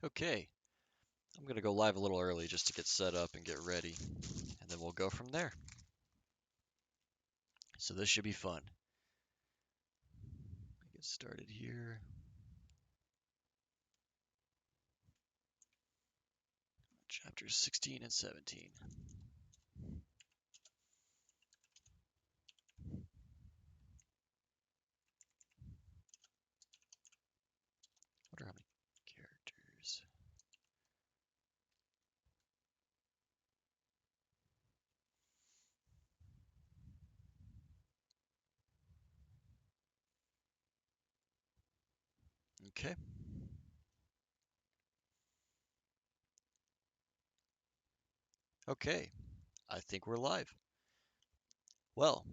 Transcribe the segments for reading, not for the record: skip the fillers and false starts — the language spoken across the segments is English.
Okay, I'm gonna go live a little early just to get set up and get ready, and then we'll go from there. So this should be fun. Get started here. Chapters 16 and 17. Wonder how many characters. Okay. Okay, I think we're live. Well,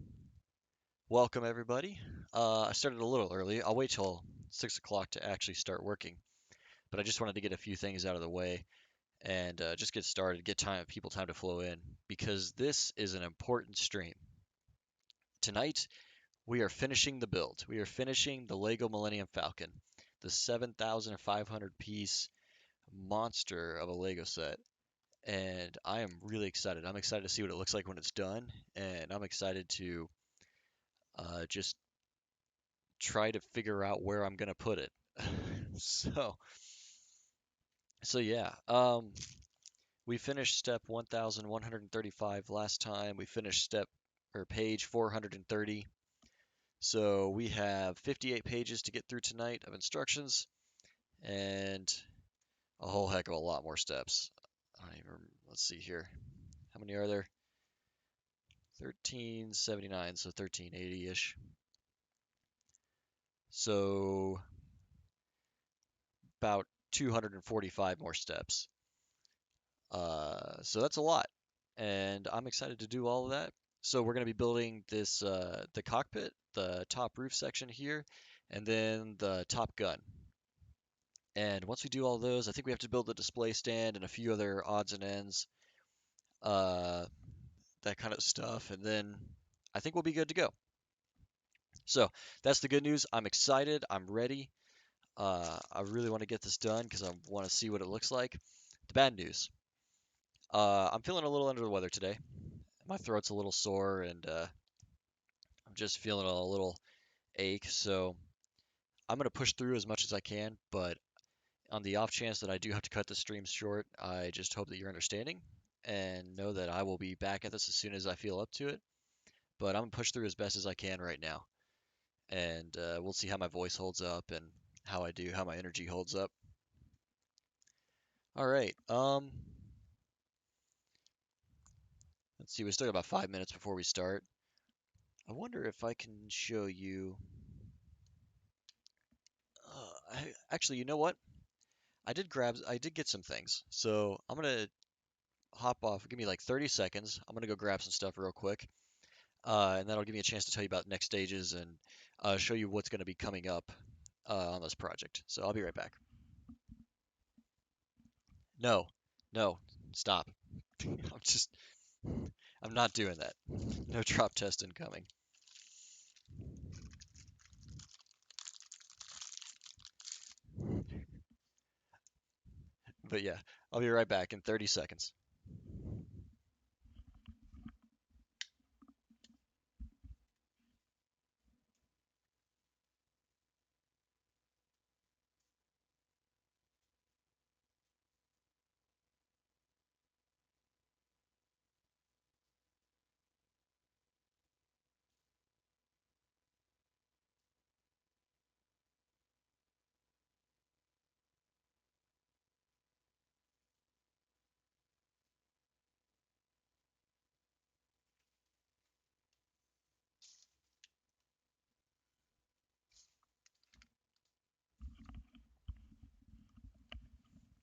welcome everybody. I started a little early. I'll wait till 6 o'clock to actually start working, but I just wanted to get a few things out of the way and just get started, get people time to flow in, because this is an important stream. Tonight, we are finishing the build. We are finishing the Lego Millennium Falcon, the 7,500 piece monster of a Lego set. And I am really excited. I'm excited to see what it looks like when it's done, and I'm excited to just try to figure out where I'm gonna put it. so, so yeah. We finished step 1,135 last time. We finished step or page 430. So we have 58 pages to get through tonight of instructions and a whole heck of a lot more steps. I don't even, let's see here. How many are there? 1379, so 1380-ish. So about 245 more steps. So that's a lot, and I'm excited to do all of that. So we're going to be building this, the cockpit, the top roof section here, and then the top gun. And once we do all those, I think we have to build the display stand and a few other odds and ends, uh, that kind of stuff, and then I think we'll be good to go. So that's the good news. I'm excited. I'm ready. I really want to get this done because I want to see what it looks like. The bad news. I'm feeling a little under the weather today. My throat's a little sore and I'm just feeling a little ache. So I'm going to push through as much as I can. But on the off chance that I do have to cut the stream short, I just hope that you're understanding and know that I will be back at this as soon as I feel up to it. But I'm going to push through as best as I can right now. And we'll see how my voice holds up and how I do, how my energy holds up. All right. Let's see. We still got about 5 minutes before we start. I wonder if I can show you. Actually, you know what? I did get some things. So I'm gonna hop off. Give me like 30 seconds. I'm gonna go grab some stuff real quick, and that'll give me a chance to tell you about next stages and show you what's gonna be coming up on this project. So I'll be right back. No, no, stop. I'm just, I'm not doing that. No drop test incoming. But yeah, I'll be right back in 30 seconds.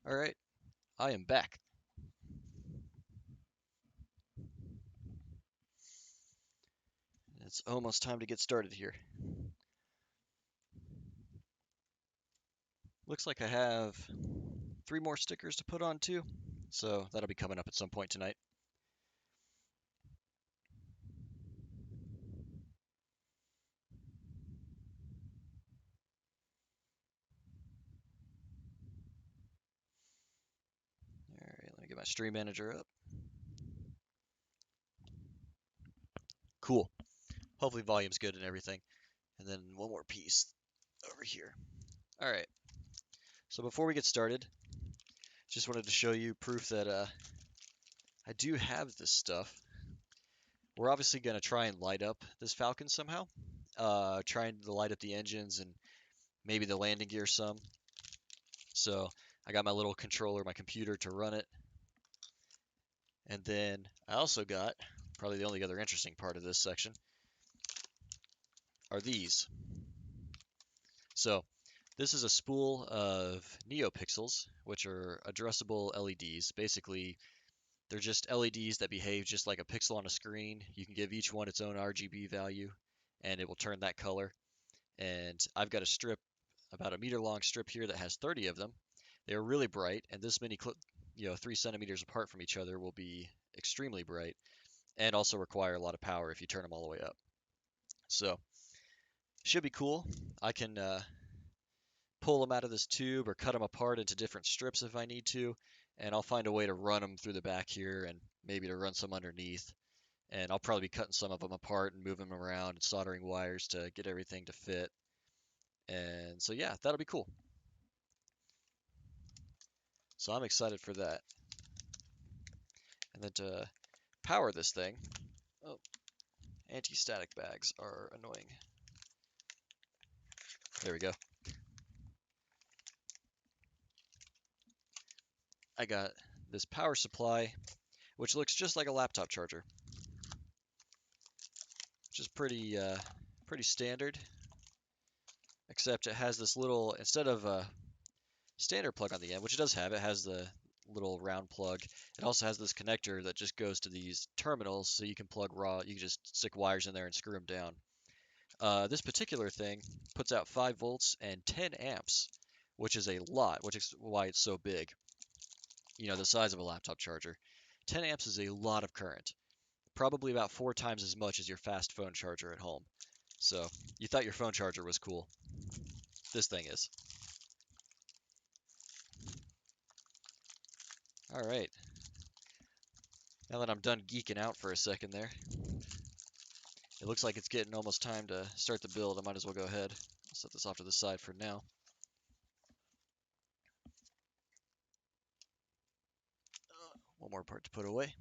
All right, I am back. It's almost time to get started here. Looks like I have 3 more stickers to put on too, so that'll be coming up at some point tonight. stream manager up. Cool. Hopefully volume's good and everything. And then one more piece over here. All right. So before we get started, just wanted to show you proof that I do have this stuff. We're obviously going to try and light up this Falcon somehow. Trying to light up the engines and maybe the landing gear some. So I got my little controller, my computer to run it. And then I also got, probably the only other interesting part of this section, are these. So this is a spool of NeoPixels, which are addressable LEDs. Basically, they're just LEDs that behave just like a pixel on a screen. You can give each one its own RGB value, and it will turn that color. And I've got a strip, about a meter long strip here that has 30 of them. They are really bright, and this many, 3 centimeters apart from each other will be extremely bright, and also require a lot of power if you turn them all the way up. So, should be cool. I can pull them out of this tube or cut them apart into different strips if I need to, and I'll find a way to run them through the back here and maybe to run some underneath. And I'll probably be cutting some of them apart and moving them around and soldering wires to get everything to fit. And so yeah, that'll be cool. So I'm excited for that. And then to power this thing, oh, anti-static bags are annoying. There we go. I got this power supply, which looks just like a laptop charger, which is pretty standard. Except it has this little, instead of a standard plug on the end, which it does have, it has the little round plug. It also has this connector that just goes to these terminals, so you can plug you can just stick wires in there and screw them down. This particular thing puts out 5 volts and 10 amps, which is a lot, which is why it's so big. You know, the size of a laptop charger. 10 amps is a lot of current, probably about 4 times as much as your fast phone charger at home. So, you thought your phone charger was cool. This thing is. All right. Now that I'm done geeking out for a second there, it looks like it's getting almost time to start the build. I might as well go ahead. I'll set this off to the side for now. One more part to put away.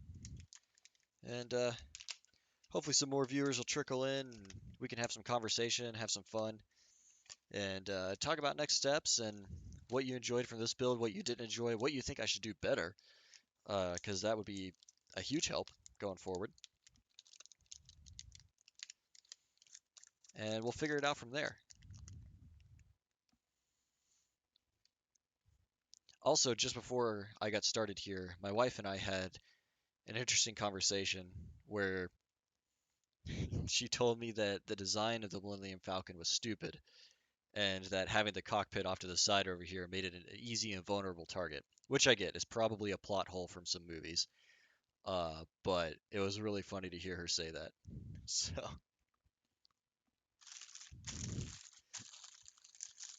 And hopefully some more viewers will trickle in, and we can have some conversation, have some fun, and talk about next steps and what you enjoyed from this build, what you didn't enjoy, what you think I should do better, because that would be a huge help going forward. And we'll figure it out from there. Also, just before I got started here, my wife and I had an interesting conversation where she told me that the design of the Millennium Falcon was stupid, and that having the cockpit off to the side over here made it an easy and vulnerable target, which I get is probably a plot hole from some movies. But it was really funny to hear her say that. So,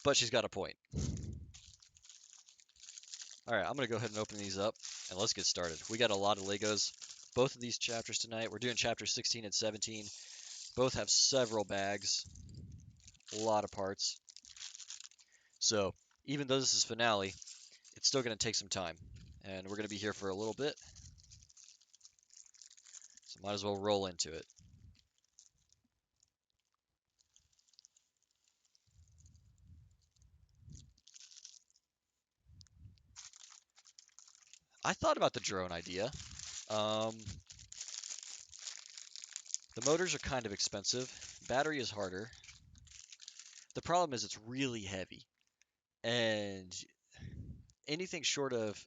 but she's got a point. All right, I'm gonna go ahead and open these up, and let's get started. We got a lot of Legos. Both of these chapters tonight. We're doing chapters 16 and 17. Both have several bags, a lot of parts. So even though this is finale, it's still going to take some time, and we're going to be here for a little bit, so might as well roll into it. I thought about the drone idea. Um, the motors are kind of expensive. Battery is harder. The problem is it's really heavy, and anything short of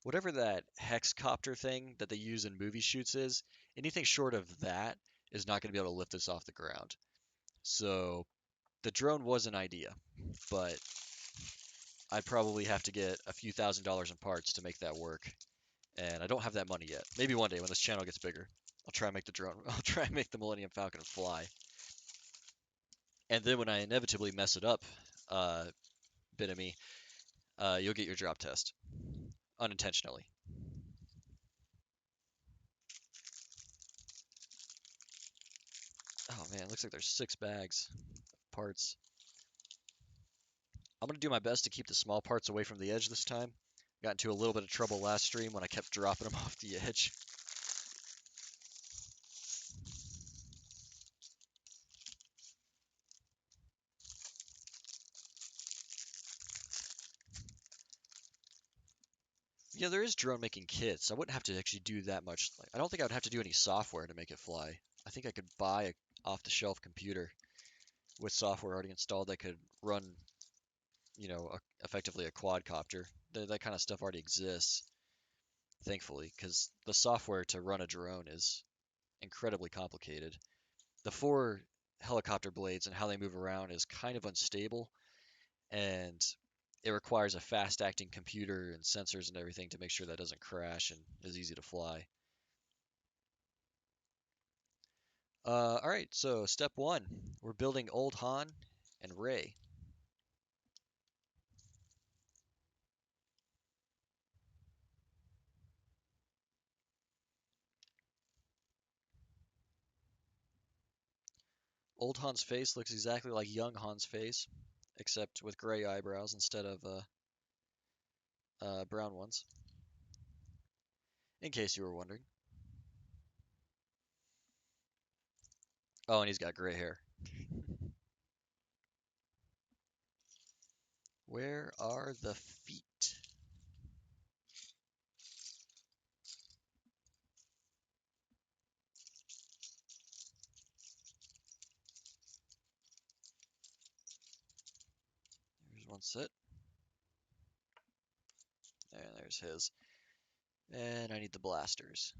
whatever that hexcopter thing that they use in movie shoots is, anything short of that is not going to be able to lift this off the ground. So the drone was an idea, but I'd probably have to get a few $1,000s in parts to make that work. And I don't have that money yet. Maybe one day when this channel gets bigger, I'll try and make the drone. I'll try and make the Millennium Falcon fly. And then when I inevitably mess it up, bit of me, you'll get your drop test unintentionally. Oh man, looks like there's 6 bags of parts. I'm gonna do my best to keep the small parts away from the edge this time. Got into a little bit of trouble last stream when I kept dropping them off the edge. Yeah, there is drone making kits. I wouldn't have to actually do that much. Like, I don't think I would have to do any software to make it fly. I think I could buy a off-the-shelf computer with software already installed that could run, effectively a quadcopter. That kind of stuff already exists, thankfully, because the software to run a drone is incredibly complicated. The 4 helicopter blades and how they move around is kind of unstable, and it requires a fast-acting computer and sensors and everything to make sure that doesn't crash and is easy to fly. All right, so step one, we're building Old Han and Ray. Old Han's face looks exactly like young Han's face, except with gray eyebrows instead of brown ones, in case you were wondering. Oh, and he's got gray hair. Where are the feet? There's one set, and there's his. And I need the blasters,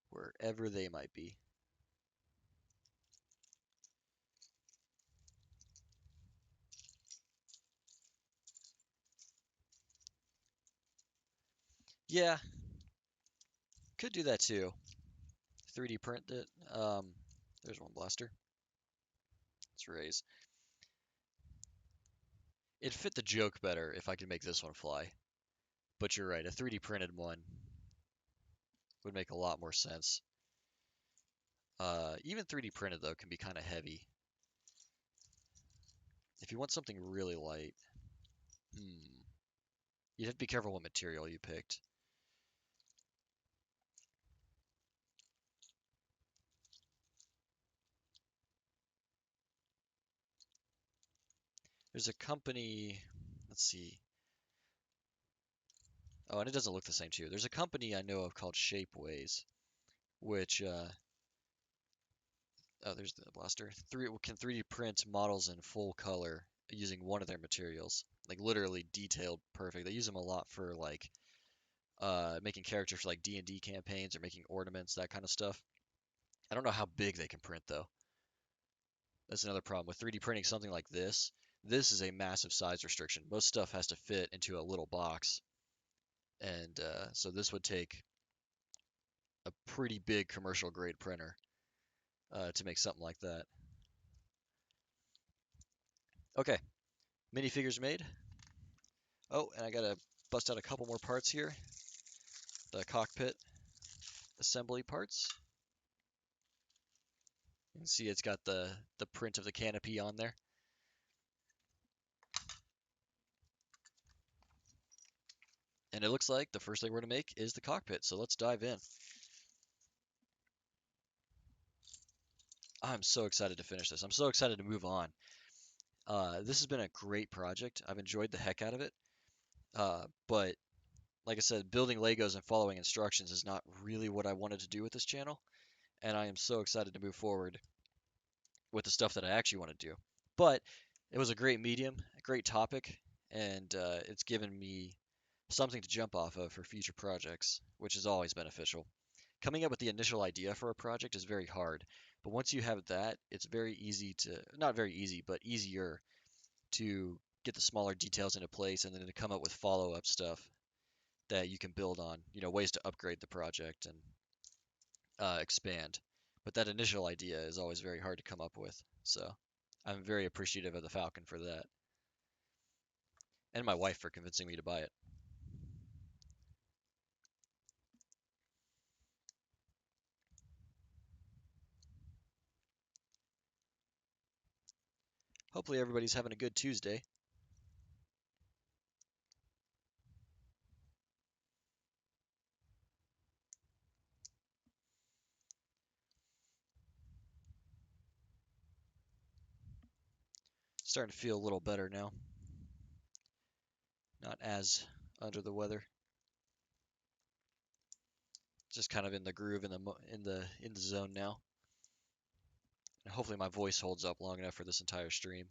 wherever they might be. Yeah, could do that too. 3D print it. There's one blaster. Let's raise. It'd fit the joke better if I could make this one fly. But you're right, a 3D printed one would make a lot more sense. Even 3D printed though can be kind of heavy. If you want something really light, hmm, you'd have to be careful what material you picked. There's a company, let's see. Oh, and it doesn't look the same too. There's a company I know of called Shapeways, which oh, there's the blaster. Can 3D print models in full color using one of their materials, like literally detailed perfect. They use them a lot for like making characters for like D&D campaigns or making ornaments, that kind of stuff. I don't know how big they can print though. That's another problem with 3D printing something like this. This is a massive size restriction. Most stuff has to fit into a little box, and so this would take a pretty big commercial grade printer to make something like that. Okay, minifigures made. Oh, and I gotta bust out a couple more parts here. The cockpit assembly parts. You can see it's got the print of the canopy on there. And it looks like the first thing we're going to make is the cockpit, so let's dive in. I'm so excited to finish this. I'm so excited to move on. This has been a great project. I've enjoyed the heck out of it. But like I said, building Legos and following instructions is not really what I wanted to do with this channel, and I am so excited to move forward with the stuff that I actually want to do. But it was a great medium, a great topic, and it's given me something to jump off of for future projects, which is always beneficial. Coming up with the initial idea for a project is very hard, but once you have that, it's very easy to, not very easy, but easier to get the smaller details into place and then to come up with follow-up stuff that you can build on, ways to upgrade the project and expand. But that initial idea is always very hard to come up with. So I'm very appreciative of the Falcon for that, and my wife for convincing me to buy it. Hopefully everybody's having a good Tuesday. Starting to feel a little better now. Not as under the weather. Just kind of in the groove, in the zone now. And hopefully my voice holds up long enough for this entire stream,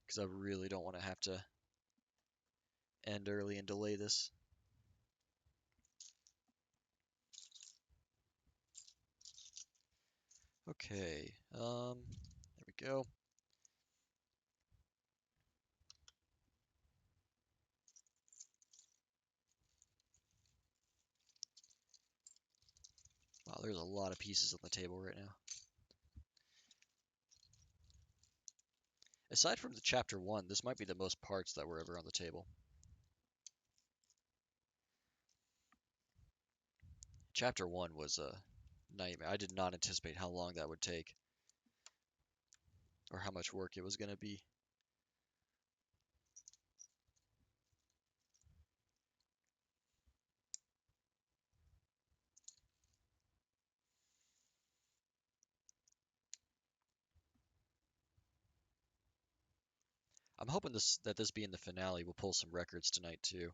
because I really don't want to have to end early and delay this. Okay, there we go. Wow, there's a lot of pieces on the table right now. Aside from the chapter 1, this might be the most parts that were ever on the table. Chapter 1 was a nightmare. I did not anticipate how long that would take, or how much work it was going to be. I'm hoping that this being the finale will pull some records tonight too.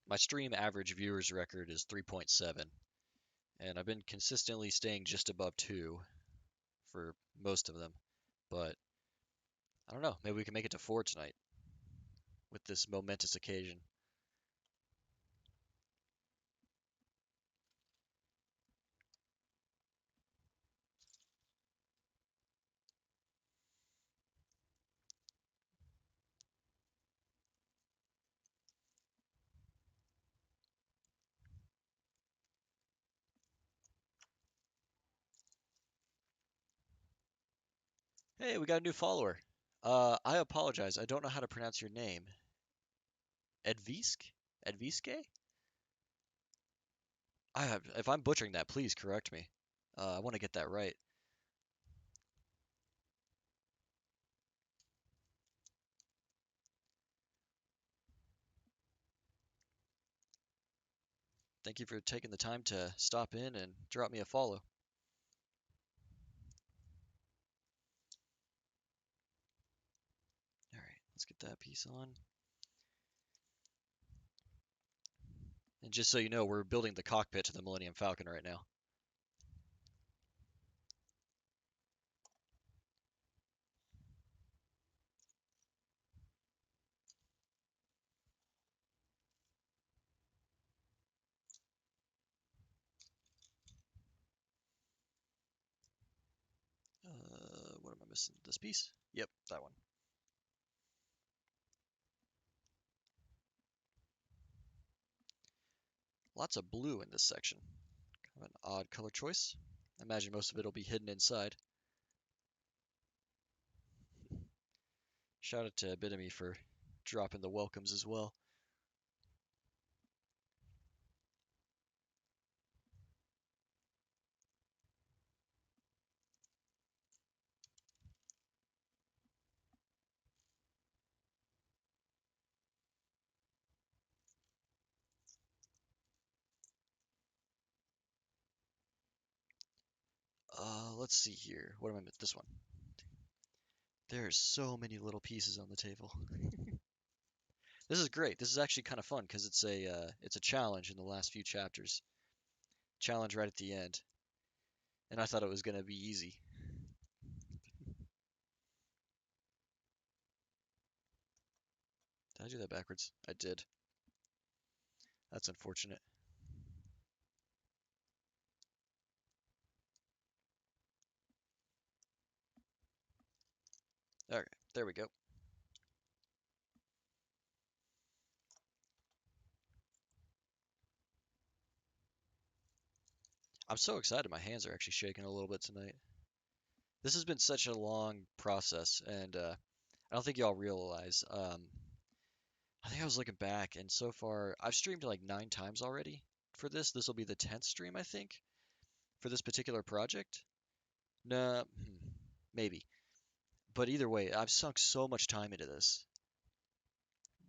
My stream average viewers record is 3.7, and I've been consistently staying just above 2 for most of them. But I don't know, maybe we can make it to 4 tonight with this momentous occasion. Hey, we got a new follower. I apologize. I don't know how to pronounce your name. Edvisk? Edviske? If I'm butchering that, please correct me. I want to get that right. Thank you for taking the time to stop in and drop me a follow. All right, let's get that piece on. And just so you know, we're building the cockpit to the Millennium Falcon right now. What am I missing? This piece? Yep, that one. Lots of blue in this section. Kind of an odd color choice. I imagine most of it will be hidden inside. Shout out to Bitamy for dropping the welcomes as well. Let's see here. What am I missing? This one. There's so many little pieces on the table. This is great. This is actually kind of fun because it's a challenge in the last few chapters. Challenge right at the end, and I thought it was gonna be easy. Did I do that backwards? I did. That's unfortunate. All right, there we go. I'm so excited. My hands are actually shaking a little bit tonight. This has been such a long process, and I don't think y'all realize. I think I was looking back, and so far I've streamed like 9 times already for this. This will be the 10th stream, I think, for this particular project. No, maybe. But either way, I've sunk so much time into this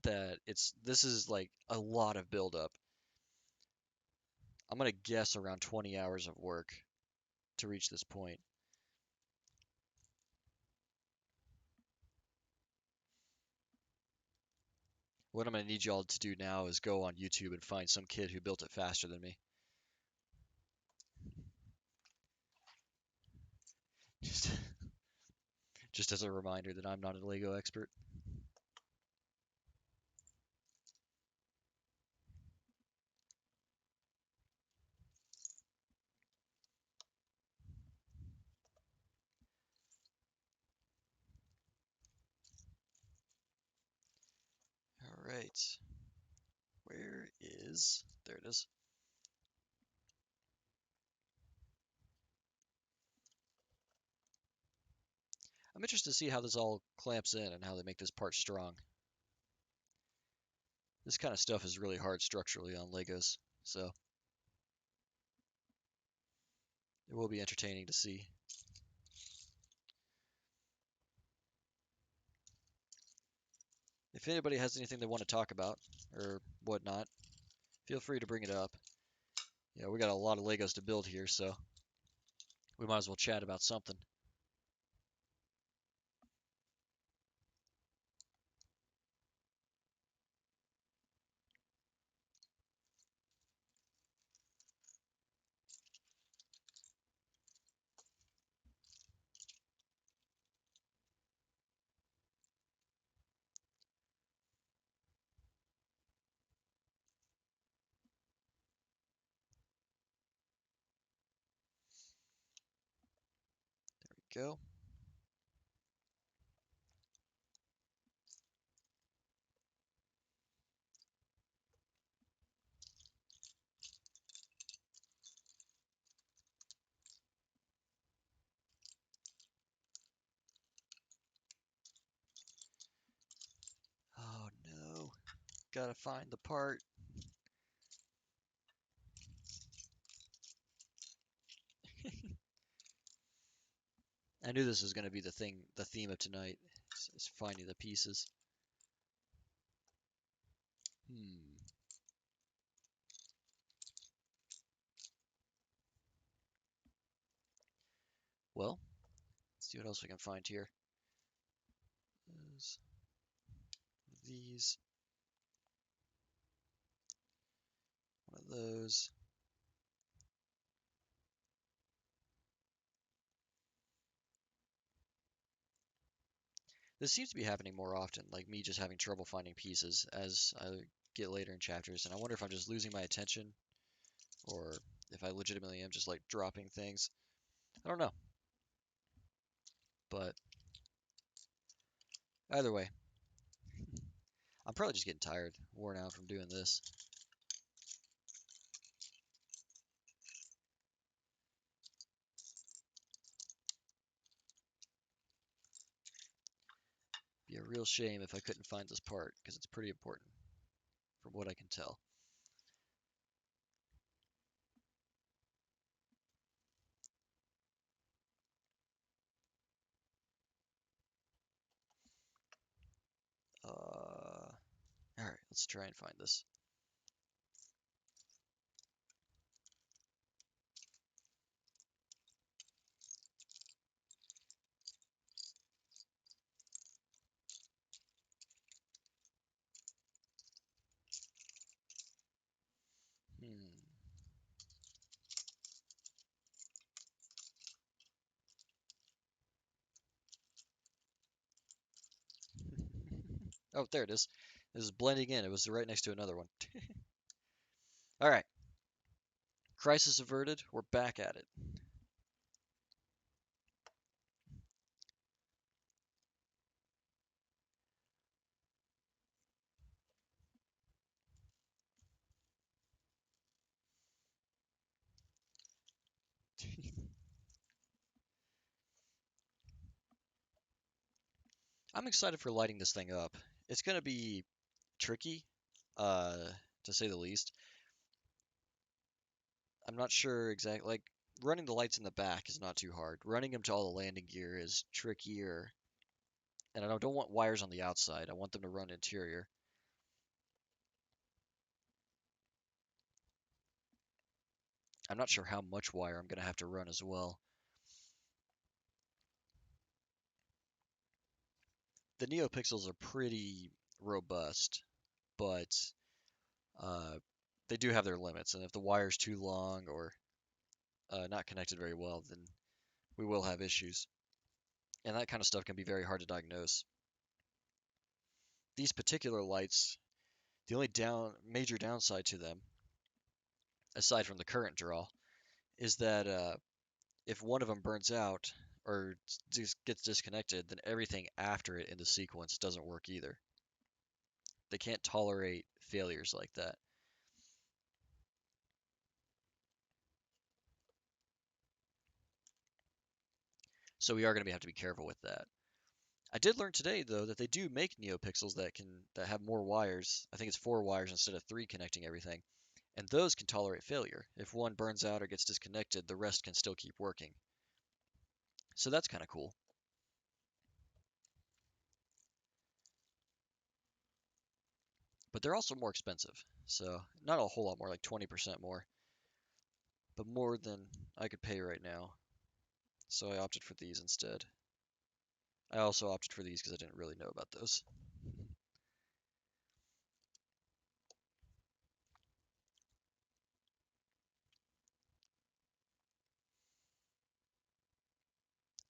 that this is like a lot of buildup. I'm gonna guess around 20 hours of work to reach this point. What I'm gonna need y'all to do now is go on YouTube and find some kid who built it faster than me. Just, just as a reminder that I'm not a Lego expert. All right, where is? There it is. I'm interested to see how this all clamps in and how they make this part strong. This kind of stuff is really hard structurally on Legos, so it will be entertaining to see. If anybody has anything they want to talk about or whatnot, feel free to bring it up. Yeah, we got a lot of Legos to build here, so we might as well chat about something. Go. Oh no, gotta find the part. I knew this was gonna be the theme of tonight, is finding the pieces. Hmm. Well, let's see what else we can find here. Those, these, one of those. This seems to be happening more often, like me just having trouble finding pieces as I get later in chapters, and I wonder if I'm just losing my attention or if I legitimately am just like dropping things. I don't know, but either way, I'm probably just getting tired, worn out from doing this. Be a real shame if I couldn't find this part, because it's pretty important, from what I can tell. Alright, let's try and find this. Hmm. Oh, there it is. This is blending in. It was right next to another one. Alright, crisis averted. We're back at it. I'm excited for lighting this thing up. It's gonna be tricky, uh, to say the least. I'm not sure exactly. Like, running the lights in the back is not too hard. Running them to all the landing gear is trickier. And I don't want wires on the outside. I want them to run interior. I'm not sure how much wire I'm going to have to run as well. The NeoPixels are pretty robust, but uh, they do have their limits. And if the wire's too long or not connected very well, then we will have issues. And that kind of stuff can be very hard to diagnose. These particular lights, the only major downside to them, aside from the current draw, is that if one of them burns out or just gets disconnected, then everything after it in the sequence doesn't work either. They can't tolerate failures like that. So we are going to have to be careful with that. I did learn today though that they do make NeoPixels that have more wires. I think it's 4 wires instead of 3 connecting everything. And those can tolerate failure. If one burns out or gets disconnected, the rest can still keep working. So that's kind of cool. But they're also more expensive. So not a whole lot more, like 20% more, but more than I could pay right now. So I opted for these instead. I also opted for these because I didn't really know about those.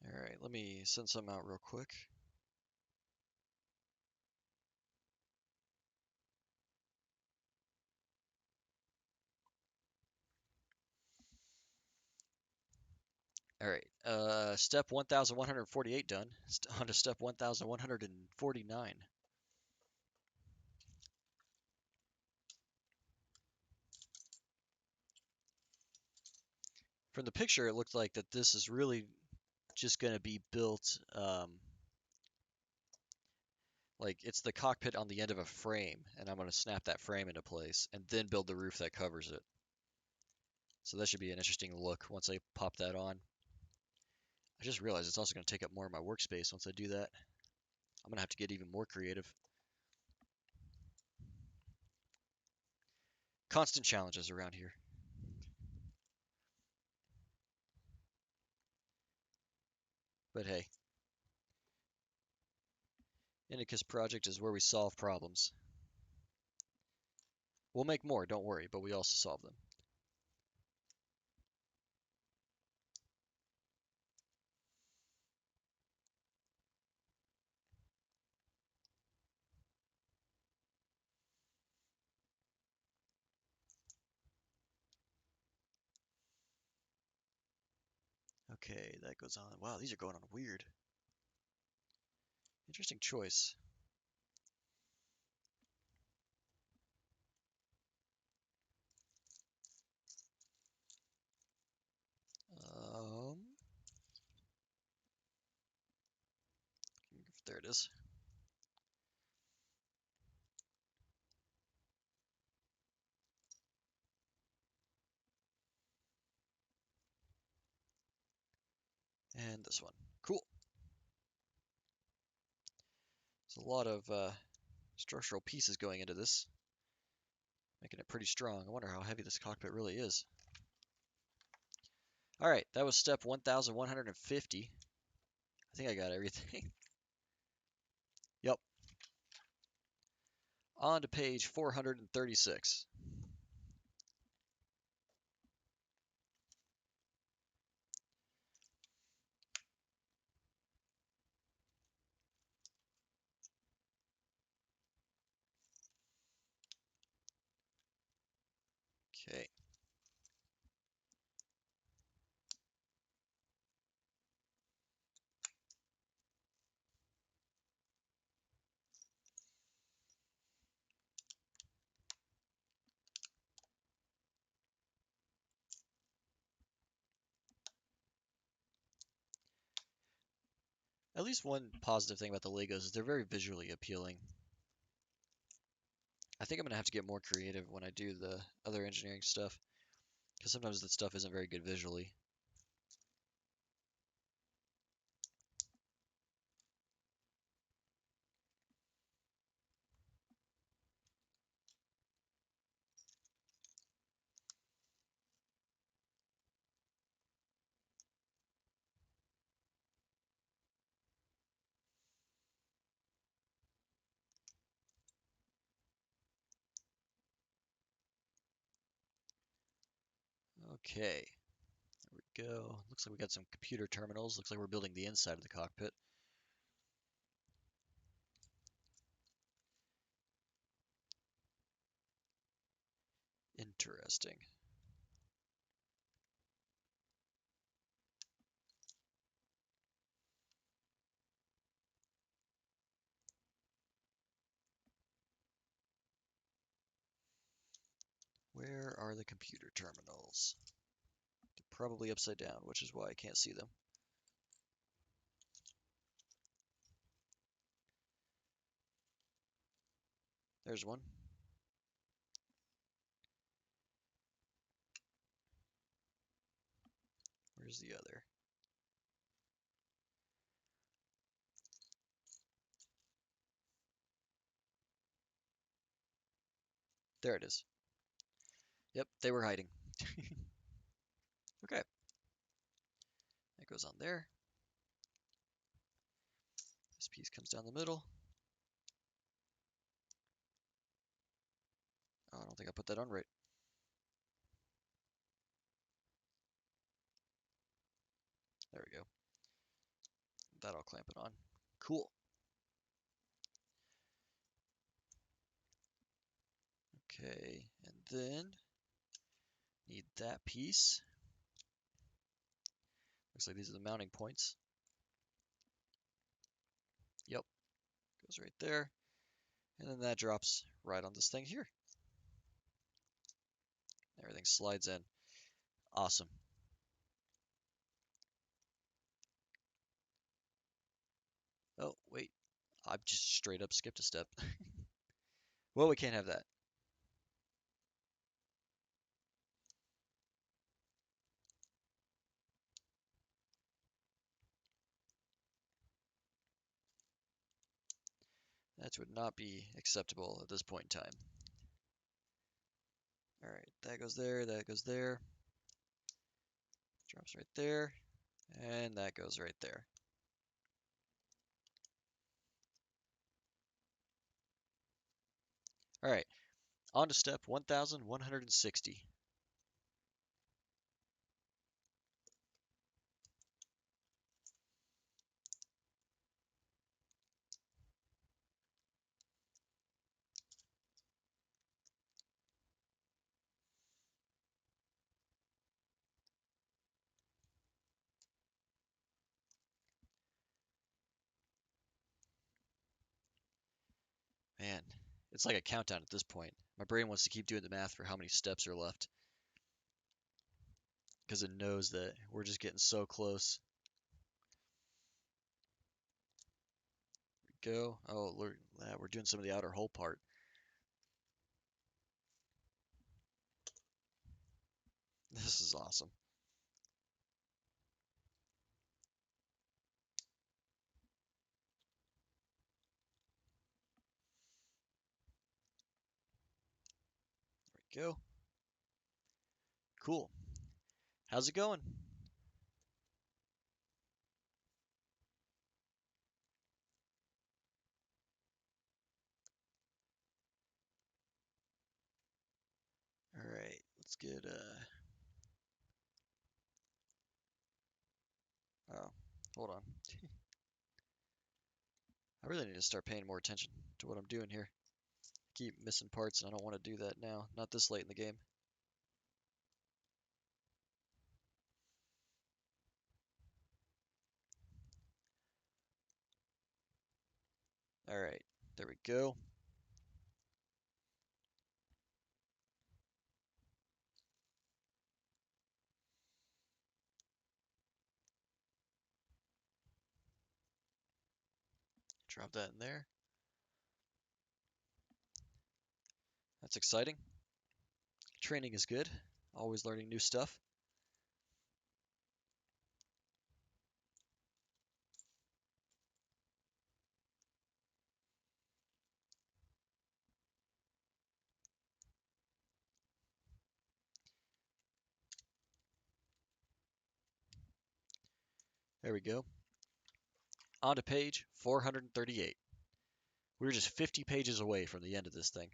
All right, let me send some out real quick. All right, step 1148 done. On to step 1149. From the picture, it looked like that this is really just going to be built like it's the cockpit on the end of a frame, and I'm going to snap that frame into place and then build the roof that covers it. So that should be an interesting look once I pop that on. I just realized it's also going to take up more of my workspace once I do that. I'm going to have to get even more creative. Constant challenges around here. But hey, Indicus Project is where we solve problems. We'll make more, don't worry, but we also solve them. Okay, that goes on. Wow, these are going on weird. Interesting choice. Um, there it is. And this one. Cool. There's a lot of structural pieces going into this, making it pretty strong. I wonder how heavy this cockpit really is. All right, that was step 1150. I think I got everything. Yep. On to page 436. Okay. At least one positive thing about the Legos is they're very visually appealing. I think I'm going to have to get more creative when I do the other engineering stuff, because sometimes that stuff isn't very good visually. Okay, there we go. Looks like we got some computer terminals. Looks like we're building the inside of the cockpit. Interesting. Where are the computer terminals? They're probably upside down, which is why I can't see them. There's one. Where's the other? There it is. Yep, they were hiding. Okay, that goes on there. This piece comes down the middle. Oh, I don't think I put that on right. There we go. That'll clamp it on. Cool. Okay, and then need that piece. Looks like these are the mounting points. Yep, goes right there. And then that drops right on this thing here. Everything slides in. Awesome. Oh, wait. I've just straight up skipped a step. Well, we can't have that. That would not be acceptable at this point in time. All right, that goes there, that goes there. Drops right there, and that goes right there. All right, on to step 1160. Man, it's like a countdown at this point. My brain wants to keep doing the math for how many steps are left because it knows that we're just getting so close. Go. Oh, look, we're doing some of the outer hull part. This is awesome. There we go. Cool. How's it going? All right, let's get oh, hold on. I really need to start paying more attention to what I'm doing here. Keep missing parts, and I don't want to do that now. Not this late in the game. All right, there we go. Drop that in there. That's exciting. Training is good. Always learning new stuff. There we go. On to page 438. We're just 50 pages away from the end of this thing.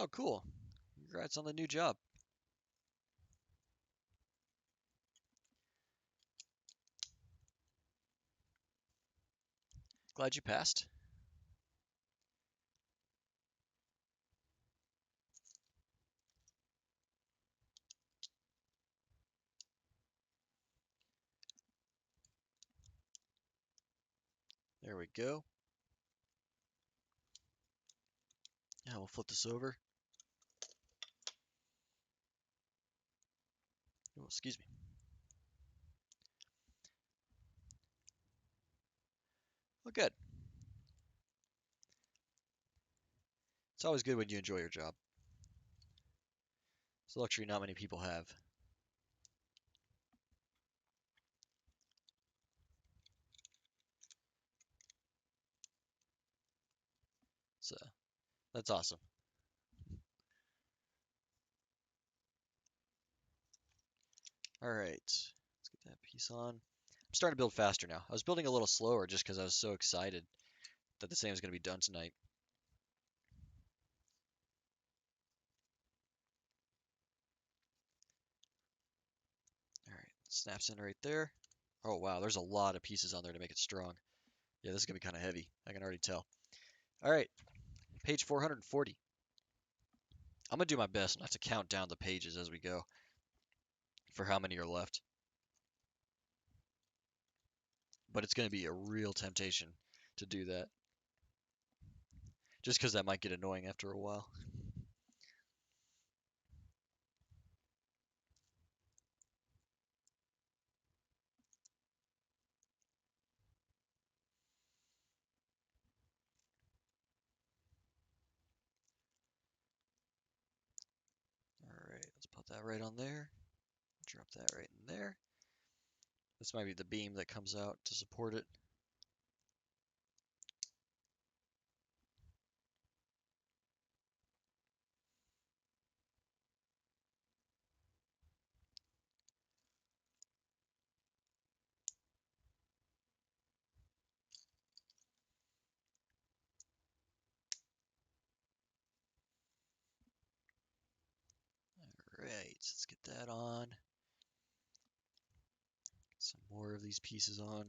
Oh, cool. Congrats on the new job. Glad you passed. There we go. Now we'll flip this over. Oh, excuse me. Oh, good. It's always good when you enjoy your job. It's a luxury not many people have. So that's awesome. All right, let's get that piece on. I'm starting to build faster now. I was building a little slower just because I was so excited that this thing was going to be done tonight. All right, snaps in right there. Oh wow, there's a lot of pieces on there to make it strong. Yeah, this is gonna be kind of heavy. I can already tell. All right, page 440. I'm gonna do my best not to count down the pages as we go for how many are left, but it's gonna be a real temptation to do that, just because that might get annoying after a while. All right, let's put that right on there. Drop that right in there. This might be the beam that comes out to support it. All right, let's get that on. Some more of these pieces on.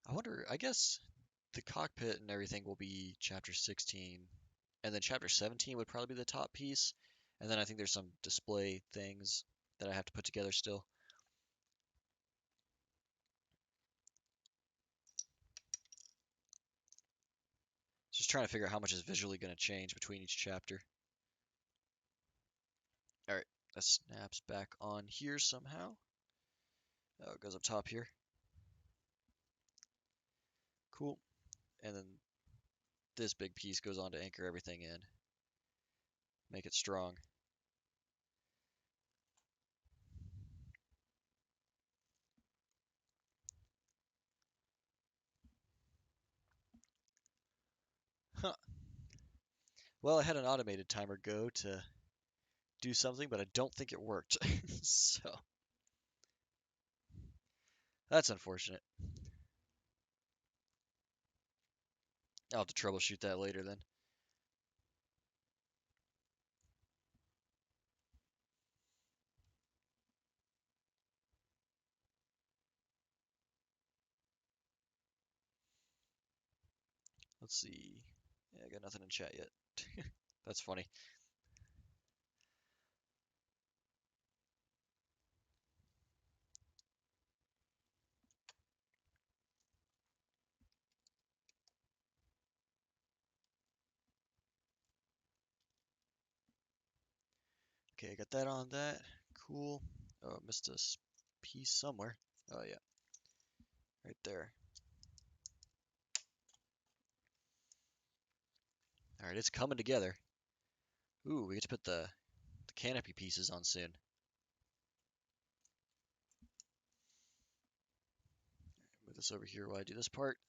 I wonder, I guess the cockpit and everything will be chapter 16, and then chapter 17 would probably be the top piece, and then I think there's some display things that I have to put together still. Just trying to figure out how much is visually going to change between each chapter. All right, that snaps back on here somehow. Oh, it goes up top here. Cool. And then this big piece goes on to anchor everything in, make it strong. Huh. Well, I had an automated timer go to do something, but I don't think it worked. So that's unfortunate. I'll have to troubleshoot that later then. Let's see. Yeah, I got nothing in chat yet. That's funny. Okay, I got that on that. Cool. Oh, I missed a piece somewhere. Oh, yeah. Right there. All right, it's coming together. Ooh, we get to put the canopy pieces on soon. Move this over here while I do this part.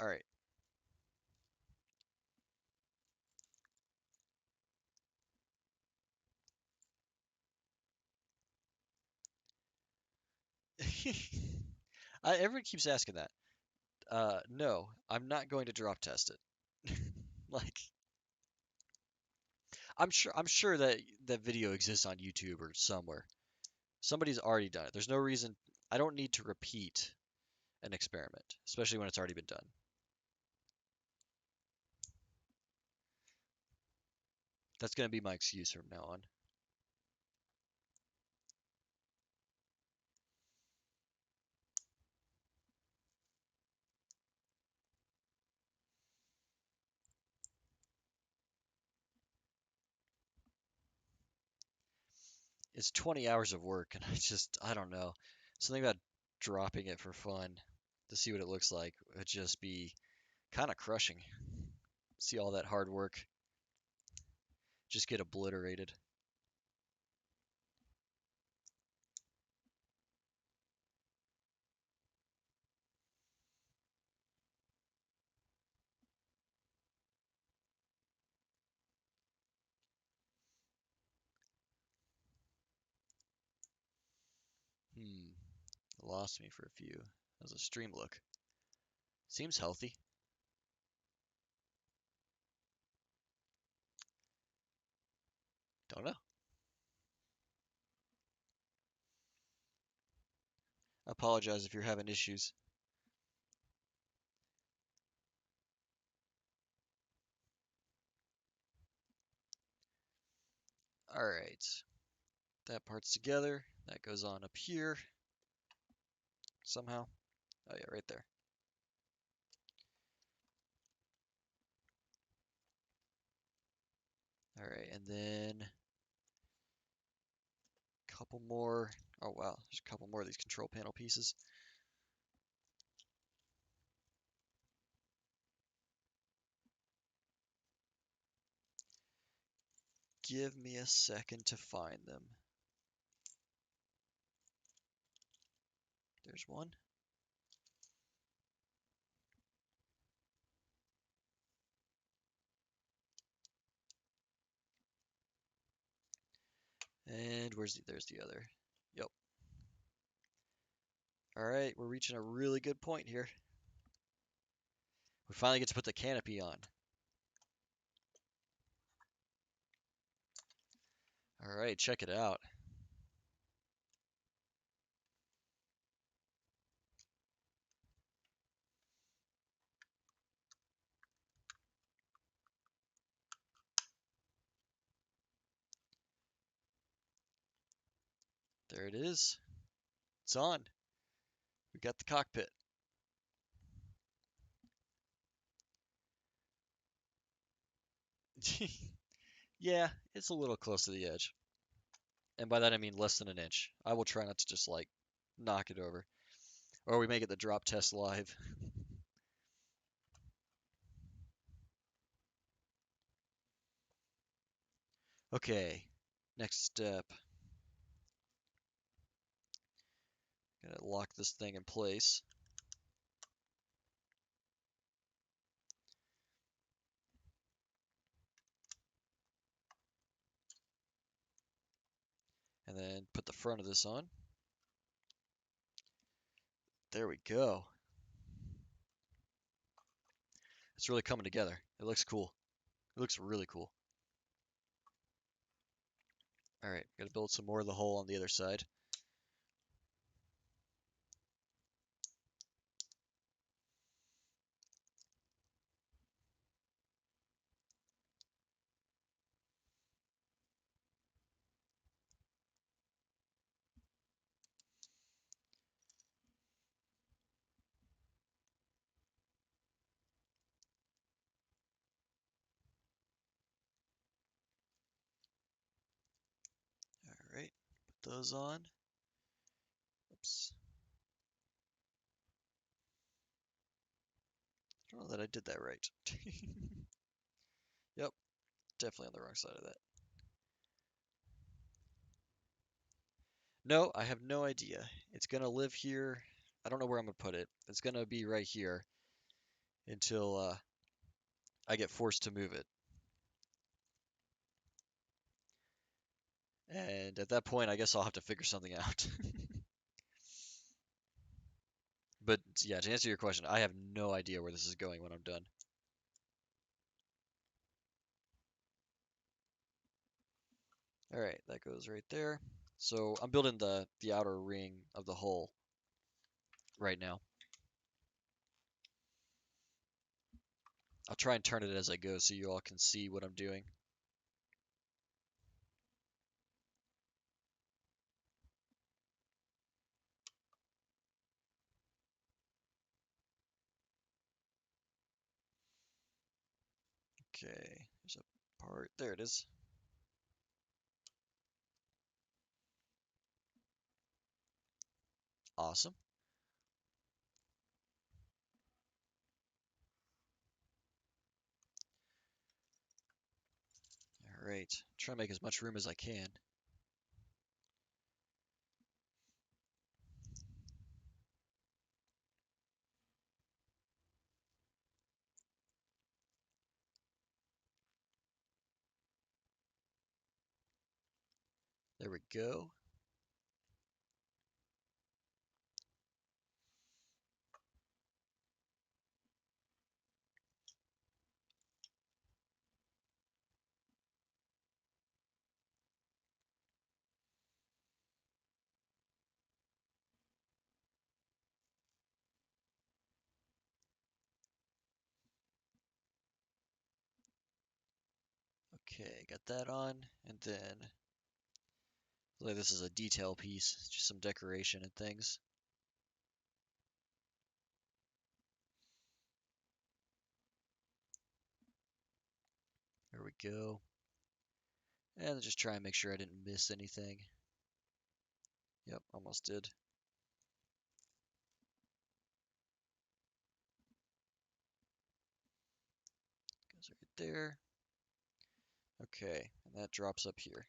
right. Everyone keeps asking that. No, I'm not going to drop test it. Like, I'm sure that that video exists on YouTube or somewhere. Somebody's already done it. There's no reason I don't need to repeat an experiment, especially when it's already been done. That's going to be my excuse from now on. It's 20 hours of work, and I don't know. Something about dropping it for fun to see what it looks like would just be kind of crushing. See all that hard work just get obliterated. Hmm, lost me for a few. How's the stream look? Seems healthy. Don't know. I apologize if you're having issues. All right, that part's together. That goes on up here somehow. Oh yeah, right there. All right, and then a couple more. Oh wow, there's a couple more of these control panel pieces. Give me a second to find them. There's one. And there's the other. Yep. All right, we're reaching a really good point here. We finally get to put the canopy on. All right, check it out. There it is. It's on. We got the cockpit. Yeah, it's a little close to the edge. And by that I mean less than an inch. I will try not to just like knock it over. Or we may get the drop test live. Okay, next step. Gotta lock this thing in place. And then put the front of this on. There we go. It's really coming together. It looks cool. It looks really cool. All right, gotta build some more of the hole on the other side. All right, put those on. Oops. I don't know that I did that right. Yep, definitely on the wrong side of that. No, I have no idea. It's gonna live here. I don't know where I'm gonna put it. It's gonna be right here. until I get forced to move it. And at that point, I guess I'll have to figure something out. But yeah, to answer your question, I have no idea where this is going when I'm done. All right, that goes right there. So I'm building the outer ring of the hull right now. I'll try and turn it as I go so you all can see what I'm doing. Okay, there's a part. There it is. Awesome. All right, try to make as much room as I can. There we go. Okay, got that on, and then like this is a detail piece, just some decoration and things. There we go. And just try and make sure I didn't miss anything. Yep, almost did. Goes right there. Okay, and that drops up here.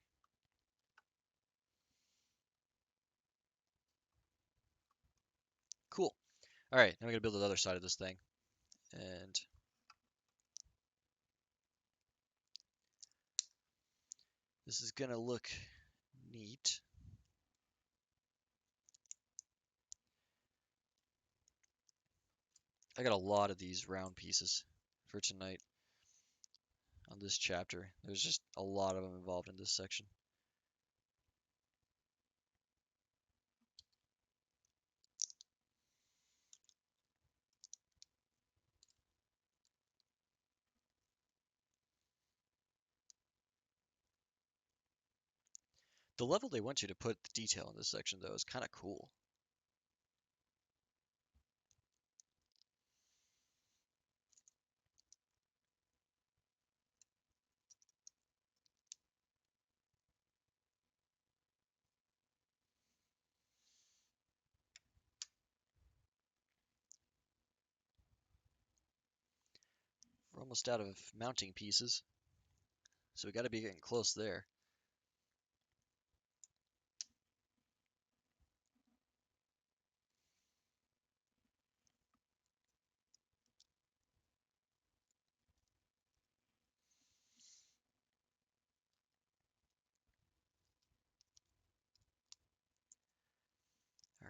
Cool. All right, now we're gonna build the other side of this thing. And this is gonna look neat. I got a lot of these round pieces for tonight on this chapter. There's just a lot of them involved in this section. The level they went to put the detail in this section, though, is kind of cool. We're almost out of mounting pieces, so we got to be getting close there.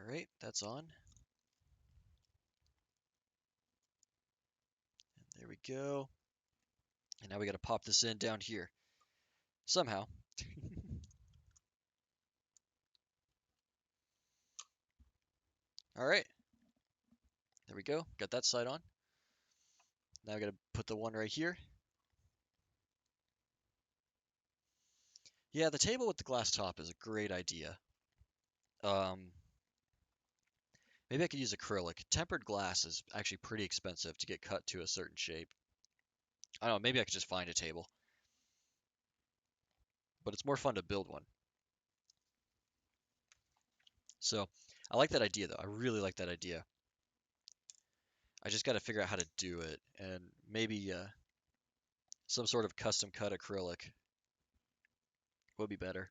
All right, that's on. And there we go. And now we got to pop this in down here. Somehow. All right. There we go. Got that side on. Now we got to put the one right here. Yeah, the table with the glass top is a great idea. Um, Maybe I could use acrylic. Tempered glass is actually pretty expensive to get cut to a certain shape. I don't know, maybe I could just find a table. But it's more fun to build one. So, I like that idea though. I really like that idea. I just got to figure out how to do it, and maybe some sort of custom cut acrylic would be better.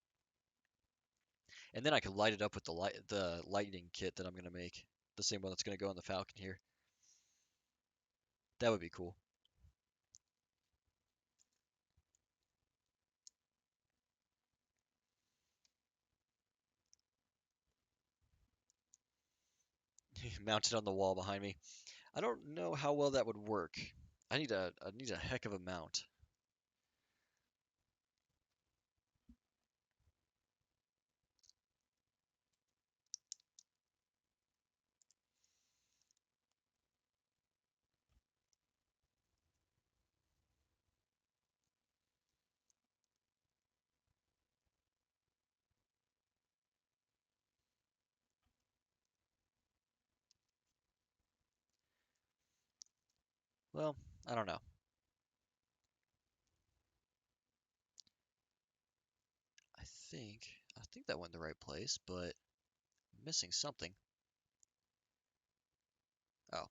And then I could light it up with the lightning kit that I'm gonna make, the same one that's gonna go on the Falcon here. That would be cool. Mounted on the wall behind me. I don't know how well that would work. I need a heck of a mount. Well, I don't know. I think I think that went in the right place, but I'm missing something. Oh,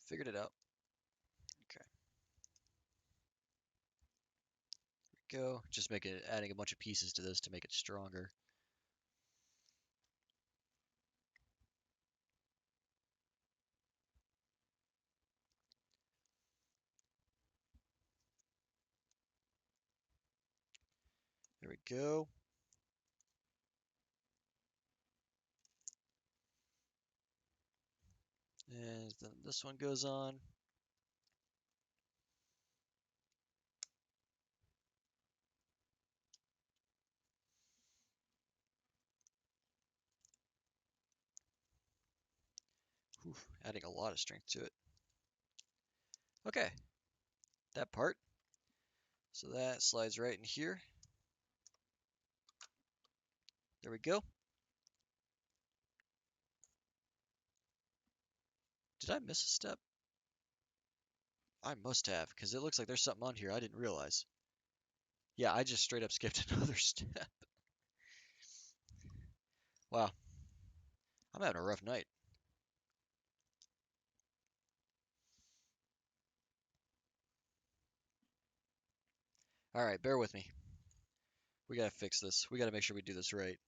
figured it out. Okay, go. Just make it adding a bunch of pieces to this to make it stronger. There we go. And then this one goes on. Whew, adding a lot of strength to it. Okay, that part. So that slides right in here. There we go. Did I miss a step? I must have, because it looks like there's something on here I didn't realize. Yeah, I just straight up skipped another step. Wow, I'm having a rough night. Alright, bear with me. We gotta fix this. We gotta make sure we do this right.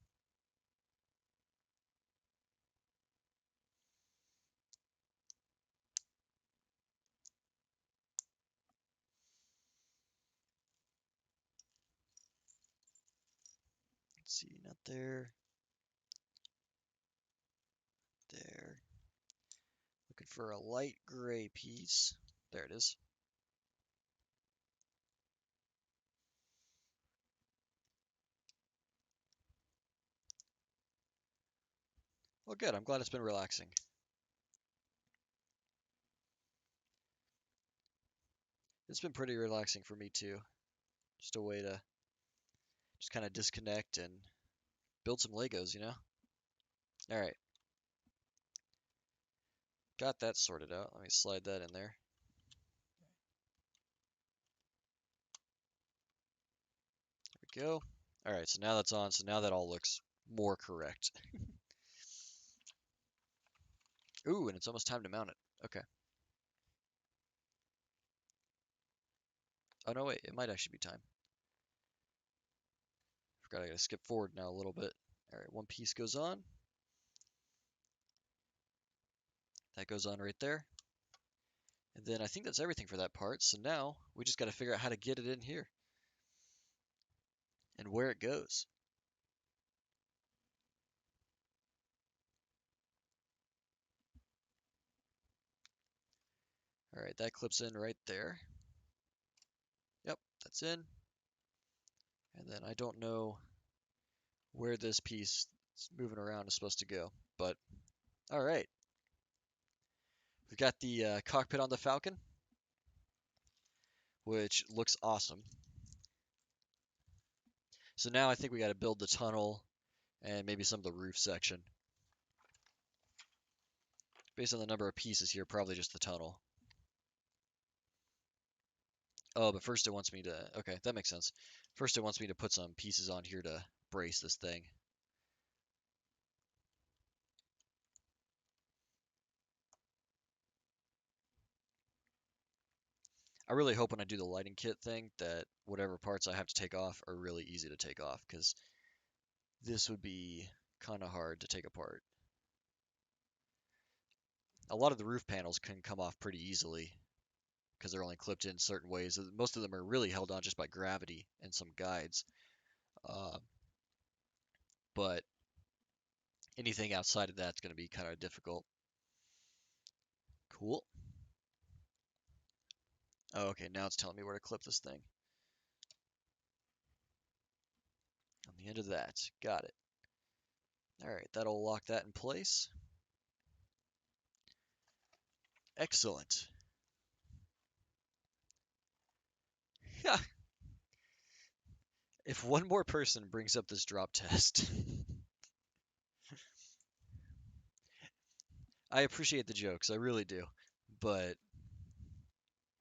Let's see, not there. There. Looking for a light gray piece. There it is. Well, good. I'm glad it's been relaxing. It's been pretty relaxing for me too. Just a way to just kind of disconnect and build some Legos, you know? All right, got that sorted out. Let me slide that in there. There we go. All right, so now that's on. So now that all looks more correct. Ooh, and it's almost time to mount it. Okay. Oh no, wait, it might actually be time. Forgot I gotta skip forward now a little bit. All right, one piece goes on. That goes on right there. And then I think that's everything for that part. So now we just gotta figure out how to get it in here and where it goes. All right, that clips in right there. Yep, that's in. And then I don't know where this piece moving around is supposed to go, but all right. We've got the cockpit on the Falcon, which looks awesome. So now I think we got to build the tunnel and maybe some of the roof section. Based on the number of pieces here, probably just the tunnel. Oh, but first it wants me to, okay, that makes sense. First it wants me to put some pieces on here to brace this thing. I really hope when I do the lighting kit thing that whatever parts I have to take off are really easy to take off, because this would be kind of hard to take apart. a lot of the roof panels can come off pretty easily because they're only clipped in certain ways. Most of them are really held on just by gravity and some guides. Uh, but anything outside of that's going to be kind of difficult. Cool. Oh, okay, now it's telling me where to clip this thing. On the end of that. Got it. All right, that'll lock that in place. Excellent. Yeah. If one more person brings up this drop test, I appreciate the jokes, I really do. But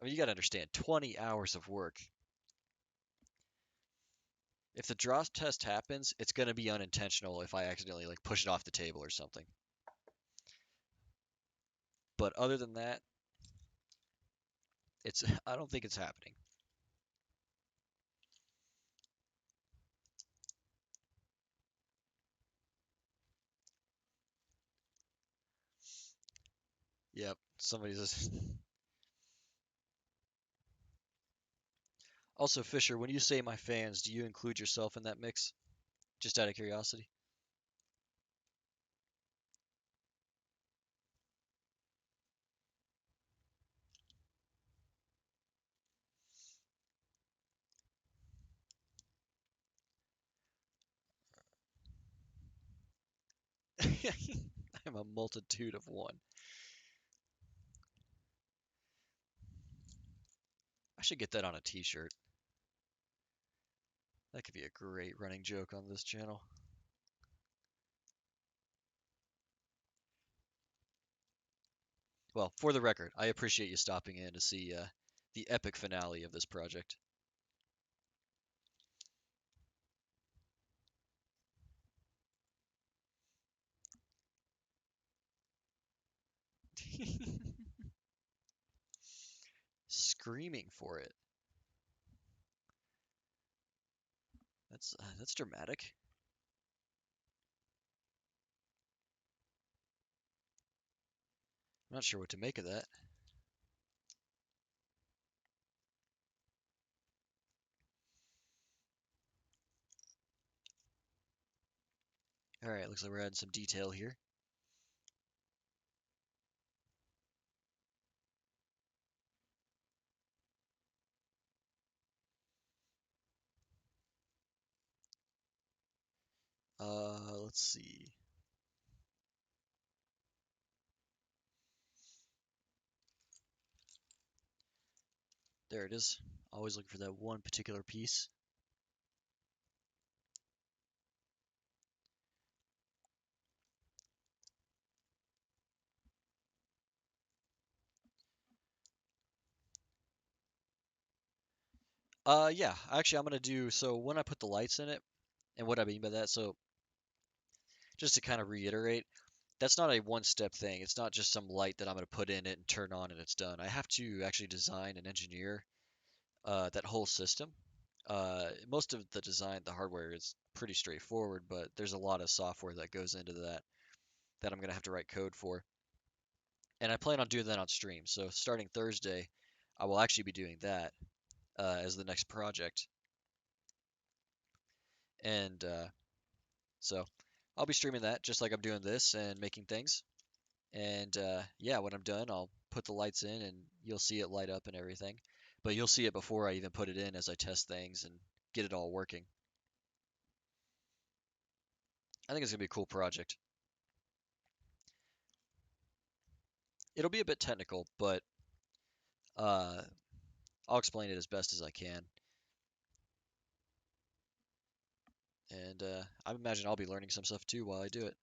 I mean, you gotta understand, 20 hours of work. If the drop test happens, it's gonna be unintentional if I accidentally like push it off the table or something. But other than that, it's I don't think it's happening. Yep, somebody's just... Also, Fisher, when you say my fans, do you include yourself in that mix? Just out of curiosity. I'm a multitude of one. I should get that on a t-shirt. That could be a great running joke on this channel. Well, for the record, I appreciate you stopping in to see the epic finale of this project. Screaming for it. That's dramatic. I'm not sure what to make of that. All right, looks like we're adding some detail here. Let's see. There it is. Always looking for that one particular piece. Yeah, actually, I'm gonna do so when I put the lights in it, and what I mean by that, so just to kind of reiterate, that's not a one-step thing. It's not just some light that I'm gonna put in it and turn on and it's done. I have to actually design and engineer that whole system. Most of the design, the hardware is pretty straightforward, but there's a lot of software that goes into that I'm gonna have to write code for. And I plan on doing that on stream. So starting Thursday, I will actually be doing that as the next project. And so I'll be streaming that just like I'm doing this and making things. And yeah, when I'm done, I'll put the lights in and you'll see it light up and everything. But you'll see it before I even put it in as I test things and get it all working. I think it's gonna be a cool project. It'll be a bit technical, but uh, I'll explain it as best as I can. And I imagine I'll be learning some stuff too while I do it.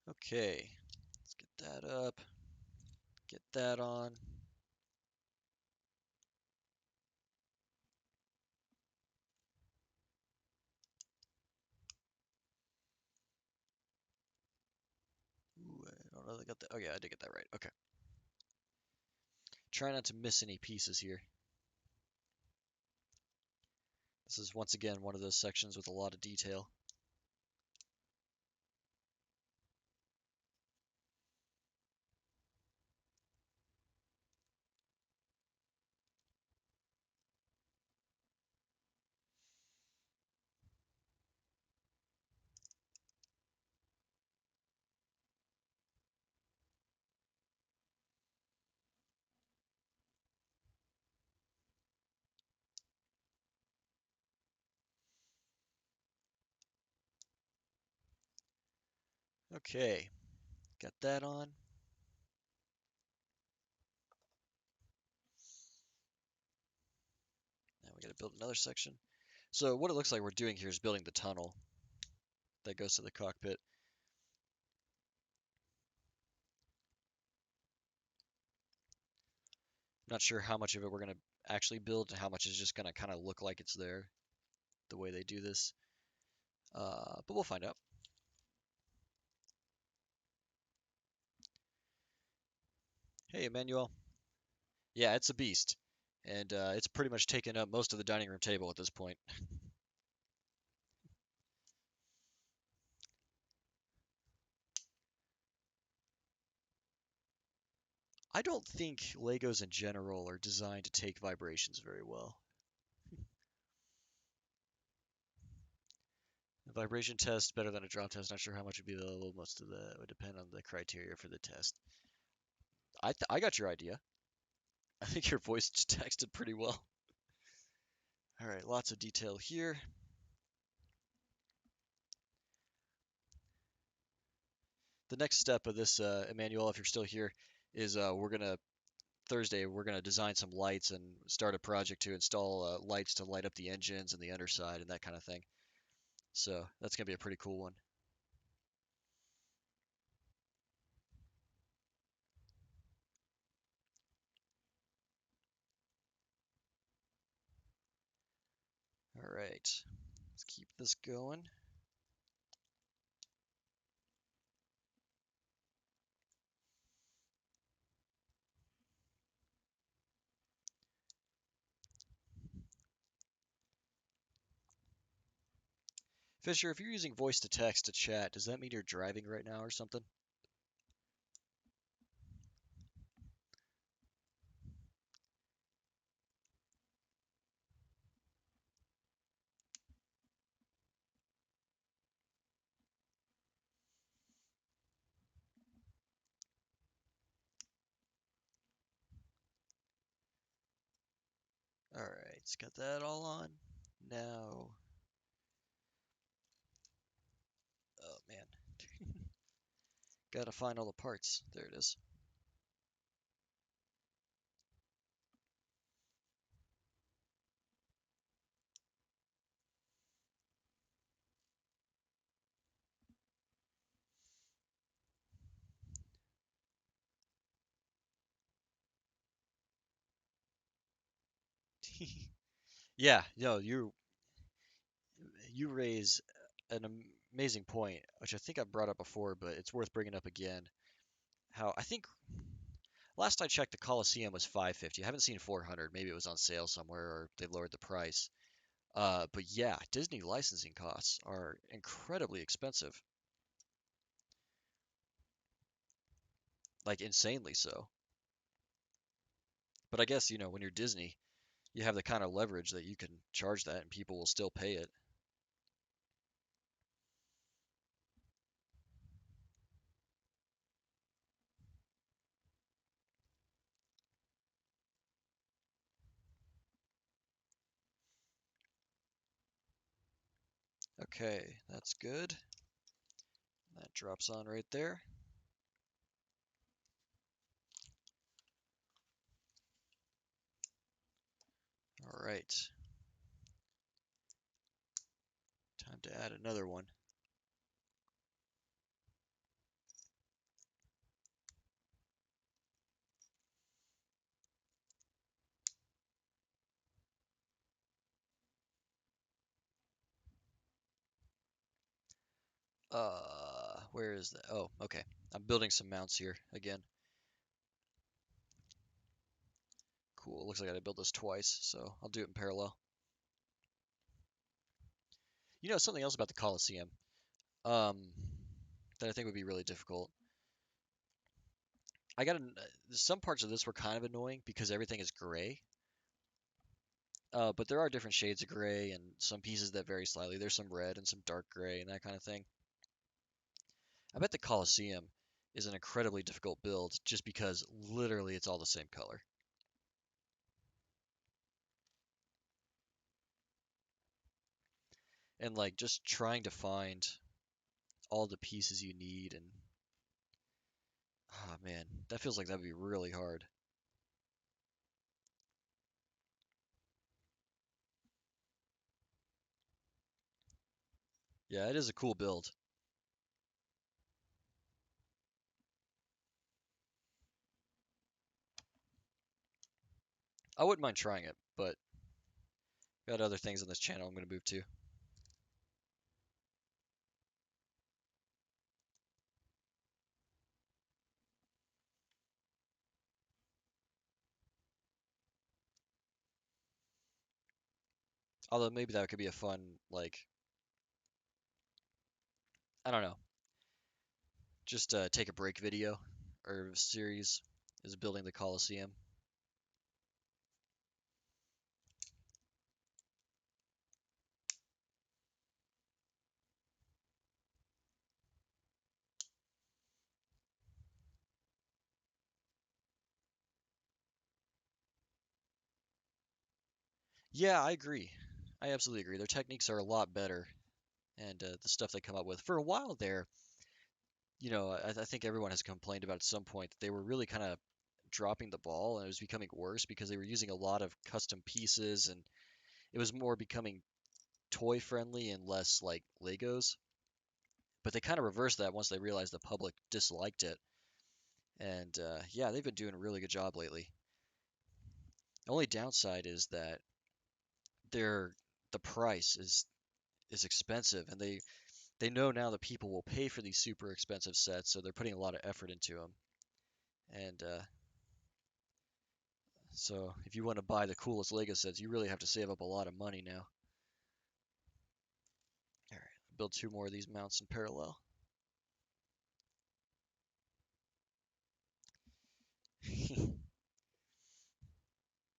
Okay, let's get that up, get that on. Ooh, I don't know if I got that. Oh yeah, I did get that right. Okay. Try not to miss any pieces here. This is once again one of those sections with a lot of detail. Okay, got that on. Now we got to build another section. So what it looks like we're doing here is building the tunnel that goes to the cockpit. Not sure how much of it we're going to actually build and how much is just going to kind of look like it's there, the way they do this. But we'll find out. Hey, Emmanuel. Yeah, it's a beast. And it's pretty much taken up most of the dining room table at this point. I don't think Legos in general are designed to take vibrations very well. A vibration test better than a drop test. Not sure how much would be the most of the would depend on the criteria for the test. I got your idea. I think your voice texted pretty well. All right, lots of detail here. The next step of this, Emmanuel, if you're still here, is Thursday we're gonna design some lights and start a project to install lights to light up the engines and the underside and that kind of thing. So that's gonna be a pretty cool one. All right, let's keep this going. Fisher, if you're using voice to text to chat, does that mean you're driving right now or something? All right, it's got that all on. Now, oh man, gotta find all the parts. There it is. Yeah, you raise an amazing point, which I think I brought up before, but it's worth bringing up again. How I think last I checked, the Coliseum was 550. I haven't seen 400. Maybe it was on sale somewhere or they lowered the price. But yeah, Disney licensing costs are incredibly expensive, like insanely so. But I guess, when you're Disney, you have the kind of leverage that you can charge that and people will still pay it. Okay, that's good. That drops on right there. All right, time to add another one. Where is that? Oh, okay. I'm building some mounts here again. it looks like I gotta build this twice, so I'll do it in parallel. You know, something else about the Colosseum, um, that I think would be really difficult. I got some parts of this were kind of annoying because everything is gray. But there are different shades of gray and some pieces that vary slightly. There's some red and some dark gray and that kind of thing. I bet the Colosseum is an incredibly difficult build just because literally it's all the same color. And like just trying to find all the pieces you need and oh man, that feels like that would be really hard. Yeah, it is a cool build. I wouldn't mind trying it, but got other things on this channel I'm going to move to. Although maybe that could be a fun, like, I don't know, just take a break video or series is building the Colosseum. Yeah, I agree. I absolutely agree. Their techniques are a lot better, and the stuff they come up with. For a while there, I think everyone has complained about at some point that they were really kind of dropping the ball, and it was becoming worse because they were using a lot of custom pieces, and it was more becoming toy friendly and less like Legos. But they kind of reversed that once they realized the public disliked it, and yeah, they've been doing a really good job lately. The only downside is that their the price is expensive, and they know now that people will pay for these super expensive sets, so they're putting a lot of effort into them. And so if you want to buy the coolest Lego sets, you really have to save up a lot of money now. All right, build two more of these mounts in parallel.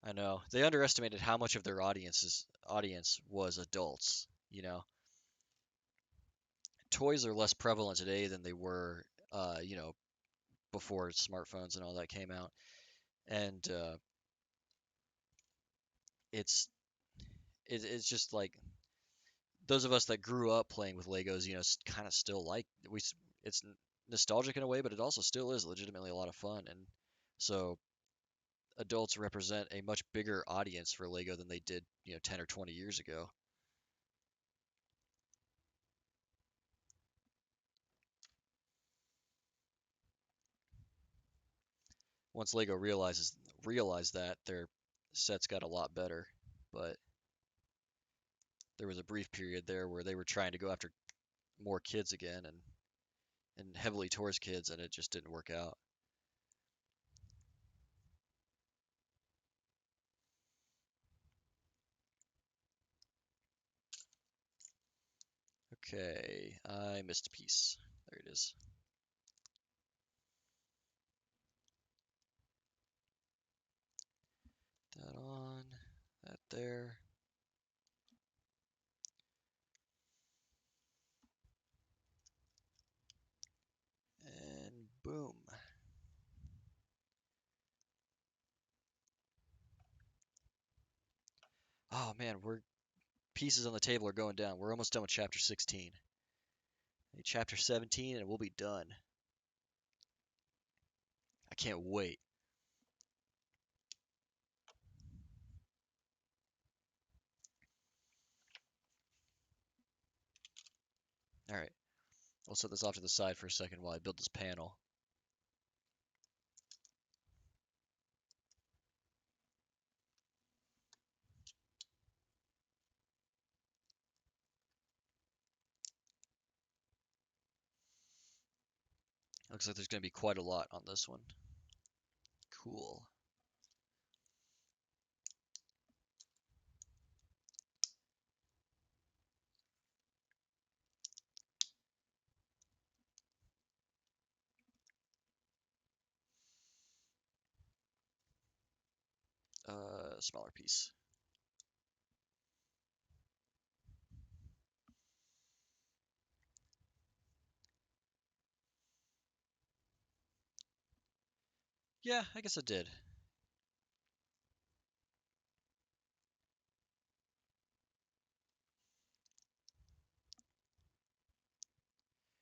I know they underestimated how much of their audience was adults. Toys are less prevalent today than they were, uh, you know, before smartphones and all that came out. And it's it's just like those of us that grew up playing with Legos, kind of still like it's nostalgic in a way, but it also still is legitimately a lot of fun. And so adults represent a much bigger audience for Lego than they did, 10 or 20 years ago. Once Lego realized that, their sets got a lot better. But there was a brief period there where they were trying to go after more kids again and heavily towards kids, and it just didn't work out. Okay, I missed a piece. There it is. That on, that there, and boom. Oh man, we're pieces on the table are going down. We're almost done with chapter 16. Chapter 17 and we'll be done. I can't wait. All right, I'll set this off to the side for a second while I build this panel. Looks like there's going to be quite a lot on this one. Cool. Smaller piece. Yeah, I guess it did.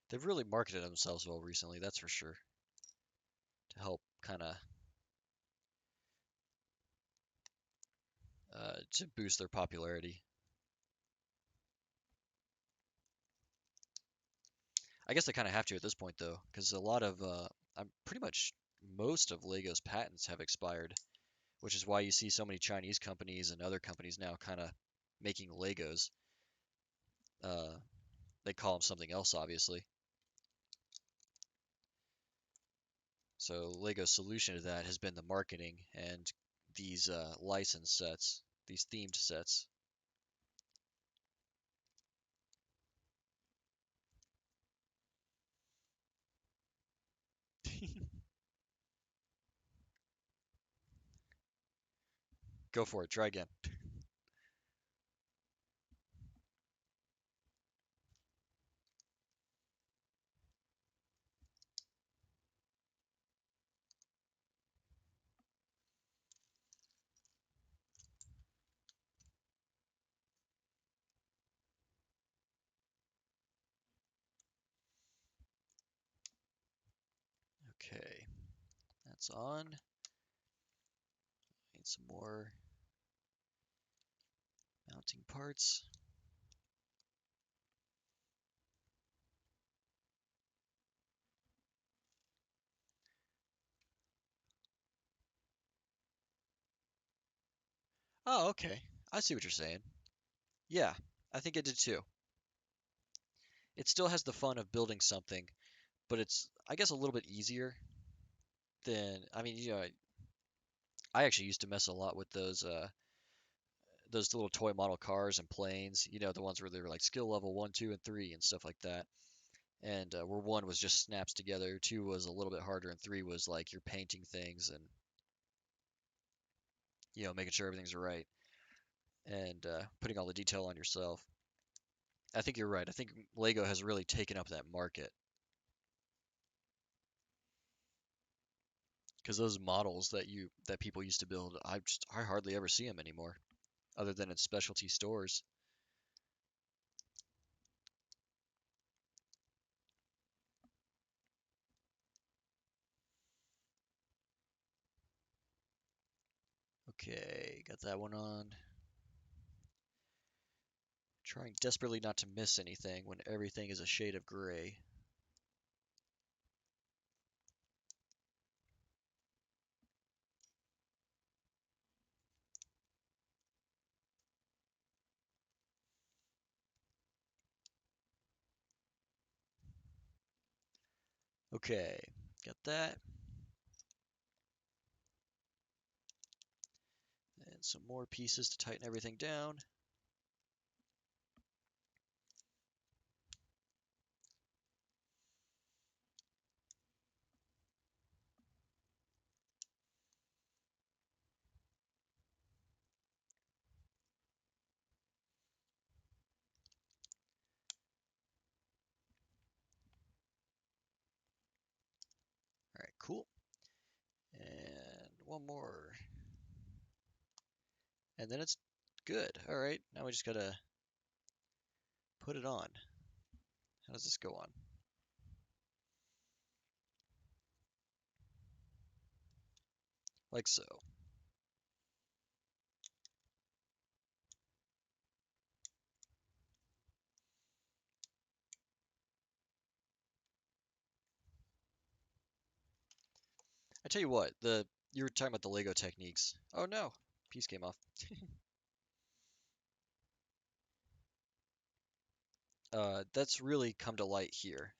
They've really marketed themselves well recently, that's for sure, to help kind of to boost their popularity. I guess they kind of have to at this point though, because a lot of I'm pretty much most of Lego's patents have expired, which is why you see so many Chinese companies and other companies now kind of making Legos. Uh, they call them something else, obviously. So Lego's solution to that has been the marketing and these license sets, these themed sets. Go for it. Try again. Okay, that's on. Need some more mounting parts. Oh, okay. I see what you're saying. Yeah, I think it did too. It still has the fun of building something, but it's, I guess, a little bit easier than, I mean, I actually used to mess a lot with those little toy model cars and planes, the ones where they were like skill level 1, 2, and 3 and stuff like that. And where 1 was just snaps together, 2 was a little bit harder, and 3 was like you're painting things and, making sure everything's right and putting all the detail on yourself. I think you're right. I think Lego has really taken up that market because those models that people used to build, I hardly ever see them anymore, other than in specialty stores. Okay, got that one on. Trying desperately not to miss anything when everything is a shade of gray. Okay, got that. And some more pieces to tighten everything down. All right, cool. And one more. And then it's good. All right, now we just gotta put it on. How does this go on? Like so. I tell you what, the you were talking about the Lego techniques. Oh no, piece came off. That's really come to light here,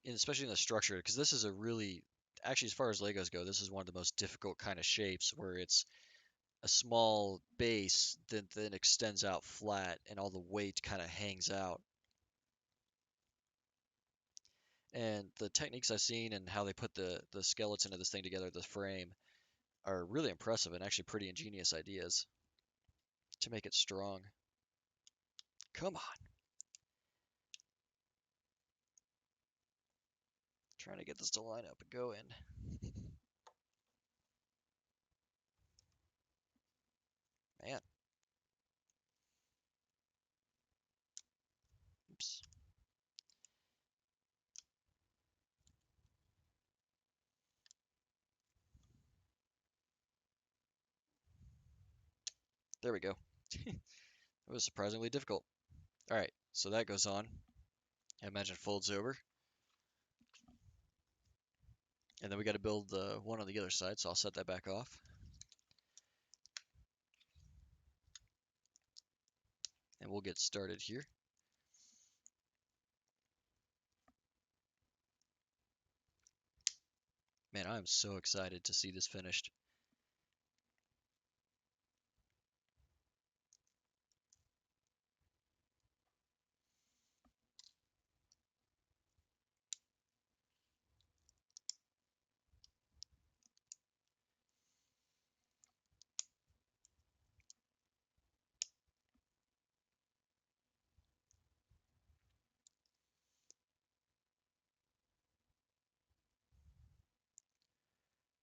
and especially in the structure, because this is a really, actually, as far as Legos go, this is one of the most difficult kind of shapes where it's a small base that then extends out flat, and all the weight kind of hangs out. And the techniques I've seen and how they put the skeleton of this thing together, the frame, are really impressive and actually pretty ingenious ideas to make it strong. Come on. Trying to get this to line up and go in. Man. Oops. There we go. It was surprisingly difficult. All right, so that goes on. I imagine folds over. And then we got to build the one on the other side, so I'll set that back off. And we'll get started here. Man, I'm so excited to see this finished.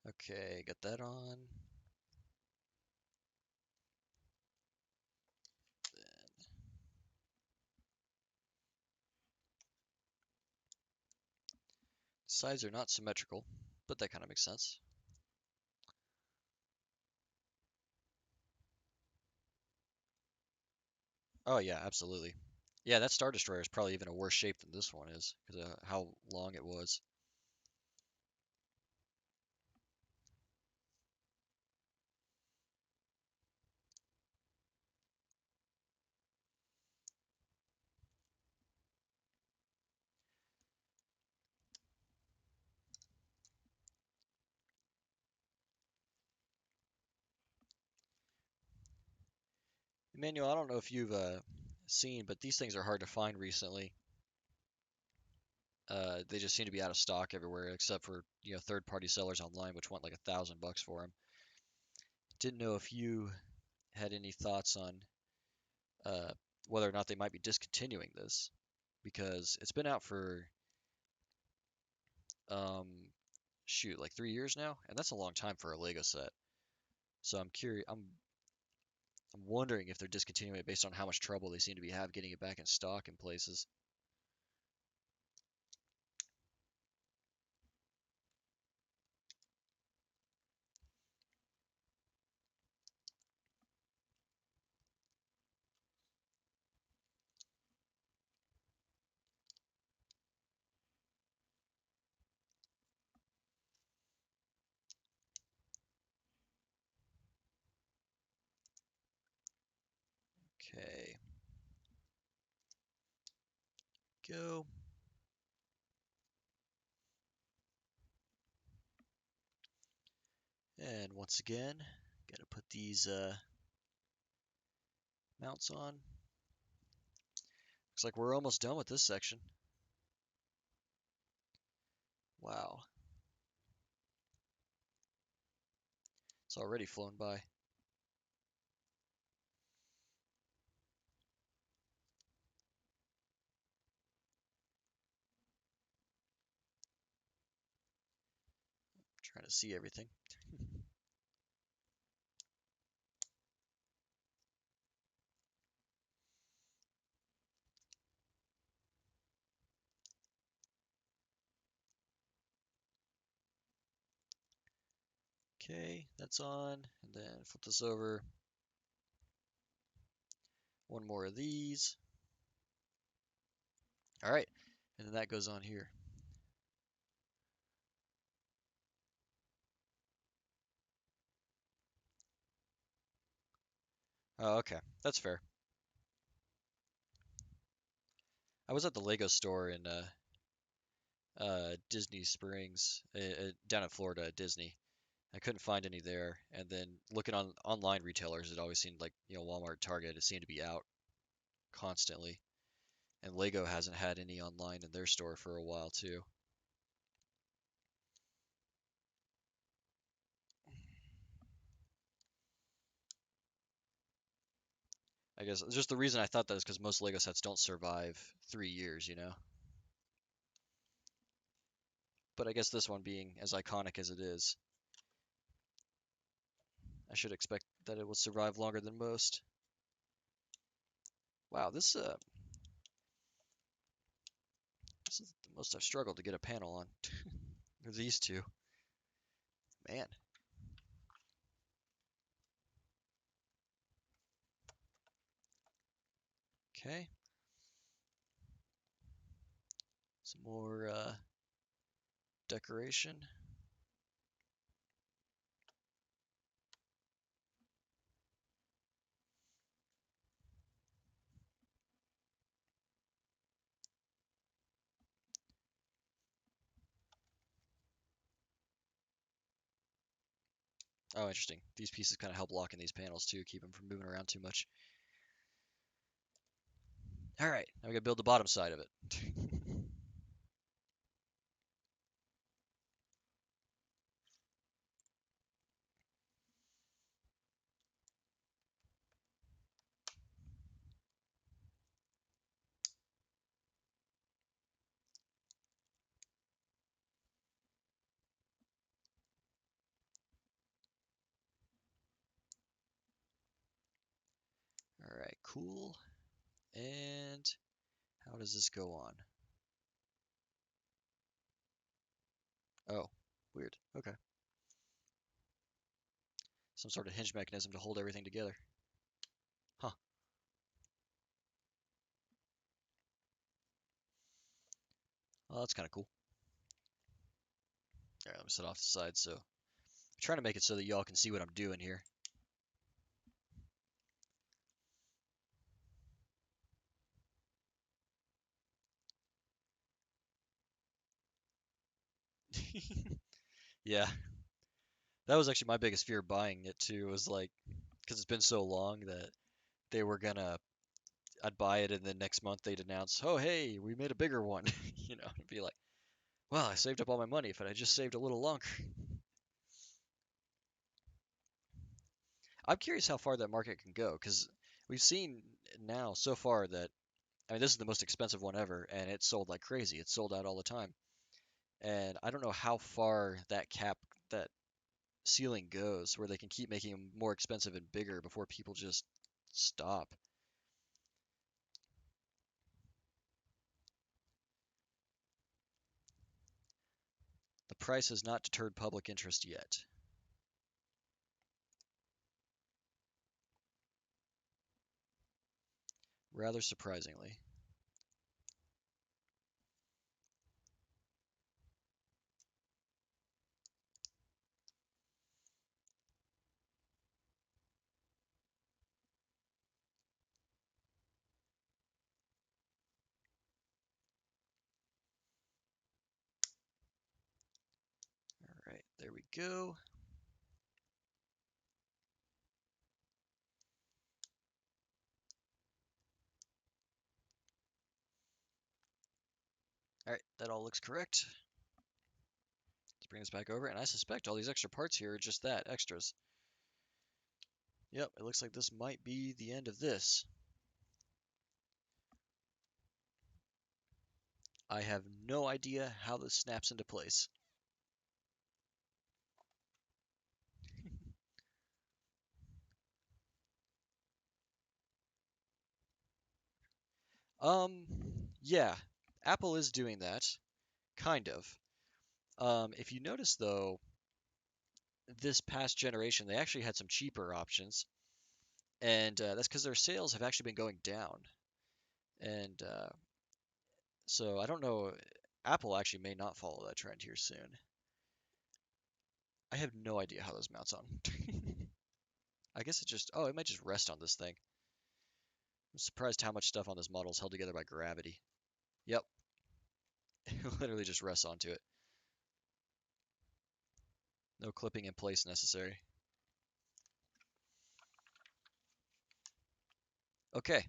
Okay, got that on. Sides are not symmetrical, but that kind of makes sense. Oh yeah, absolutely. Yeah, that Star Destroyer is probably even a worse shape than this one is because of how long it was. Emmanuel, I don't know if you've seen, but these things are hard to find recently. They just seem to be out of stock everywhere, except for third-party sellers online, which want like $1,000 for them. Didn't know if you had any thoughts on uh, whether or not they might be discontinuing this because it's been out for um, shoot like 3 years now, and that's a long time for a Lego set. So I'm curious. I'm wondering if they're discontinuing it based on how much trouble they seem to be have getting it back in stock in places. Okay, go. And once again, gotta put these mounts on. Looks like we're almost done with this section. Wow, it's already flown by. Trying to see everything. Okay, that's on. And then flip this over. One more of these. All right, and then that goes on here. Oh, okay, that's fair. I was at the Lego store in Disney Springs, down in Florida at Disney. I couldn't find any there, and then looking on online retailers, it always seemed like Walmart, Target, it seemed to be out constantly, and Lego hasn't had any online in their store for a while too. I guess just the reason I thought that is because most Lego sets don't survive 3 years, you know? But I guess this one being as iconic as it is, I should expect that it will survive longer than most. Wow, this is the most I've struggled to get a panel on. These two. Man. Okay. Some more decoration. Oh, interesting. These pieces kind of help lock in these panels too, keep them from moving around too much. All right, now we gotta build the bottom side of it. All right, cool. And how does this go on? Oh, weird. Okay. Some sort of hinge mechanism to hold everything together. Huh. Well, that's kind of cool. All right, let me set off the side. So I'm trying to make it so that y'all can see what I'm doing here. Yeah, that was actually my biggest fear buying it too, was like, because it's been so long that they were gonna, I'd buy it and then next month they'd announce, oh, hey, we made a bigger one. You know, it'd be like, well, I saved up all my money if I just saved a little longer. I'm curious how far that market can go because we've seen now so far that, I mean, this is the most expensive one ever and it's sold like crazy. It's sold out all the time. And I don't know how far that ceiling goes where they can keep making them more expensive and bigger before people just stop. The price has not deterred public interest yet. Rather surprisingly. All right, there we go. All right, that all looks correct. Let's bring this back over, and I suspect all these extra parts here are just that, extras. Yep, it looks like this might be the end of this. I have no idea how this snaps into place. Um, yeah, Apple is doing that, kind of. If you notice though, this past generation, they actually had some cheaper options, and that's because their sales have actually been going down. And so I don't know, Apple actually may not follow that trend here soon. I have no idea how those mounts on. I guess it just, oh, it might just rest on this thing. I'm surprised how much stuff on this model is held together by gravity. Yep, it literally just rests onto it. No clipping in place necessary. Okay,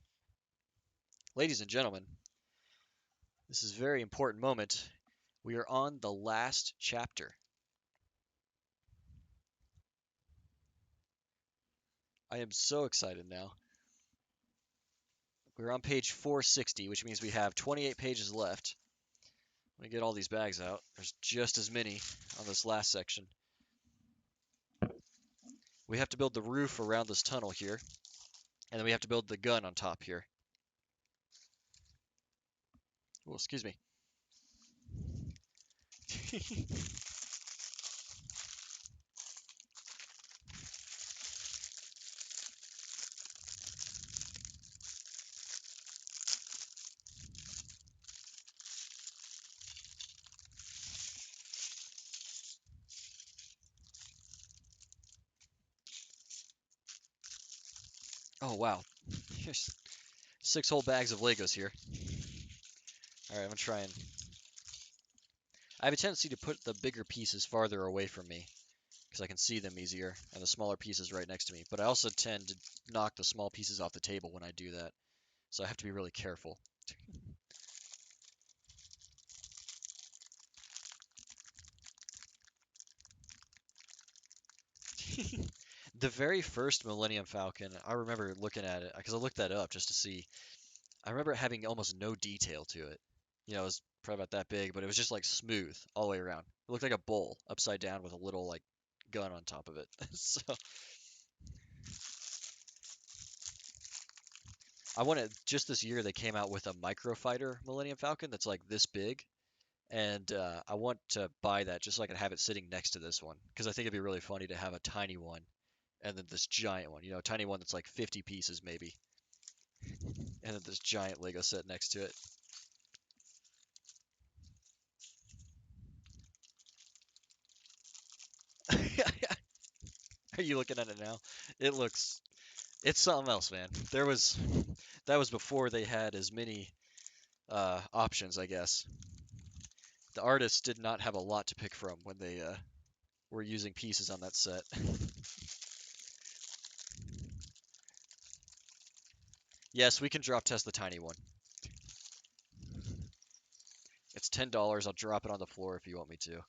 ladies and gentlemen, this is a very important moment. We are on the last chapter. I am so excited now. We're on page 460, which means we have 28 pages left. Let me get all these bags out. There's just as many on this last section. We have to build the roof around this tunnel here, and then we have to build the gun on top here. Oh, excuse me. Oh, wow. Here's 6 whole bags of Legos here. All right, I'm gonna try and... I have a tendency to put the bigger pieces farther away from me because I can see them easier, and the smaller pieces right next to me. But I also tend to knock the small pieces off the table when I do that, so I have to be really careful. The very first Millennium Falcon, I remember looking at it because I looked that up just to see. I remember it having almost no detail to it. It was probably about that big, but it was just like smooth all the way around. It looked like a bowl upside down with a little like gun on top of it. So I wanted just this year they came out with a microfighter Millennium Falcon that's like this big, and I want to buy that just so I can have it sitting next to this one because I think it'd be really funny to have a tiny one and then this giant one, a tiny one that's like 50 pieces maybe, and then this giant Lego set next to it. Are you looking at it now? It looks, it's something else, man. That was before they had as many options, I guess. The artists did not have a lot to pick from when they were using pieces on that set. Yes, we can drop test the tiny one. It's $10. I'll drop it on the floor if you want me to.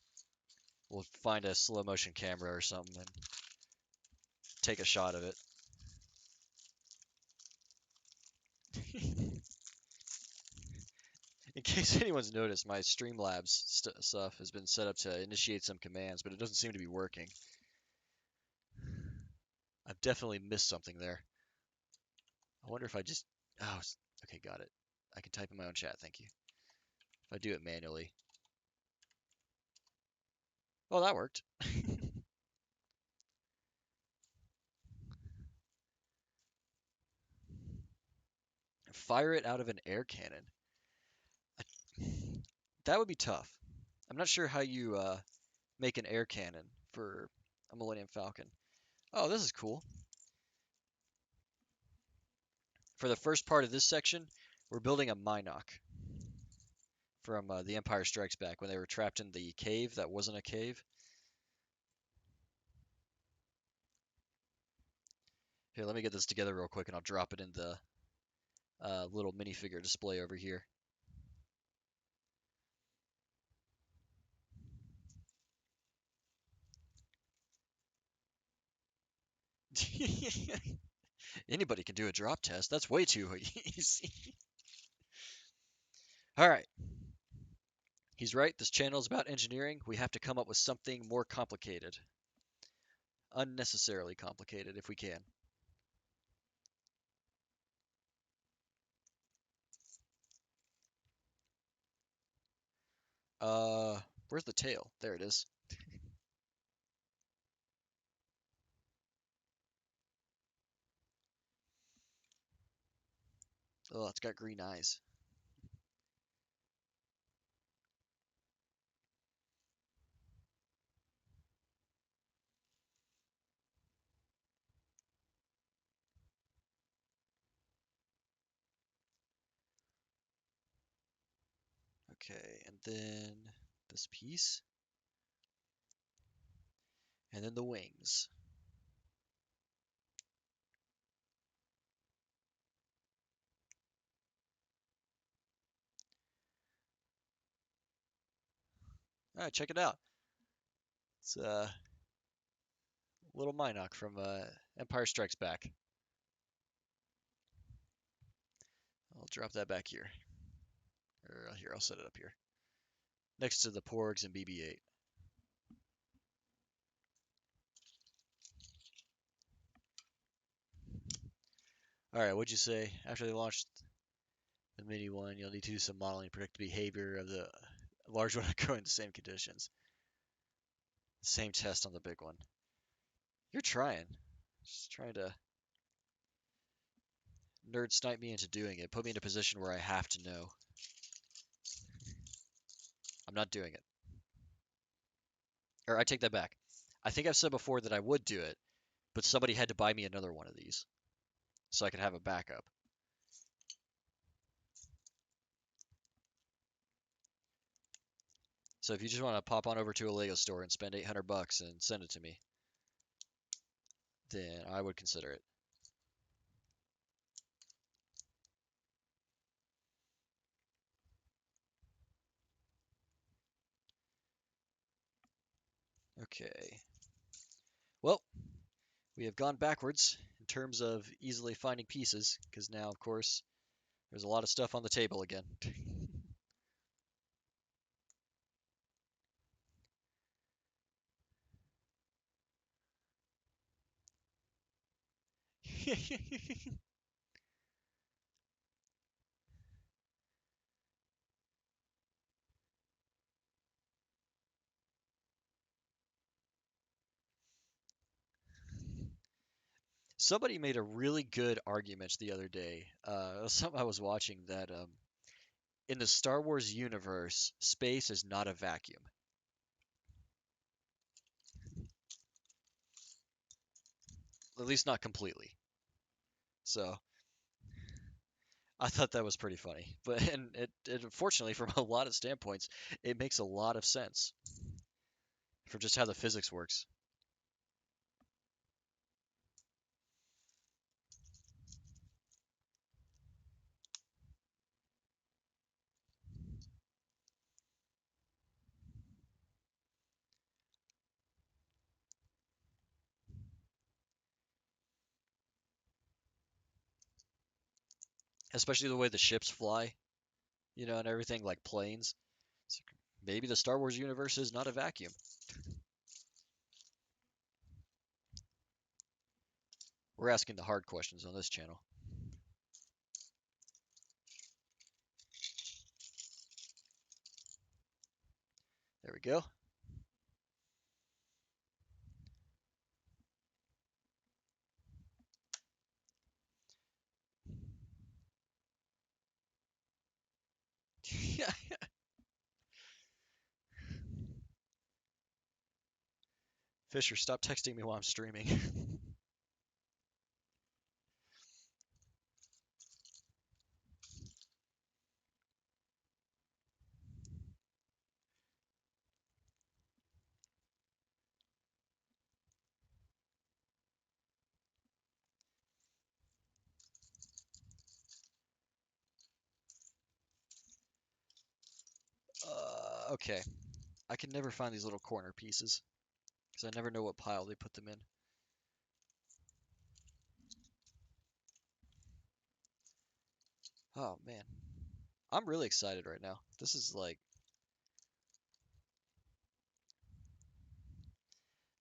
We'll find a slow motion camera or something and take a shot of it. In case anyone's noticed, my Streamlabs stuff has been set up to initiate some commands, but it doesn't seem to be working. I've definitely missed something there. I wonder if I just... Oh, okay, got it. I can type in my own chat, thank you. If I do it manually. Oh, that worked. Fire it out of an air cannon. That would be tough. I'm not sure how you make an air cannon for a Millennium Falcon. Oh, this is cool. For the first part of this section, we're building a Minoc from The Empire Strikes Back when they were trapped in the cave that wasn't a cave. Here, let me get this together real quick and I'll drop it in the little minifigure display over here. Anybody can do a drop test. That's way too easy. All right. He's right. This channel is about engineering. We have to come up with something more complicated. Unnecessarily complicated if we can. Uh, where's the tail? There it is. Oh, it's got green eyes. Okay, and then this piece, and then the wings. All right, check it out. It's a little Minoc from Empire Strikes Back. I'll drop that back here. Or here, I'll set it up here. Next to the Porgs and BB-8. Alright, what'd you say? After they launched the mini one, you'll need to do some modeling to predict the behavior of the large one occurring in the same conditions. Same test on the big one. You're trying. Just trying to nerd snipe me into doing it. Put me in a position where I have to know. I'm not doing it. Or I take that back. I think I've said before that I would do it, but somebody had to buy me another one of these so I could have a backup. So if you just want to pop on over to a Lego store and spend 800 bucks and send it to me, then I would consider it. Okay. Well, we have gone backwards in terms of easily finding pieces, because now, of course, there's a lot of stuff on the table again. Somebody made a really good argument the other day. Something I was watching that in the Star Wars universe, space is not a vacuum. At least not completely. So I thought that was pretty funny. But and it unfortunately, from a lot of standpoints, it makes a lot of sense for just how the physics works. Especially the way the ships fly, and everything like planes. So maybe the Star Wars universe is not a vacuum. We're asking the hard questions on this channel. There we go. Fisher, stop texting me while I'm streaming. Okay. I can never find these little corner pieces because I never know what pile they put them in. Oh man, I'm really excited right now. This is like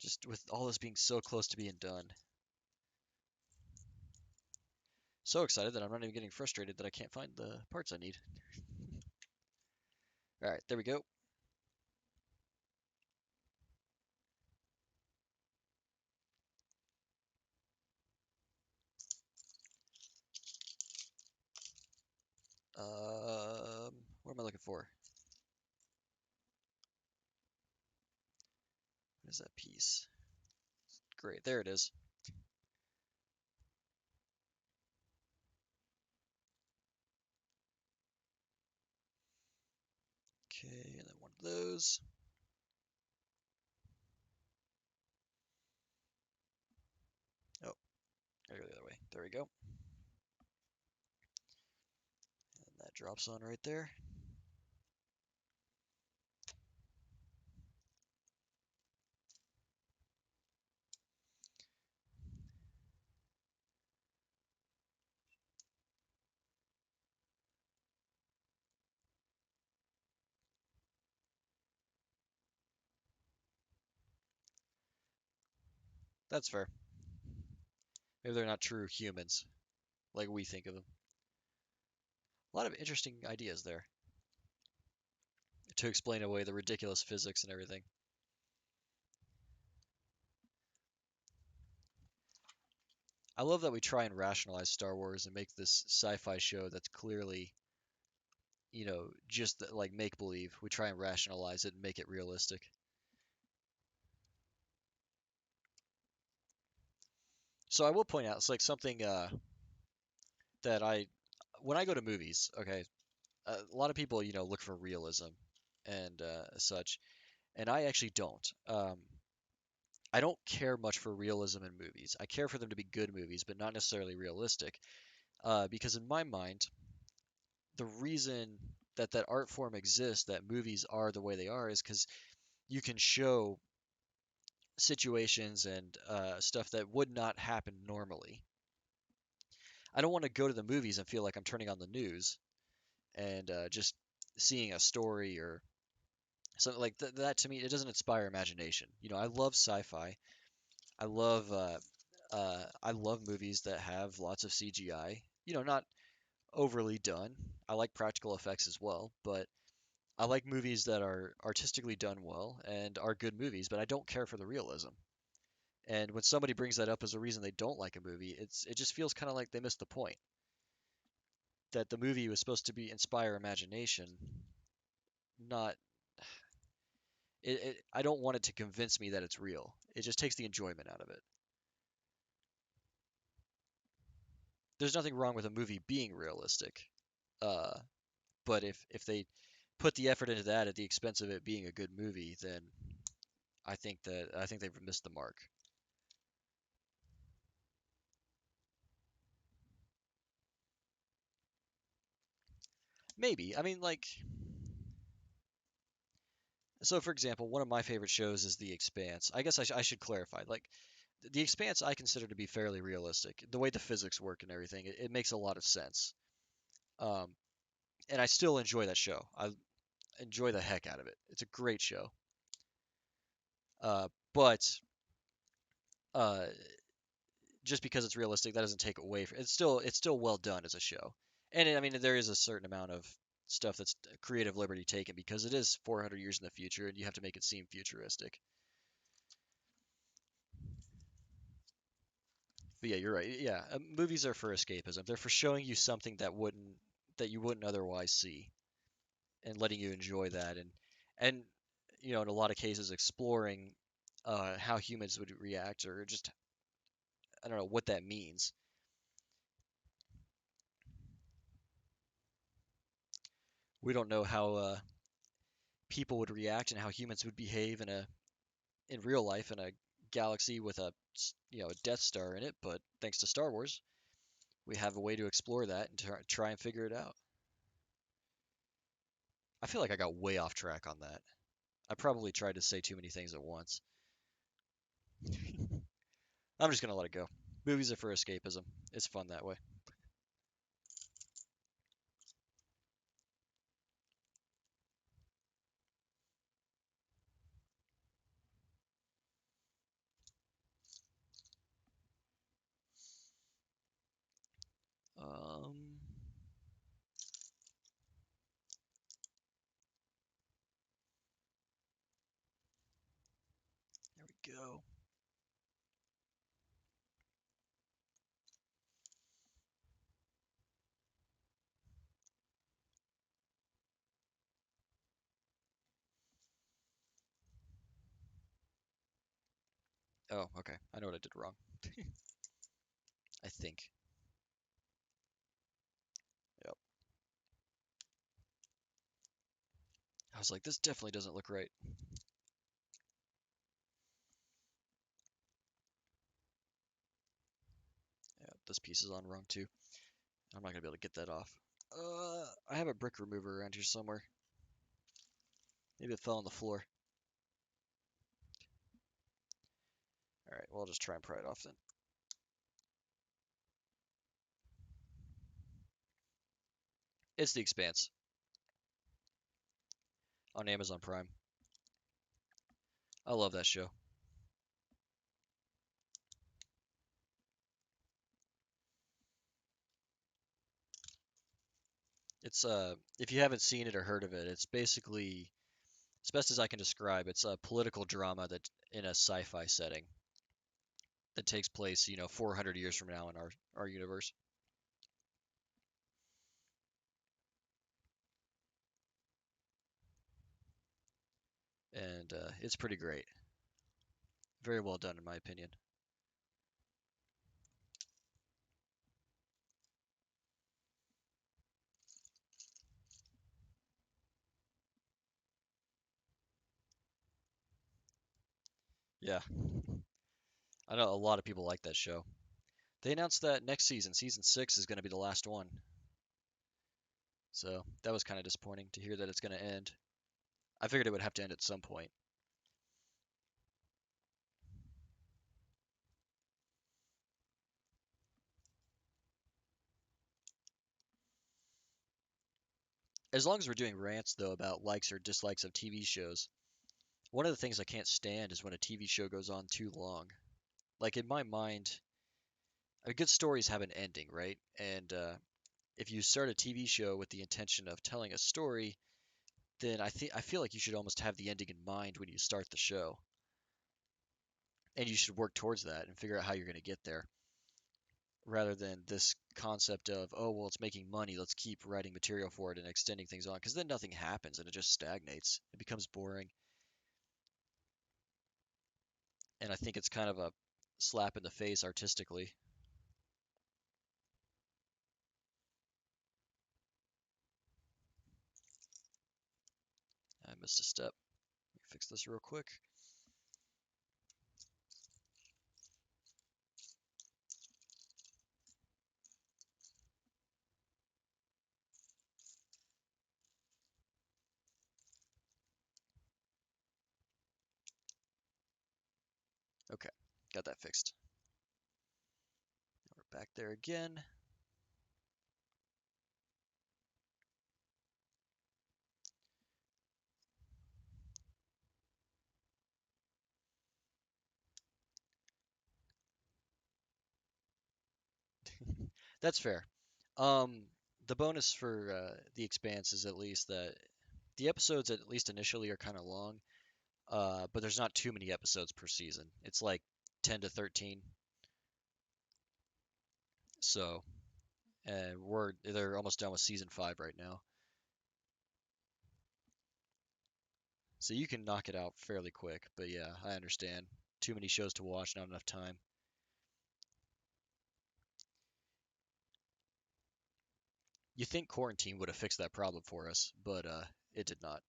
just with all this being so close to being done. So excited that I'm not even getting frustrated that I can't find the parts I need. All right, there we go. What am I looking for? What is that piece? Great, there it is. Okay, and then one of those. Oh, I go the other way. There we go. And that drops on right there. That's fair. Maybe they're not true humans like we think of them. A lot of interesting ideas there to explain away the ridiculous physics and everything. I love that we try and rationalize Star Wars and make this sci-fi show that's clearly, just like make believe. We try and rationalize it and make it realistic. So I will point out, it's like something that when I go to movies, okay, a lot of people, look for realism and such, and I actually don't. I don't care much for realism in movies. I care for them to be good movies, but not necessarily realistic. Because in my mind, the reason that that art form exists, that movies are the way they are, is because you can show situations and stuff that would not happen normally. I don't want to go to the movies and feel like I'm turning on the news and just seeing a story or something like that. To me, it doesn't inspire imagination. I love sci-fi. I love movies that have lots of CGI. Not overly done. I like practical effects as well, but I like movies that are artistically done well and are good movies, but I don't care for the realism. And when somebody brings that up as a reason they don't like a movie, it just feels kind of like they missed the point. That the movie was supposed to be inspire imagination, not I don't want it to convince me that it's real. It just takes the enjoyment out of it. There's nothing wrong with a movie being realistic, uh, but if they put the effort into that at the expense of it being a good movie, then I think they've missed the mark. Maybe. I mean, like, so for example, one of my favorite shows is The Expanse. I guess I should clarify. Like, The Expanse I consider to be fairly realistic. The way the physics work and everything, it makes a lot of sense. Um, and I still enjoy that show. I enjoy the heck out of it. It's a great show. But uh, just because it's realistic, that doesn't take away from it's still well done as a show. And I mean, there is a certain amount of stuff that's creative liberty taken because it is 400 years in the future, and you have to make it seem futuristic. But yeah, you're right. Yeah, movies are for escapism. They're for showing you something that you wouldn't otherwise see, and letting you enjoy that, and in a lot of cases, exploring how humans would react, or just I don't know what that means. We don't know how people would react and how humans would behave in real life in a galaxy with a Death Star in it. But thanks to Star Wars, we have a way to explore that and try and figure it out. I feel like I got way off track on that. I probably tried to say too many things at once. I'm just gonna let it go. Movies are for escapism. It's fun that way. Um, there we go. Oh, okay. I know what I did wrong. I think. Yep. I was like, this definitely doesn't look right. Yeah, this piece is on wrong too. I'm not gonna be able to get that off. I have a brick remover around here somewhere. Maybe it fell on the floor. All right, well, I'll just try and pry it off then. It's The Expanse on Amazon Prime. I love that show. It's if you haven't seen it or heard of it, it's basically, as best as I can describe, it's a political drama that in a sci-fi setting that takes place, 400 years from now in our universe, and it's pretty great. Very well done, in my opinion. Yeah, I know a lot of people like that show. They announced that next season, season six, is going to be the last one. So that was kind of disappointing to hear that it's going to end. I figured it would have to end at some point. As long as we're doing rants, though, about likes or dislikes of TV shows, one of the things I can't stand is when a TV show goes on too long. Like in my mind, good stories have an ending, right? And if you start a TV show with the intention of telling a story, then I feel like you should almost have the ending in mind when you start the show, and you should work towards that and figure out how you're going to get there, rather than this concept of, oh well, it's making money, let's keep writing material for it and extending things on, because then nothing happens and it just stagnates. It becomes boring, and I think it's kind of a slap in the face artistically. I missed a step. Let me fix this real quick. Okay, got that fixed. We're back there again. That's fair. Um, the bonus for The Expanse is at least that the episodes, at least initially, are kind of long, but there's not too many episodes per season. It's like 10 to 13. So, and they're almost done with season 5 right now. So you can knock it out fairly quick, but yeah, I understand. Too many shows to watch, not enough time. You think quarantine would have fixed that problem for us, but it did not.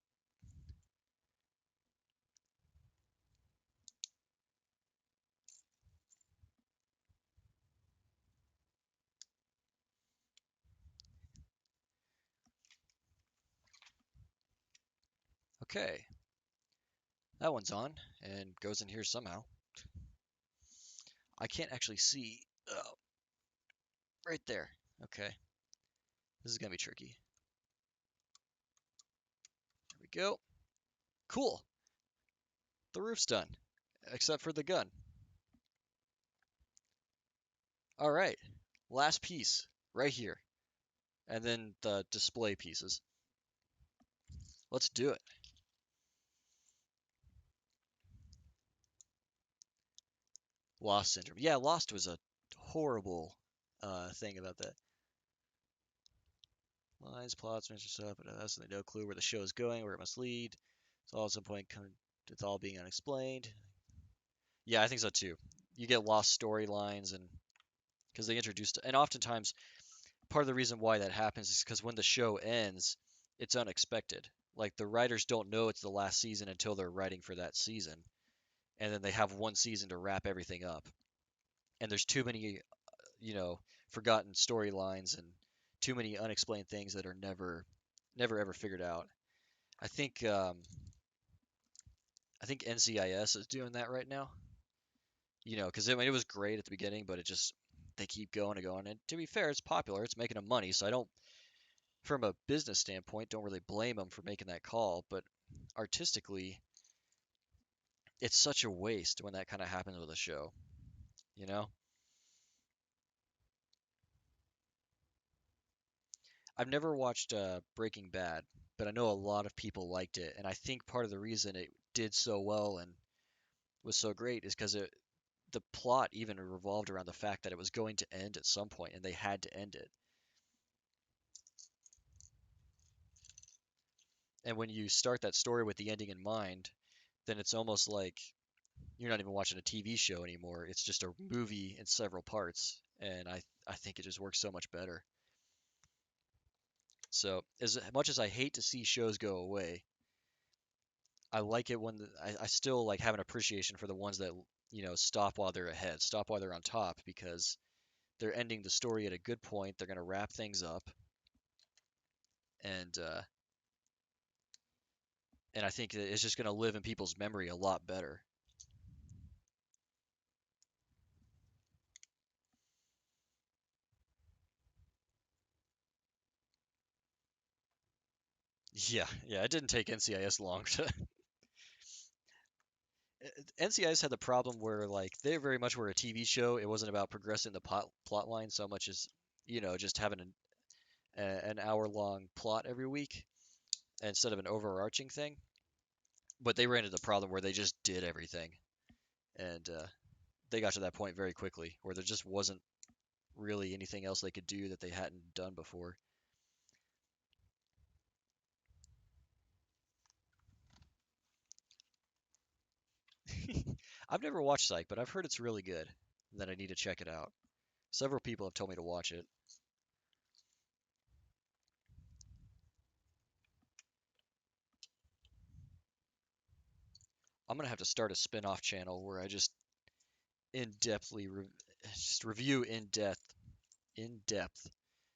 Okay, that one's on and goes in here somehow. I can't actually see. Oh, right there. Okay, this is gonna be tricky. There we go. Cool. The roof's done, except for the gun. All right, last piece right here, and then the display pieces. Let's do it. Lost syndrome. Yeah, Lost was a horrible thing about that. Lines, plots, major stuff, but absolutely no clue where the show is going, where it must lead. It's all at some point come it's all being unexplained. Yeah, I think so too. You get lost storylines, and because they introduced, and oftentimes part of the reason why that happens is because when the show ends, it's unexpected. Like the writers don't know it's the last season until they're writing for that season, and then they have one season to wrap everything up. And there's too many, forgotten storylines and too many unexplained things that are never ever figured out. I think um, I think NCIS is doing that right now. Because it was great at the beginning, but it just they keep going and going. And to be fair, it's popular, it's making them money, so I don't, from a business standpoint, don't really blame them for making that call. But artistically, it's such a waste when that kind of happens with a show. You know, I've never watched Breaking Bad, but I know a lot of people liked it, and I think part of the reason it did so well and was so great is because the plot even revolved around the fact that it was going to end at some point, and they had to end it. And when you start that story with the ending in mind, then it's almost like you're not even watching a TV show anymore. It's just a movie in several parts, and I think it just works so much better. So as much as I hate to see shows go away, I like it when I still like have an appreciation for the ones that stop while they're ahead, stop while they're on top, because they're ending the story at a good point. They're gonna wrap things up, and uh, and I think that it's just gonna live in people's memory a lot better. Yeah, yeah, it didn't take NCIS long to. NCIS had the problem where like they very much were a TV show. It wasn't about progressing the plot line so much as just having an hour long plot every week instead of an overarching thing. But they ran into the problem where they just did everything, and they got to that point very quickly where there just wasn't really anything else they could do that they hadn't done before. I've never watched Psych, but I've heard it's really good, and that I need to check it out. Several people have told me to watch it. I'm gonna have to start a spin-off channel where I just in-depthly re just review in-depth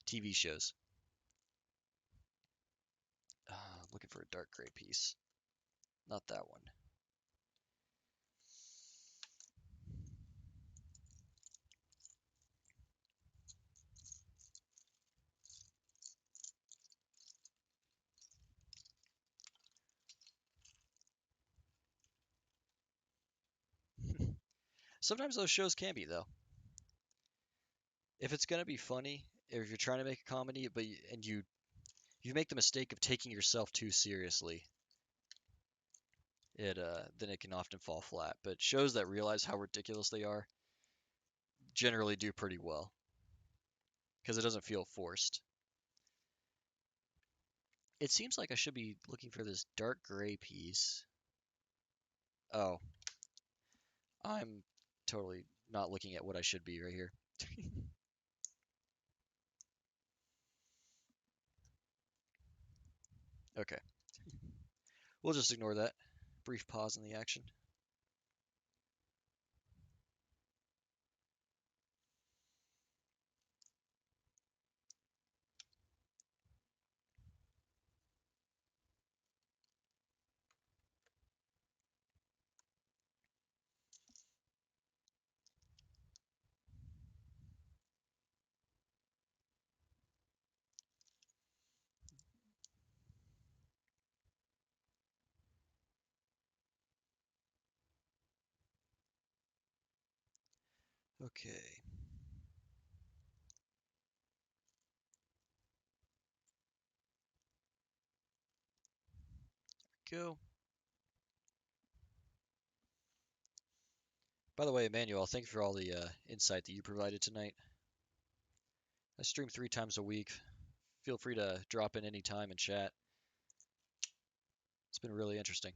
TV shows. Looking for a dark gray piece. Not that one. Sometimes those shows can be though. If it's gonna be funny, if you're trying to make a comedy, and you make the mistake of taking yourself too seriously, it then it can often fall flat. But shows that realize how ridiculous they are generally do pretty well because it doesn't feel forced. It seems like I should be looking for this dark gray piece. Oh, I'm totally not looking at what I should be right here. Okay, we'll just ignore that. Brief pause in the action. Okay, go. By the way, Emmanuel, thank you for all the insight that you provided tonight. I stream 3 times a week. Feel free to drop in any time and chat. It's been really interesting.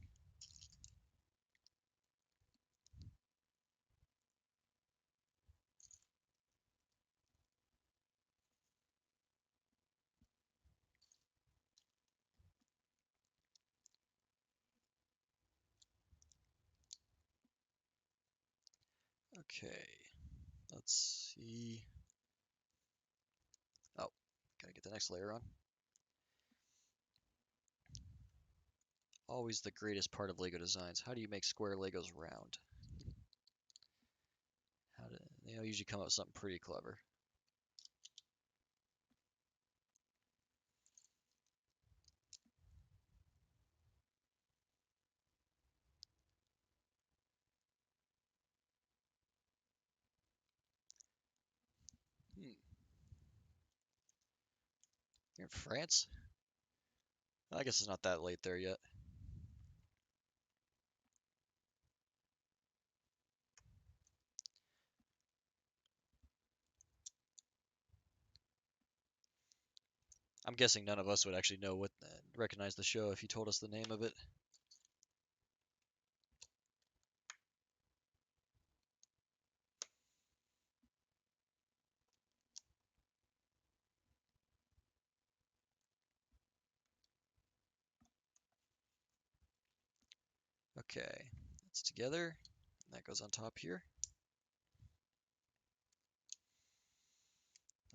Okay, let's see. Oh, gotta get the next layer on. Always the greatest part of Lego designs. How do you make square Legos round? How do they usually come up with something pretty clever? Hmm. You're in France? I guess it's not that late there yet. I'm guessing none of us would actually know recognize the show if you told us the name of it. Okay, it's together. That goes on top here.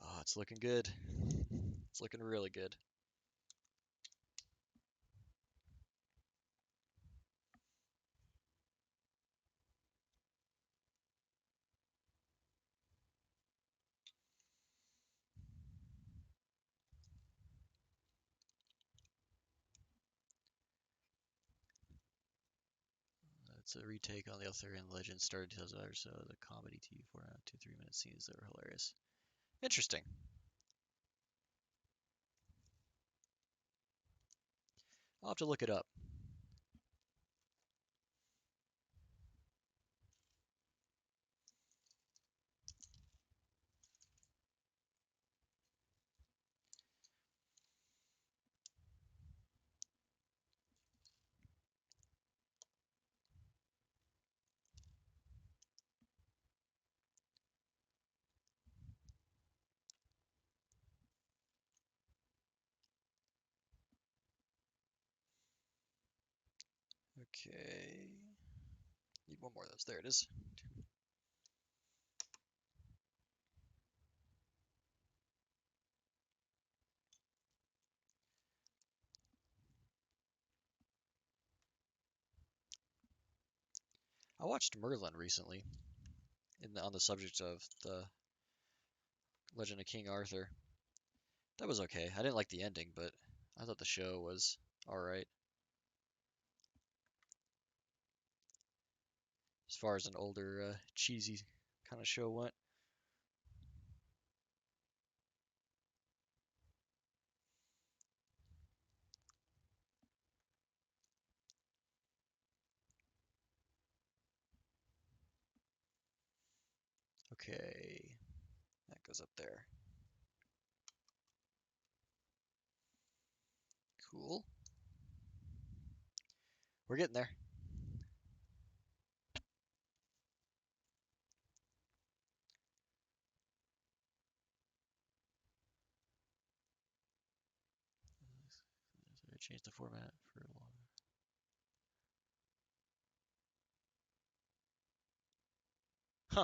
Oh, it's looking good. It's looking really good. It's a retake on the Arthurian legend started 2000, so the comedy TV format, 2 3 minute scenes that were hilarious. Interesting. I'll have to look it up. Okay. Need one more of those. There it is. I watched Merlin recently on the subject of the Legend of King Arthur. That was okay. I didn't like the ending, but I thought the show was alright. As far as an older, cheesy kind of show went. Okay, that goes up there. Cool. We're getting there. I changed the format for a while.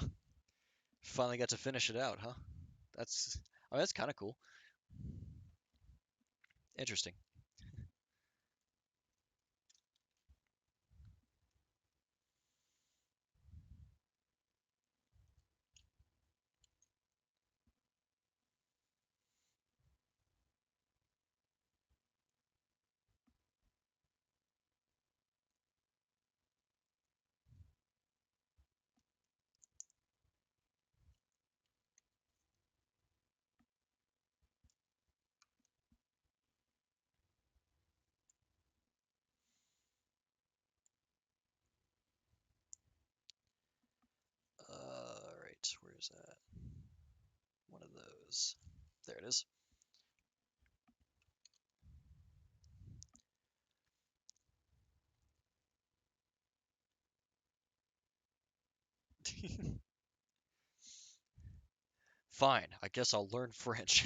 Huh. Finally got to finish it out, huh? That's oh, that's kind of cool. Interesting. Right, where's that? One of those. There it is. Fine, I guess I'll learn French.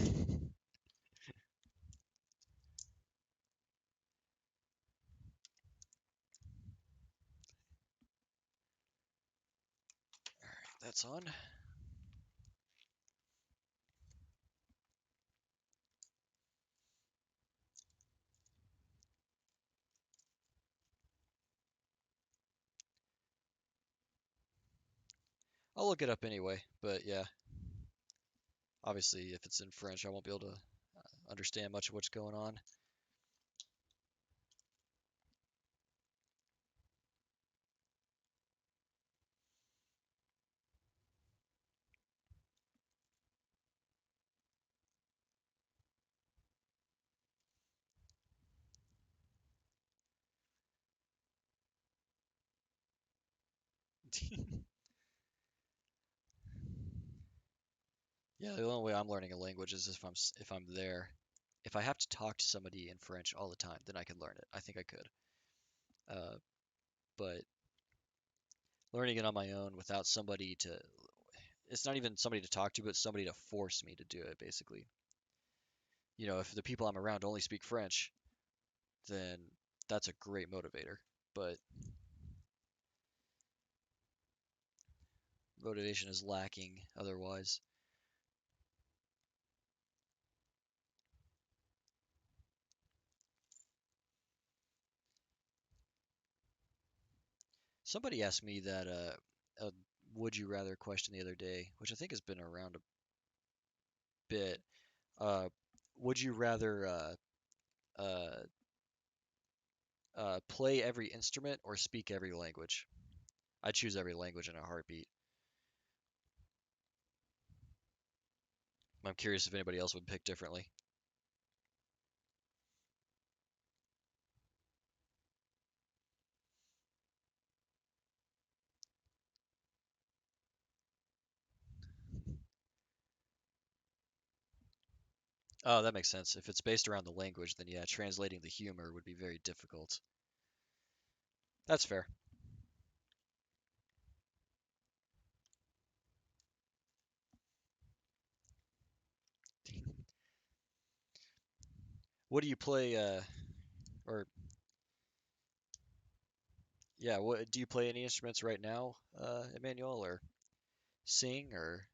That's on. I'll look it up anyway, but yeah, obviously if it's in French, I won't be able to understand much of what's going on. Yeah, the only way I'm learning a language is if I'm there. If I have to talk to somebody in French all the time, then I can learn it. I think I could. Uh, but learning it on my own without somebody to, it's not even somebody to talk to, but somebody to force me to do it, basically. If the people I'm around only speak French, then that's a great motivator. But motivation is lacking otherwise. Somebody asked me that a would you rather question the other day, which I think has been around a bit. Uh, would you rather uh, play every instrument or speak every language? I'd choose every language in a heartbeat. I'm curious if anybody else would pick differently. Oh, that makes sense. If it's based around the language, then yeah, translating the humor would be very difficult. That's fair. What do you play? Or yeah, what do you play any instruments right now, Emmanuel, or sing, or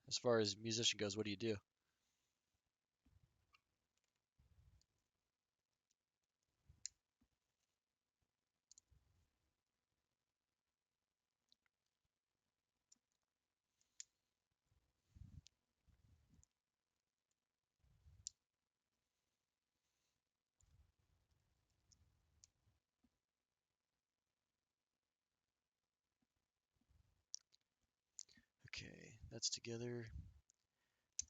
as far as musician goes, what do you do? Okay, that's together.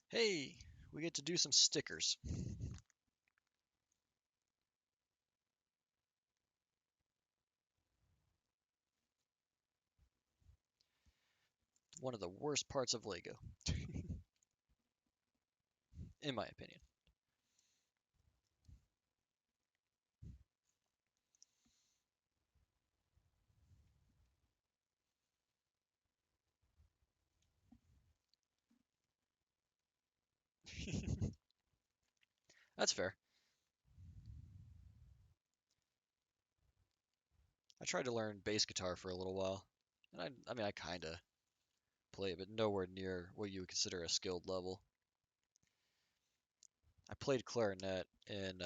Hey, we get to do some stickers. One of the worst parts of Lego, in my opinion. That's fair. I tried to learn bass guitar for a little while, and I mean, I kind of play it, but nowhere near what you would consider a skilled level. I played clarinet in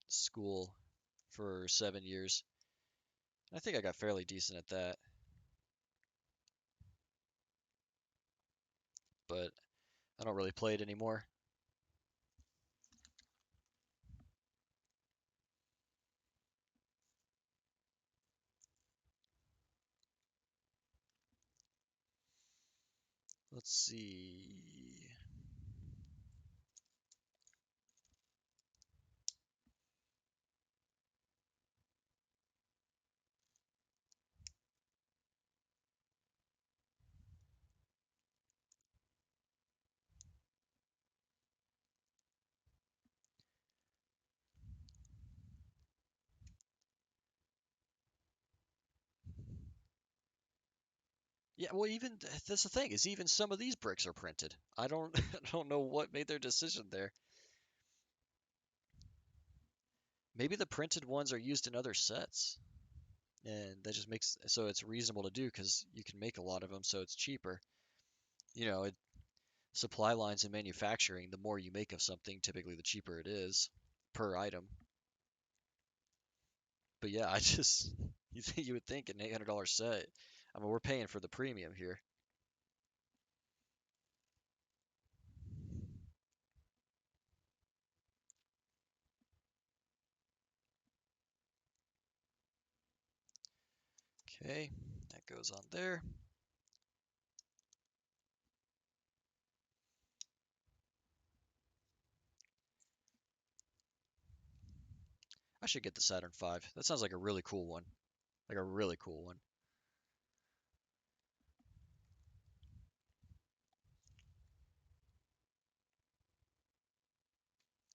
school for 7 years. I think I got fairly decent at that, but I don't really play it anymore. Let's see. Yeah, well, even that's the thing is even some of these bricks are printed. I don't I don't know what made their decision there. Maybe the printed ones are used in other sets, and that just makes so it's reasonable to do because you can make a lot of them, so it's cheaper. You know, it, supply lines in manufacturing, the more you make of something, typically the cheaper it is per item. But yeah, I just you would think an $800 set. I mean, we're paying for the premium here. Okay, that goes on there. I should get the Saturn V. That sounds like a really cool one. like a really cool one.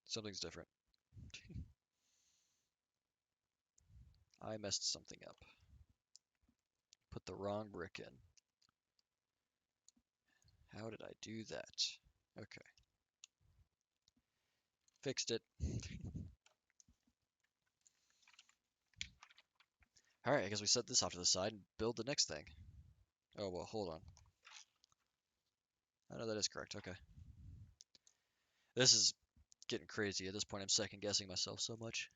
Something's different. I messed something up. Put the wrong brick in. How did I do that? Okay, fixed it. All right, I guess we set this off to the side and build the next thing. Oh, well, hold on. I know that is correct. Okay. This is getting crazy. At this point, I'm second guessing myself so much.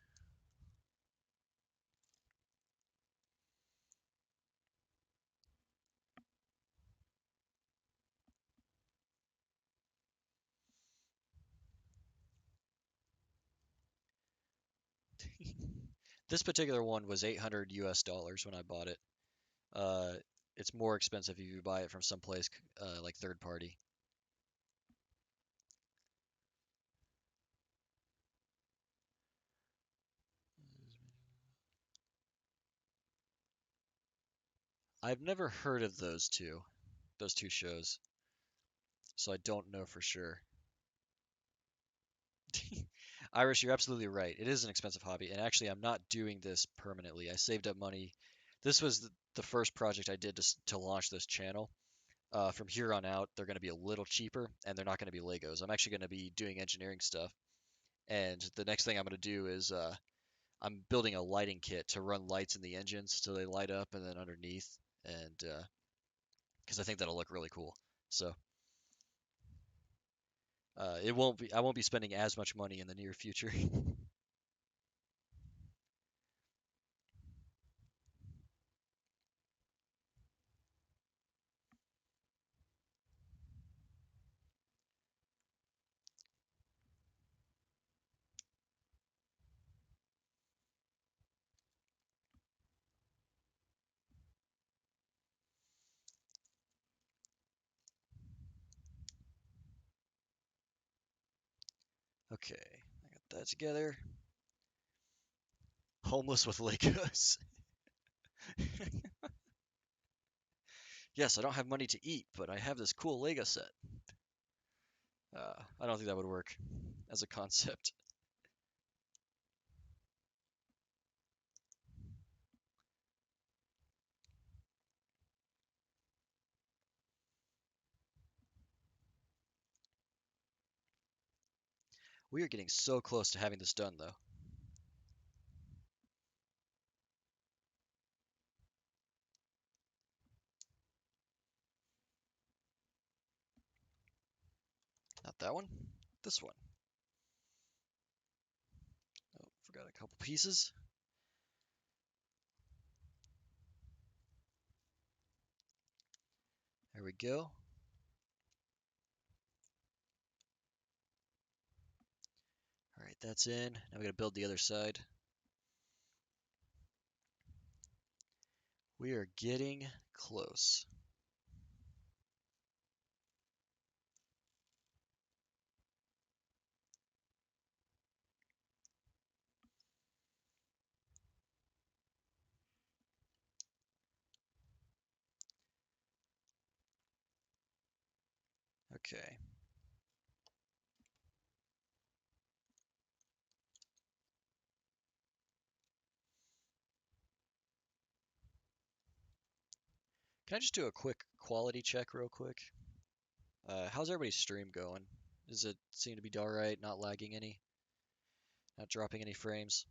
This particular one was 800 US dollars when I bought it. Uh, it's more expensive if you buy it from someplace like third party. I've never heard of those two shows, so I don't know for sure. Irish, you're absolutely right. It is an expensive hobby, and actually, I'm not doing this permanently. I saved up money. This was the first project I did to launch this channel. From here on out, they're going to be a little cheaper, and they're not going to be Legos. I'm actually going to be doing engineering stuff, and the next thing I'm going to do is I'm building a lighting kit to run lights in the engines so they light up, and then underneath, and because I think that'll look really cool. So it won't be I won't be spending as much money in the near future. Okay, I got that together. Homeless with Legos. Yes, I don't have money to eat, but I have this cool Lego set. I don't think that would work as a concept. We are getting so close to having this done, though. Not that one. This one. Oh, forgot a couple pieces. There we go. All right, that's in. Now we gotta build the other side. We are getting close. Okay. Can I just do a quick quality check real quick? How's everybody's stream going? Does it seem to be alright? Not lagging any? Not dropping any frames?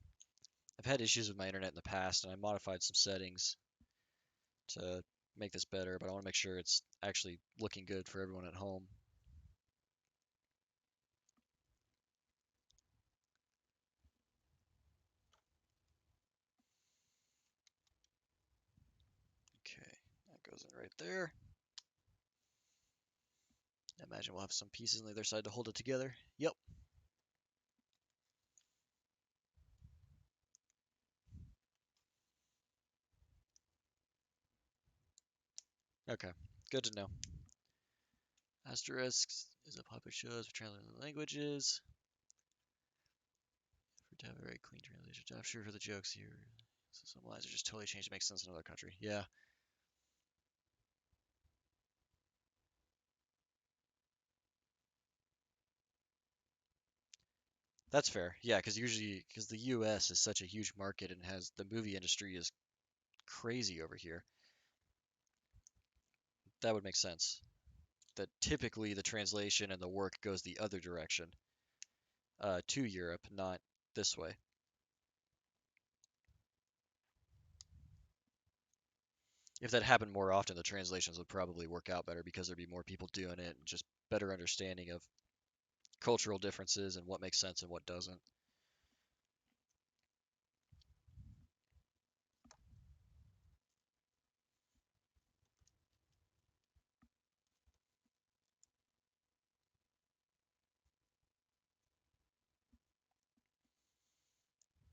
I've had issues with my internet in the past, and I modified some settings to make this better, but I want to make sure it's actually looking good for everyone at home. Okay, that goes in right there. I imagine we'll have some pieces on the other side to hold it together. Yep. Okay, good to know. Asterisks is a popular show for translating languages. For to have a very clean translation. I'm sure for the jokes here. So some lines are just totally changed to make sense in another country. Yeah, that's fair. Yeah, because usually, because the U.S. is such a huge market and has the movie industry is crazy over here. That would make sense. That typically the translation and the work goes the other direction, to Europe, not this way. If that happened more often, the translations would probably work out better because there'd be more people doing it and just better understanding of cultural differences and what makes sense and what doesn't.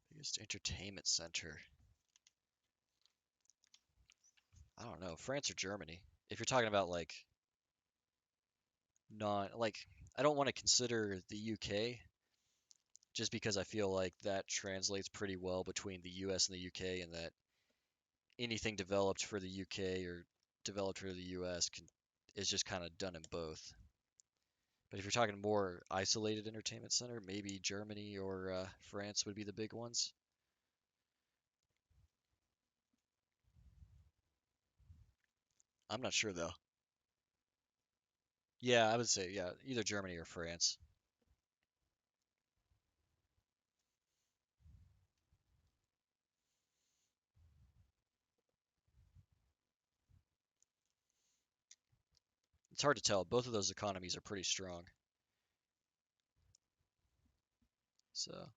Biggest entertainment center. I don't know, France or Germany. If you're talking about like not like I don't want to consider the UK just because I feel like that translates pretty well between the US and the UK and that anything developed for the UK or developed for the US is just kind of done in both. But if you're talking more isolated entertainment center, maybe Germany or France would be the big ones. I'm not sure though. Yeah, I would say yeah, either Germany or France. It's hard to tell. Both of those economies are pretty strong. So,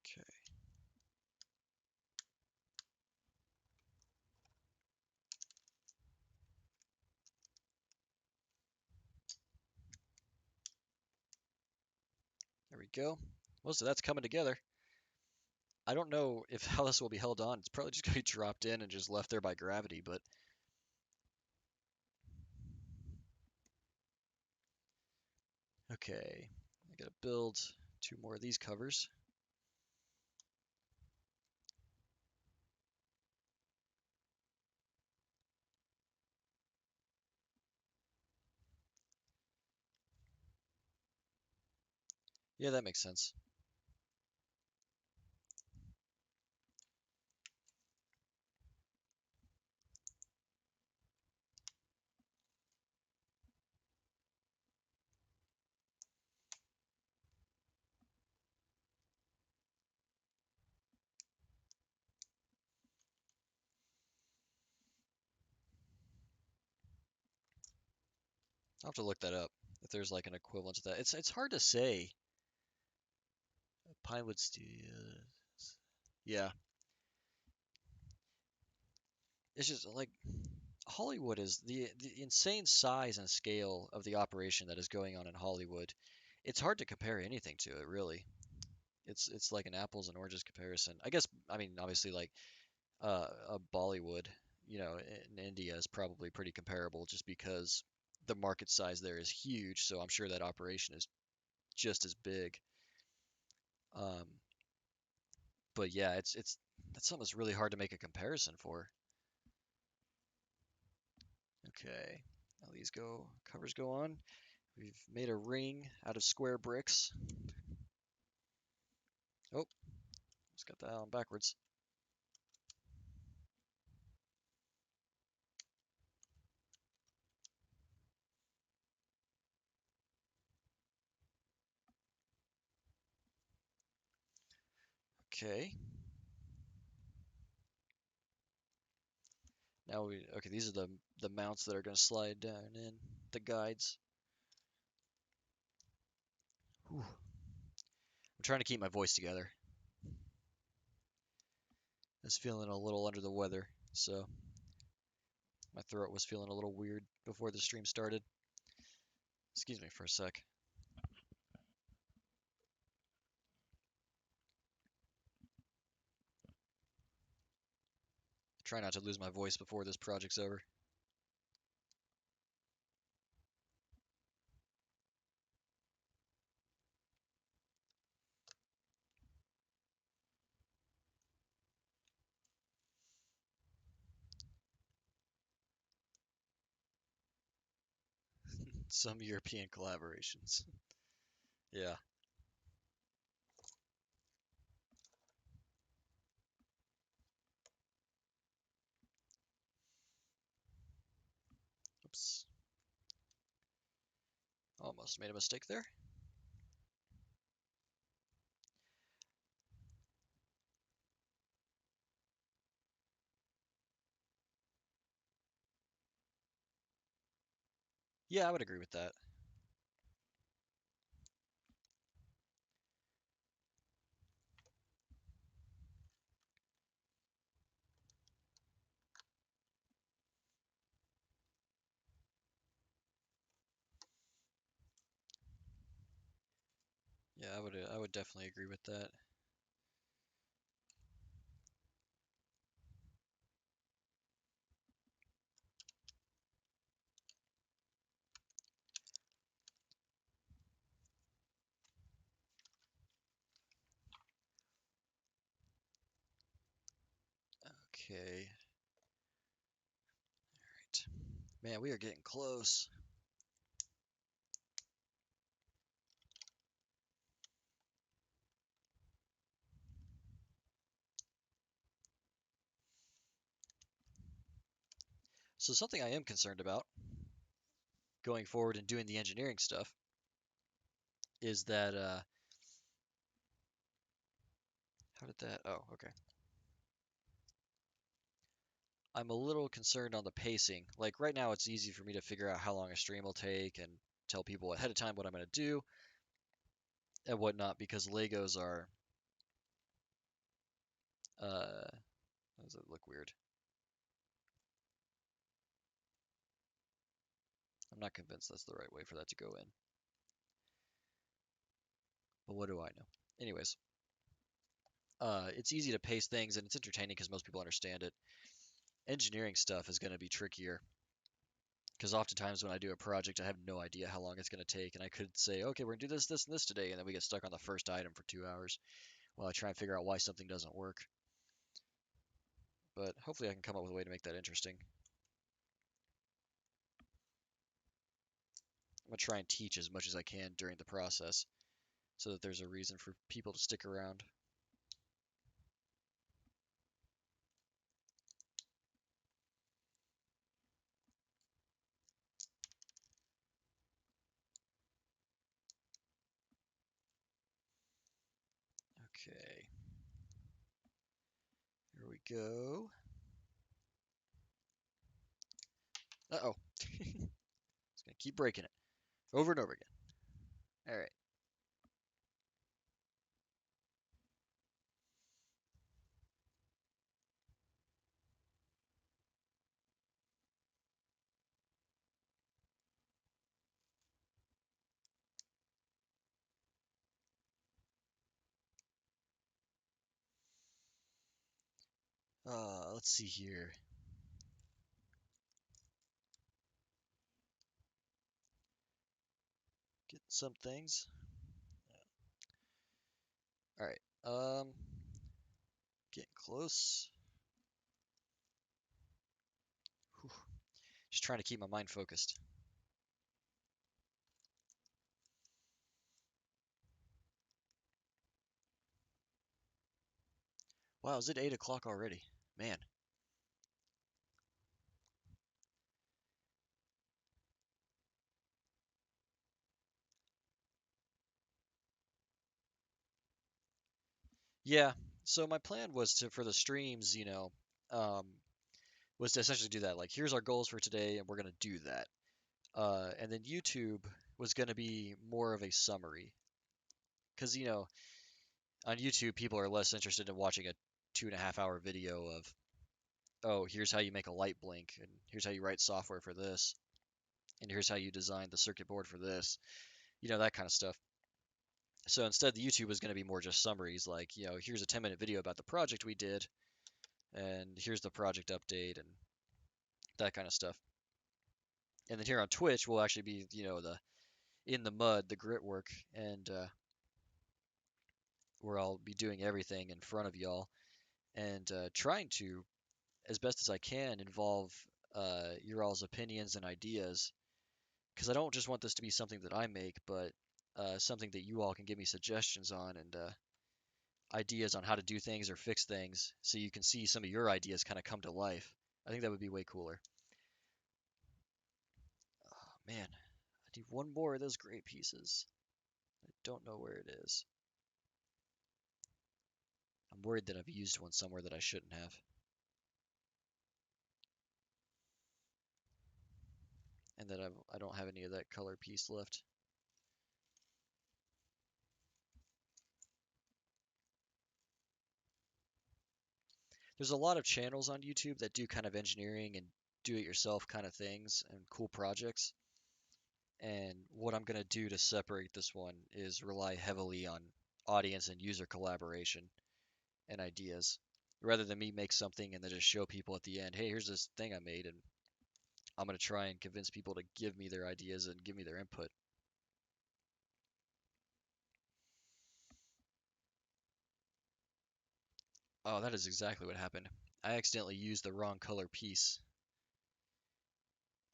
okay. There we go. Well, so that's coming together. I don't know if how this will be held on. It's probably just gonna be dropped in and just left there by gravity, but okay. I gotta build two more of these covers. Yeah, that makes sense. I'll have to look that up if there's like an equivalent to that. It's hard to say. Pinewood Studios. Yeah, it's just like Hollywood is the insane size and scale of the operation that is going on in Hollywood. It's hard to compare anything to it, really. It's like an apples and oranges comparison. I guess I mean obviously like a Bollywood, in India is probably pretty comparable just because the market size there is huge. So I'm sure that operation is just as big. Um, but yeah, it's that's something that's really hard to make a comparison for. Okay, now these covers go on. We've made a ring out of square bricks. Oh, just got that on backwards. Okay, okay, these are the mounts that are going to slide down in the guides. Whew. I'm trying to keep my voice together. I was feeling a little under the weather, so my throat was feeling a little weird before the stream started. Excuse me for a sec. Try not to lose my voice before this project's over. Some European collaborations. Yeah. Oops. Almost made a mistake there. Yeah, I would agree with that. Yeah, I would definitely agree with that. Okay. Right. Man, we are getting close. So something I am concerned about going forward and doing the engineering stuff is that how did that? Oh, okay. I'm a little concerned on the pacing. Like right now, it's easy for me to figure out how long a stream will take and tell people ahead of time what I'm going to do and whatnot because Legos are, how does it look weird? I'm not convinced that's the right way for that to go in, but what do I know? Anyways, it's easy to pace things and it's entertaining because most people understand it. Engineering stuff is going to be trickier because oftentimes when I do a project, I have no idea how long it's going to take, and I could say, okay, we're going to do this, this, and this today, and then we get stuck on the first item for 2 hours while I try and figure out why something doesn't work. But hopefully I can come up with a way to make that interesting. I'm going to try and teach as much as I can during the process so that there's a reason for people to stick around. Okay, here we go. Uh-oh. It's going to keep breaking it over and over again. All right. Let's see here. Get some things. All right. Getting close. Whew. Just trying to keep my mind focused. Wow, is it 8 o'clock already? Man. Yeah. So my plan was to, for the streams, um, was to essentially do that. Like, here's our goals for today, and we're gonna do that. And then YouTube was gonna be more of a summary, because on YouTube people are less interested in watching a 2.5 hour video of, oh, here's how you make a light blink, and here's how you write software for this, and here's how you design the circuit board for this, that kind of stuff. So instead, the YouTube was going to be more just summaries, like, here's a 10-minute video about the project we did, and here's the project update and that kind of stuff. And then here on Twitch will actually be, the in the mud, the grit work, and where I'll be doing everything in front of y'all and trying to, as best as I can, involve your all's opinions and ideas. Because I don't just want this to be something that I make, but something that you all can give me suggestions on and ideas on how to do things or fix things, so you can see some of your ideas kind of come to life. I think that would be way cooler. Oh, man, I need one more of those great pieces. I don't know where it is. I'm worried that I've used one somewhere that I shouldn't have. And that I don't have any of that color piece left. There's a lot of channels on YouTube that do kind of engineering and do-it-yourself kind of things and cool projects. And what I'm going to do to separate this one is rely heavily on audience and user collaboration and ideas, rather than me make something and then just show people at the end, hey, here's this thing I made, and I'm going to try and convince people to give me their ideas and give me their input. Oh, that is exactly what happened. I accidentally used the wrong color piece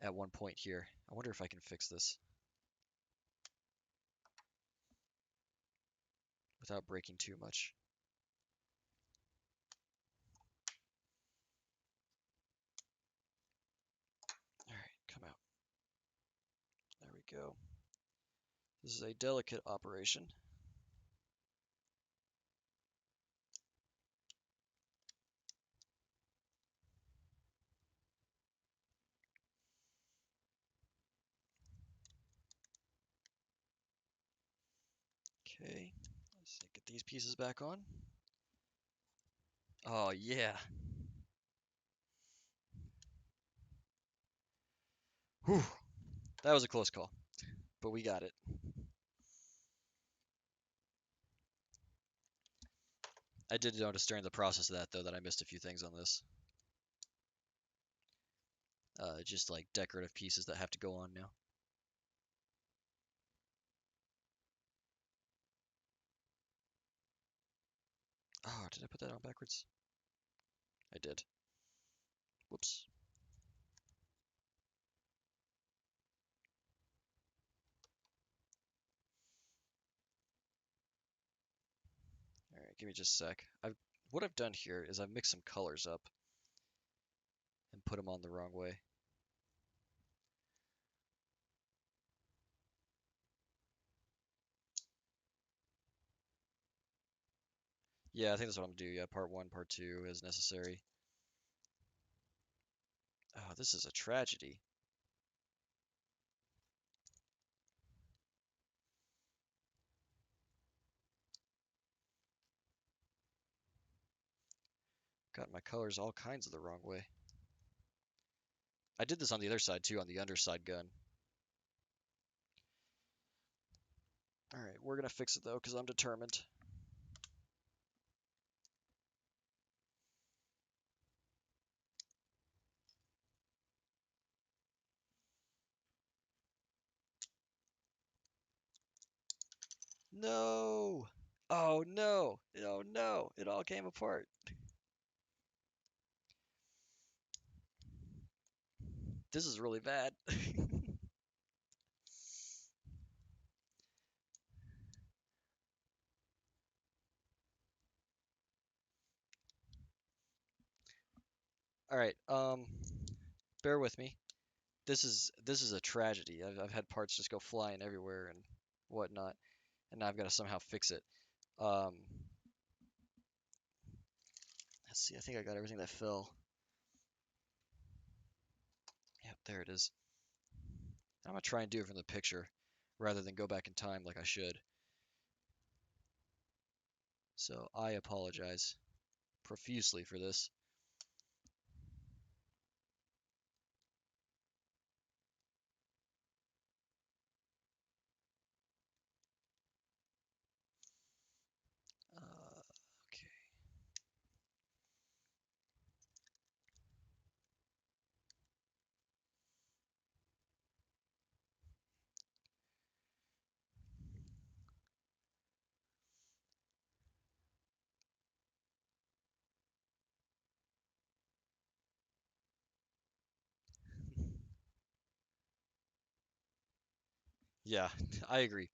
at one point here. I wonder if I can fix this without breaking too much. All right, come out. There we go. This is a delicate operation. Okay, let's get these pieces back on. Oh, yeah. Whew. That was a close call, but we got it. I did notice during the process of that, though, that I missed a few things on this. Just like decorative pieces that have to go on now. Oh, did I put that on backwards? I did. Whoops. All right, give me just a sec. What I've done here is I've mixed some colors up and put them on the wrong way. Yeah, I think that's what I'm gonna do. Yeah, part one, part two is necessary. Oh, this is a tragedy. Got my colors all kinds of the wrong way. I did this on the other side too, on the underside gun. All right, we're gonna fix it though, because I'm determined. No! Oh no! Oh no! It all came apart. This is really bad. All right, bear with me. This is a tragedy. I've had parts just go flying everywhere and whatnot, and now I've got to somehow fix it. Um, let's see. I think I got everything that fell. Yep, there it is. I'm gonna try and do it from the picture rather than go back in time like I should. So I apologize profusely for this. Okay. Yeah, I agree.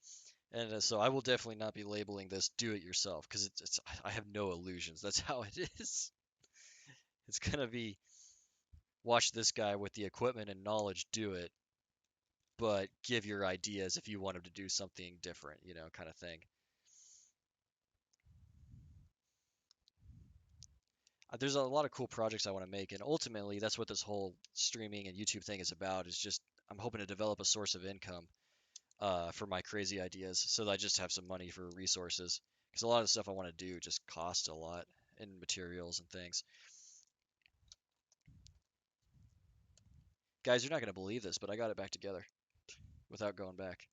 And so I will definitely not be labeling this do it yourself because I have no illusions. That's how it is. It's gonna be watch this guy with the equipment and knowledge do it, but give your ideas if you want him to do something different, kind of thing. There's a lot of cool projects I want to make, and ultimately that's what this whole streaming and YouTube thing is about. Is just I'm hoping to develop a source of income for my crazy ideas, so that I just have some money for resources. Because a lot of the stuff I want to do just costs a lot in materials and things. Guys, you're not gonna believe this, but I got it back together without going back.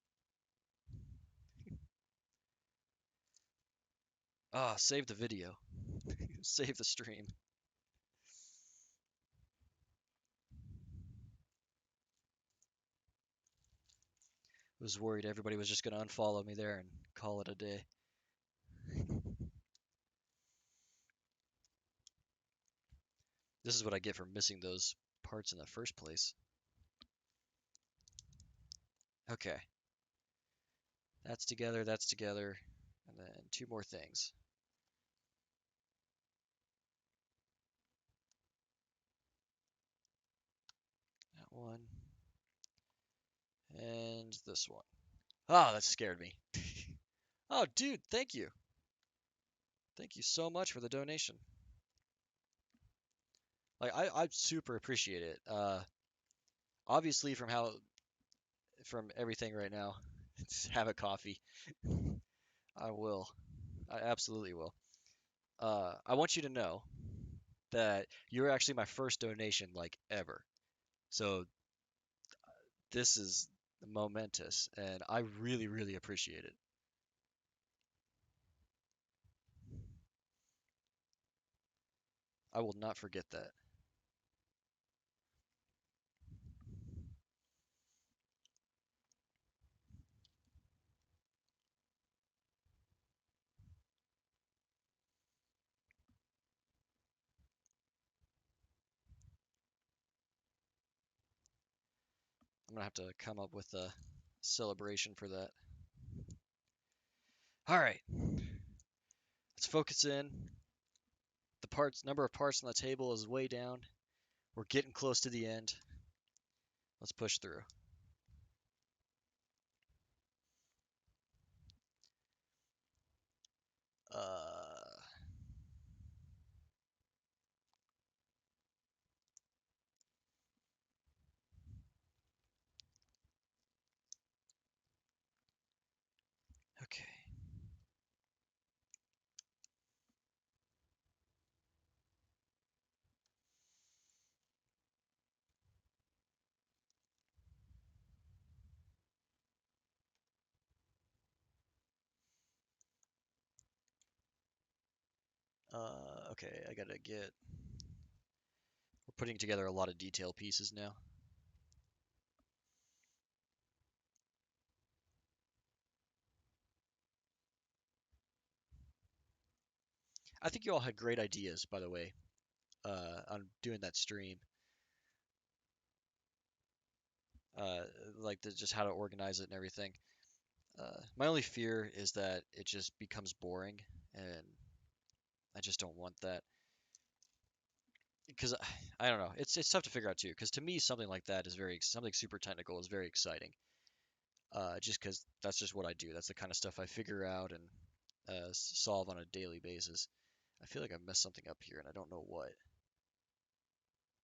Ah, save the video, save the stream. Was worried everybody was just gonna unfollow me there and call it a day. This is what I get for missing those parts in the first place. Okay, that's together, and then two more things. That one, and this one. Ah, that scared me. Oh, dude, thank you. Thank you so much for the donation. Like, I super appreciate it. Obviously from everything right now, just have a coffee. I will. I absolutely will. I want you to know that you're actually my first donation, like, ever. So this is momentous, and I really, really appreciate it. I will not forget that. I'm gonna have to come up with a celebration for that. All right, let's focus in. The parts, number of parts on the table is way down. We're getting close to the end. Let's push through. Uh, okay. Okay, I gotta get. We're putting together a lot of detail pieces now. I think you all had great ideas, by the way, on doing that stream. Uh, like just how to organize it and everything. My only fear is that it just becomes boring, and I just don't want that. Because I don't know, it's tough to figure out too. Because to me, something like that is very something super technical is very exciting. Just because that's just what I do. That's the kind of stuff I figure out and solve on a daily basis. I feel like I messed something up here, and I don't know what,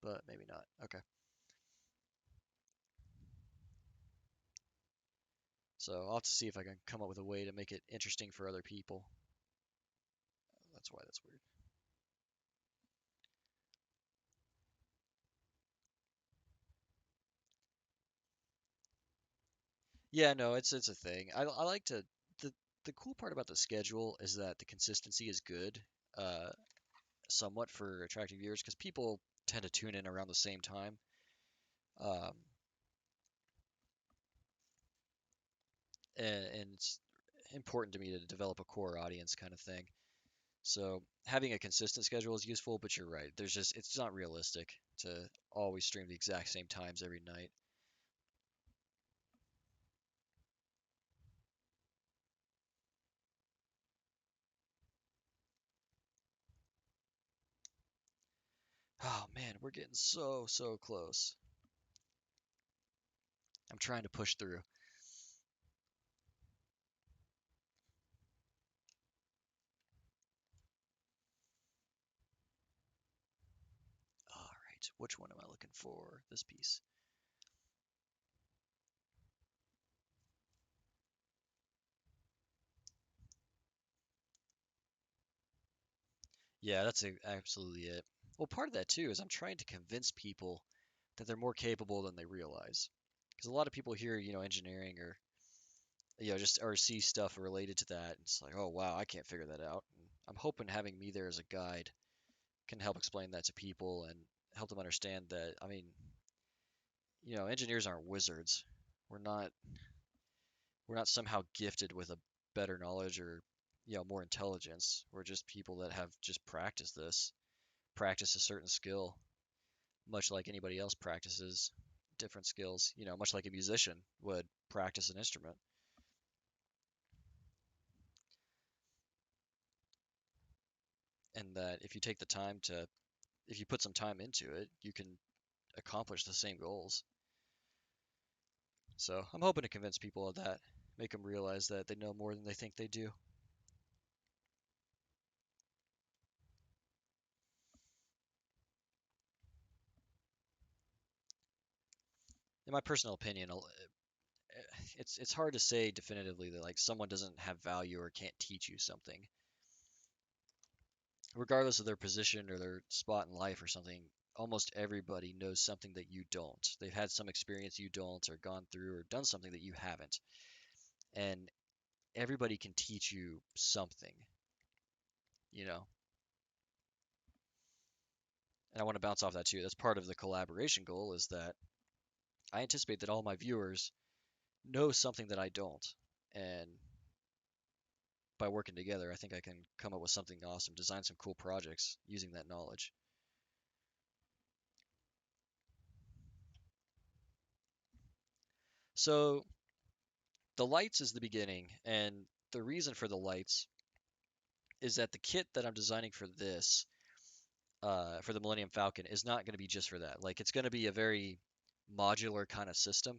but maybe not. Okay, so I'll have to see if I can come up with a way to make it interesting for other people. That's why that's weird. Yeah, no, it's a thing. I like to the cool part about the schedule is that the consistency is good, uh, somewhat for attracting viewers because people tend to tune in around the same time. Um, and it's important to me to develop a core audience kind of thing. So having a consistent schedule is useful, but you're right. It's not realistic to always stream the exact same times every night. Oh man, we're getting so close. I'm trying to push through. All right, which one am I looking for? This piece. Yeah, that's absolutely it. Well, part of that too is I'm trying to convince people that they're more capable than they realize. Because a lot of people hear, engineering or, just or see stuff related to that. And it's like, oh, wow, I can't figure that out. And I'm hoping having me there as a guide can help explain that to people and help them understand that, I mean, engineers aren't wizards. We're not we're not somehow gifted with a better knowledge or, more intelligence. We're just people that have just practiced a certain skill, much like anybody else practices different skills, much like a musician would practice an instrument. And that if you put some time into it, you can accomplish the same goals. So I'm hoping to convince people of that, make them realize that they know more than they think they do. In my personal opinion, it's hard to say definitively that like someone doesn't have value or can't teach you something, regardless of their position or their spot in life or something. Almost everybody knows something that you don't. They've had some experience you don't, or gone through, or done something that you haven't. And everybody can teach you something, you know. And I want to bounce off that too. That's part of the collaboration goal is that I anticipate that all my viewers know something that I don't. And by working together, I think I can come up with something awesome, design some cool projects using that knowledge. So the lights is the beginning, and the reason for the lights is that the kit that I'm designing for this, for the Millennium Falcon, is not going to be just for that. Like, it's going to be a very modular kind of system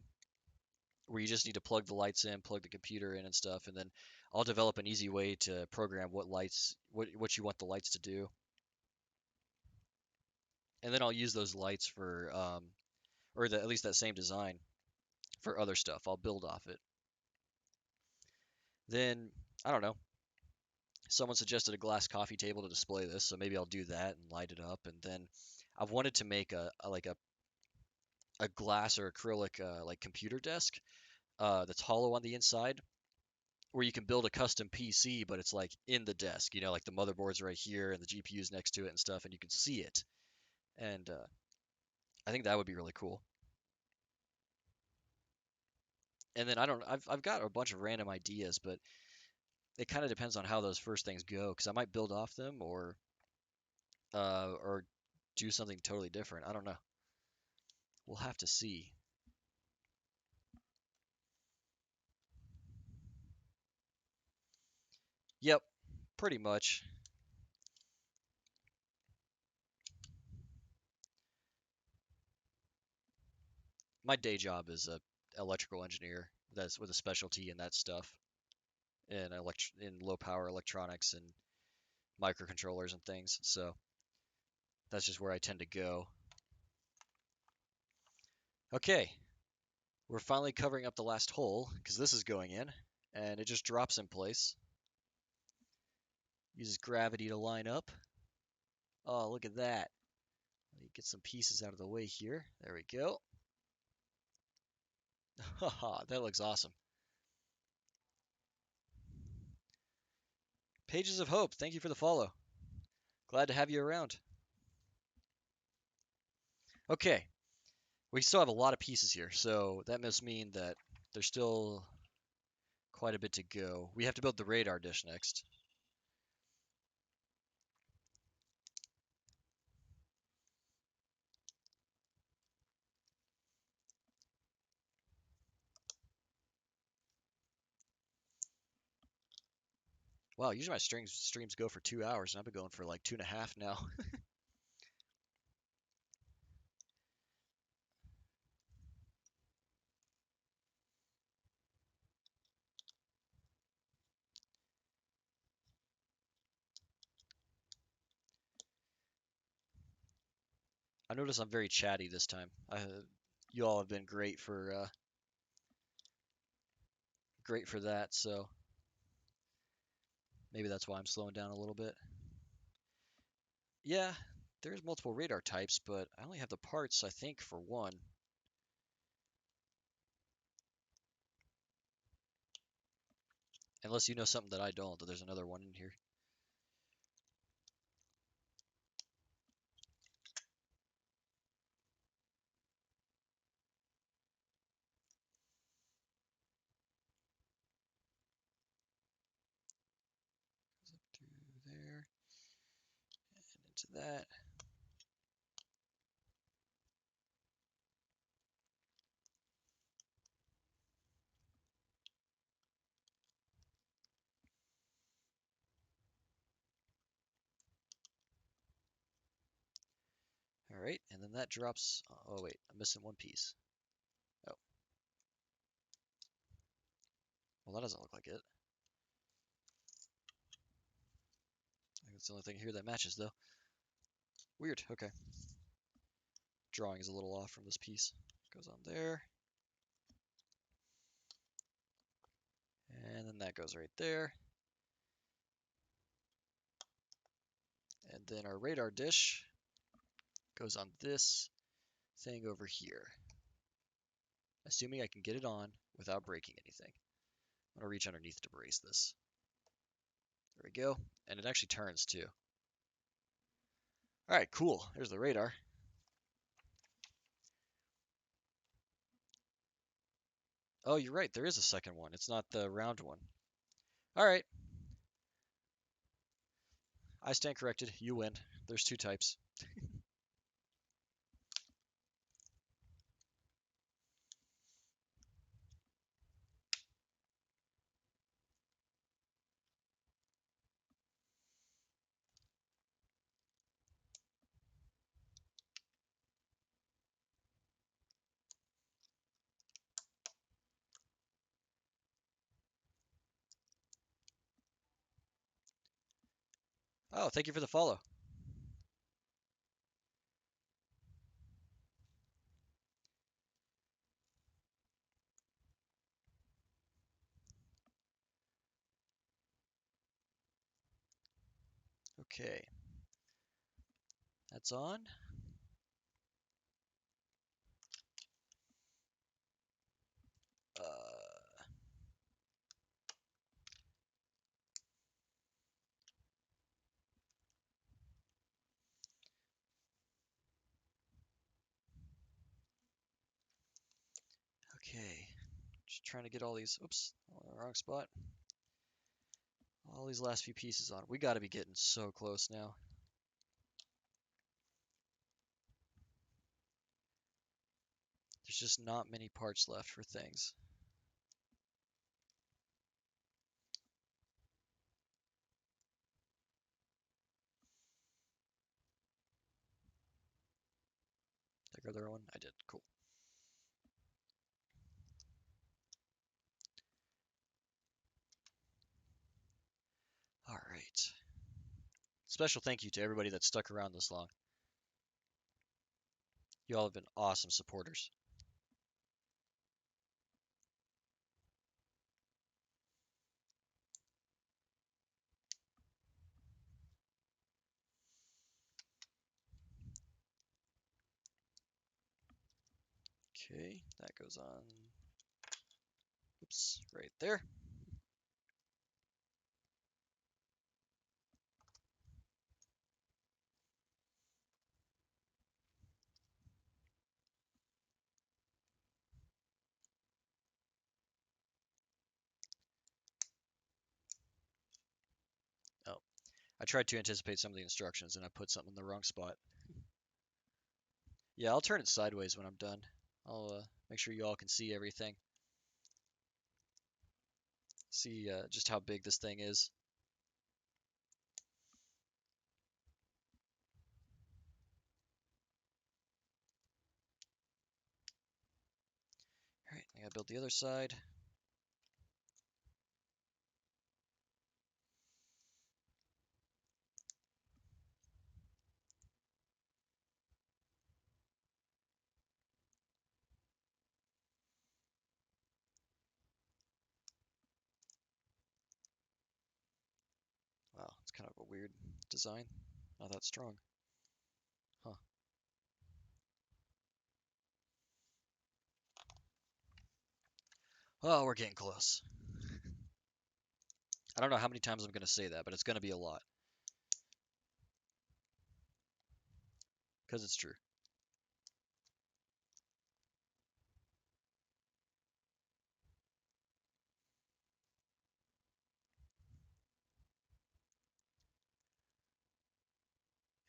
where you just need to plug the lights in, plug the computer in and stuff, and then I'll develop an easy way to program what you want the lights to do, and then I'll use those lights for, at least that same design for other stuff. I'll build off it. Then I don't know. Someone suggested a glass coffee table to display this, so maybe I'll do that and light it up. And then I've wanted to make a glass or acrylic like computer desk that's hollow on the inside, where you can build a custom PC, but it's like in the desk. Like the motherboard's right here and the GPU's next to it and stuff, and you can see it. And I think that would be really cool. And then I don't, I've got a bunch of random ideas, but it kind of depends on how those first things go, because I might build off them or do something totally different. I don't know. We'll have to see. Yep, pretty much. My day job is a electrical engineer that's with a specialty in that stuff in low power electronics and microcontrollers and things. So that's just where I tend to go. Okay, we're finally covering up the last hole because this is going in and it just drops in place. Uses gravity to line up. Oh, look at that. Let me get some pieces out of the way here. There we go. Haha, that looks awesome. Pages of Hope, thank you for the follow. Glad to have you around. Okay, we still have a lot of pieces here, so that must mean that there's still quite a bit to go. We have to build the radar dish next. Wow, usually my streams go for 2 hours, and I've been going for like 2.5 now. I notice I'm very chatty this time. You all have been great for that, so maybe that's why I'm slowing down a little bit. Yeah, there's multiple radar types, but I only have the parts, I think, for one. Unless you know something that I don't, that there's another one in here. Goes up through there and into that. All right, and then that drops. Oh wait, I'm missing one piece. Oh, well that doesn't look like it. I think that's the only thing here that matches though. Weird. Okay. Drawing is a little off from this piece. Goes on there. And then that goes right there. And then our radar dish goes on this thing over here. Assuming I can get it on without breaking anything. I'm gonna reach underneath to brace this. There we go. And it actually turns too. All right, cool. There's the radar. Oh, you're right. There is a second one. It's not the round one. All right. I stand corrected. You win. There's two types. Oh, thank you for the follow. Okay. That's on. Okay. Just trying to get all these. Oops. Wrong spot. All these last few pieces on. We got to be getting so close now. There's just not many parts left for things. Did I grab the other one? I did. Cool. All right. Special thank you to everybody that stuck around this long. You all have been awesome supporters. Okay, that goes on. Oops, right there. Oh, I tried to anticipate some of the instructions and I put something in the wrong spot. Yeah, I'll turn it sideways when I'm done. I'll make sure you all can see everything. See just how big this thing is. All right, I gotta build the other side. a weird design. Not that strong. Huh. Oh, we're getting close. I don't know how many times I'm going to say that, but it's going to be a lot. Because it's true.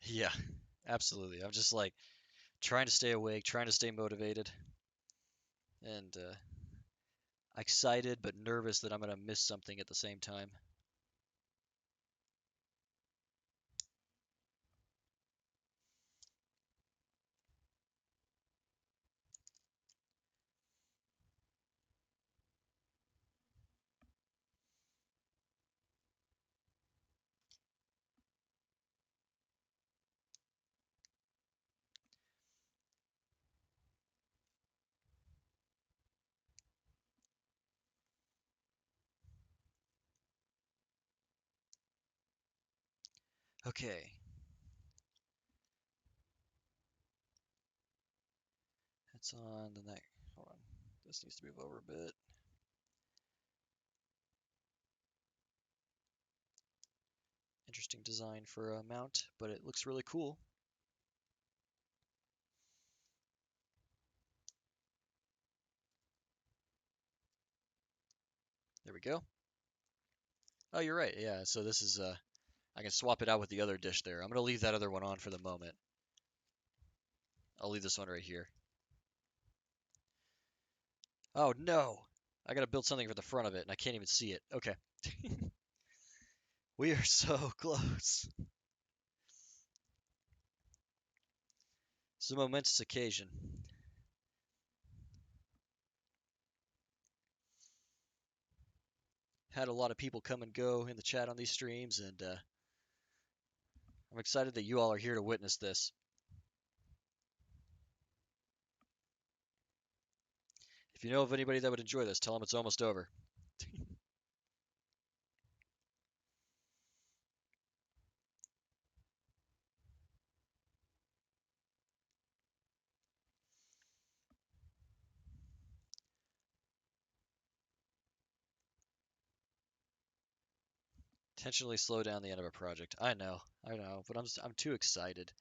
Yeah, absolutely. I'm just like trying to stay awake, trying to stay motivated, and excited but nervous that I'm going to miss something at the same time. Okay, that's on the next. Hold on. This needs to move over a bit. Interesting design for a mount, but it looks really cool. There we go. Oh, you're right. Yeah, so this is I can swap it out with the other dish there. I'm gonna leave that other one on for the moment. I'll leave this one right here. Oh no! I gotta build something for the front of it, and I can't even see it. Okay. We are so close. It's a momentous occasion. Had a lot of people come and go in the chat on these streams, and I'm excited that you all are here to witness this. If you know of anybody that would enjoy this, tell them it's almost over. Intentionally slow down the end of a project. I know, but I'm too excited.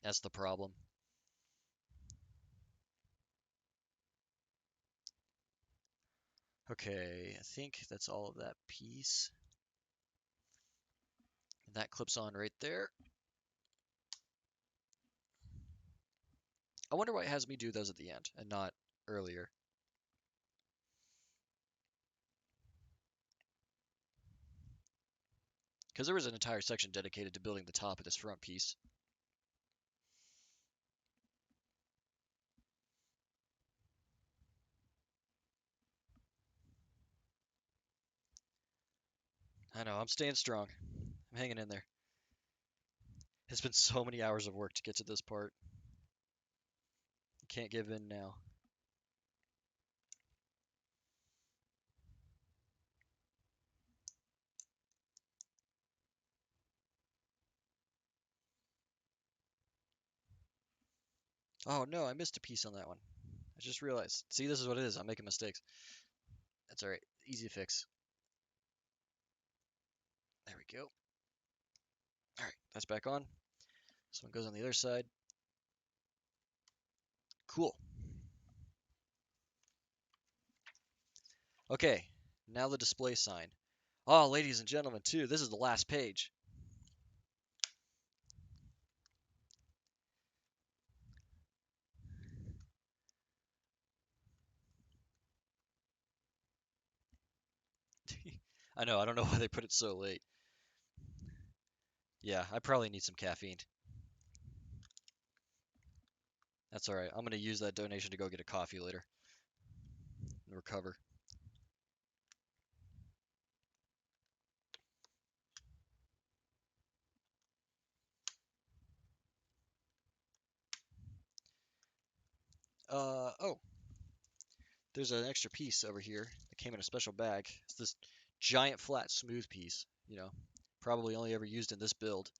That's the problem. Okay, I think that's all of that piece. And that clips on right there. I wonder why it has me do those at the end and not earlier. Because there was an entire section dedicated to building the top of this front piece. I know, I'm staying strong. I'm hanging in there. It's been so many hours of work to get to this part. Can't give in now. Oh no, I missed a piece on that one. I just realized. See, this is what it is. I'm making mistakes. That's alright. Easy to fix. There we go. Alright, that's back on. This one goes on the other side. Cool. Okay, now the display sign. Oh, ladies and gentlemen, too, this is the last page. I know, I don't know why they put it so late. Yeah, I probably need some caffeine. That's alright. I'm gonna use that donation to go get a coffee later and recover. Oh, there's an extra piece over here that came in a special bag. It's this giant flat smooth piece, probably only ever used in this build.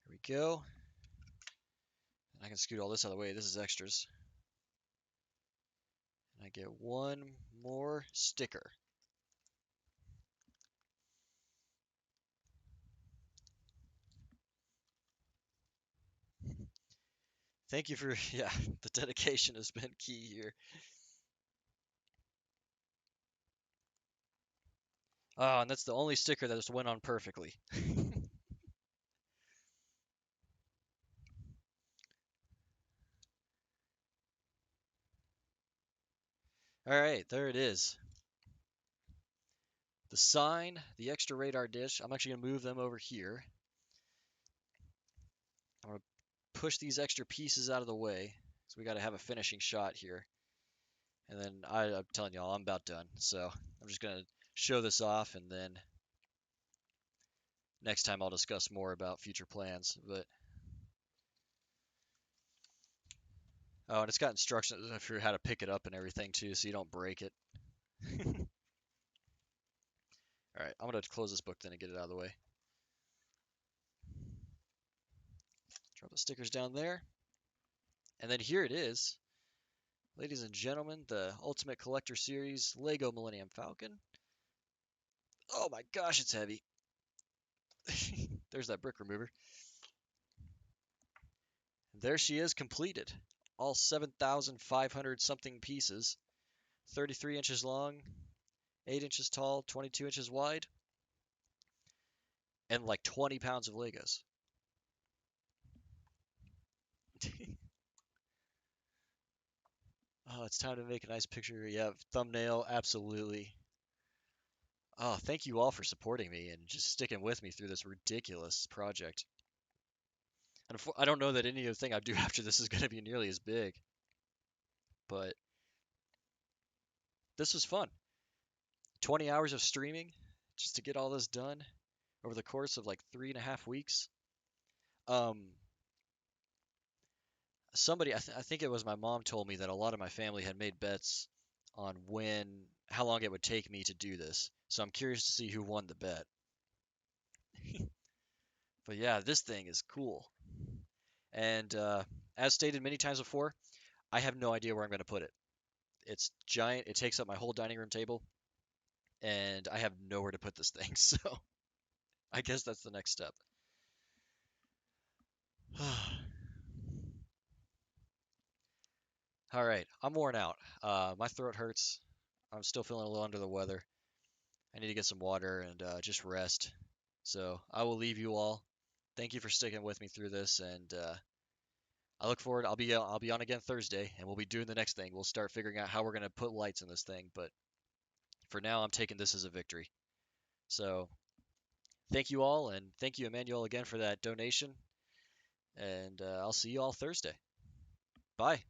Here we go. And I can scoot all this out of the way. This is extras. And I get one more sticker. Thank you for, yeah, the dedication has been key here. Oh, and that's the only sticker that just went on perfectly. All right, there it is. The sign, the extra radar dish. I'm actually going to move them over here. I'm going to push these extra pieces out of the way. So we got to have a finishing shot here. And then I'm telling y'all, I'm about done. So I'm just going to show this off, and then next time I'll discuss more about future plans. But oh, and it's got instructions for how to pick it up and everything too, so you don't break it. All right, I'm going to close this book then and get it out of the way. Drop the stickers down there. And then here it is. Ladies and gentlemen, the Ultimate Collector Series Lego Millennium Falcon. Oh my gosh, it's heavy. There's that brick remover. There she is, completed. All 7,500 something pieces. 33 inches long, 8 inches tall, 22 inches wide, and like 20 pounds of Legos. Oh, it's time to make a nice picture. Yeah, thumbnail, absolutely. Oh, thank you all for supporting me and just sticking with me through this ridiculous project. And I don't know that any other thing I do after this is going to be nearly as big, but this was fun. 20 hours of streaming just to get all this done over the course of like 3.5 weeks. Um, I think it was my mom told me that a lot of my family had made bets on how long it would take me to do this. So I'm curious to see who won the bet. But yeah, this thing is cool. And as stated many times before, I have no idea where I'm going to put it. It's giant. It takes up my whole dining room table, and I have nowhere to put this thing. So I guess that's the next step. All right, I'm worn out. My throat hurts. I'm still feeling a little under the weather. I need to get some water and just rest. So I will leave you all. Thank you for sticking with me through this, and I look forward. I'll be on again Thursday, and we'll be doing the next thing. We'll start figuring out how we're gonna put lights in this thing. But for now, I'm taking this as a victory. So thank you all, and thank you, Emmanuel, again for that donation. And I'll see you all Thursday. Bye.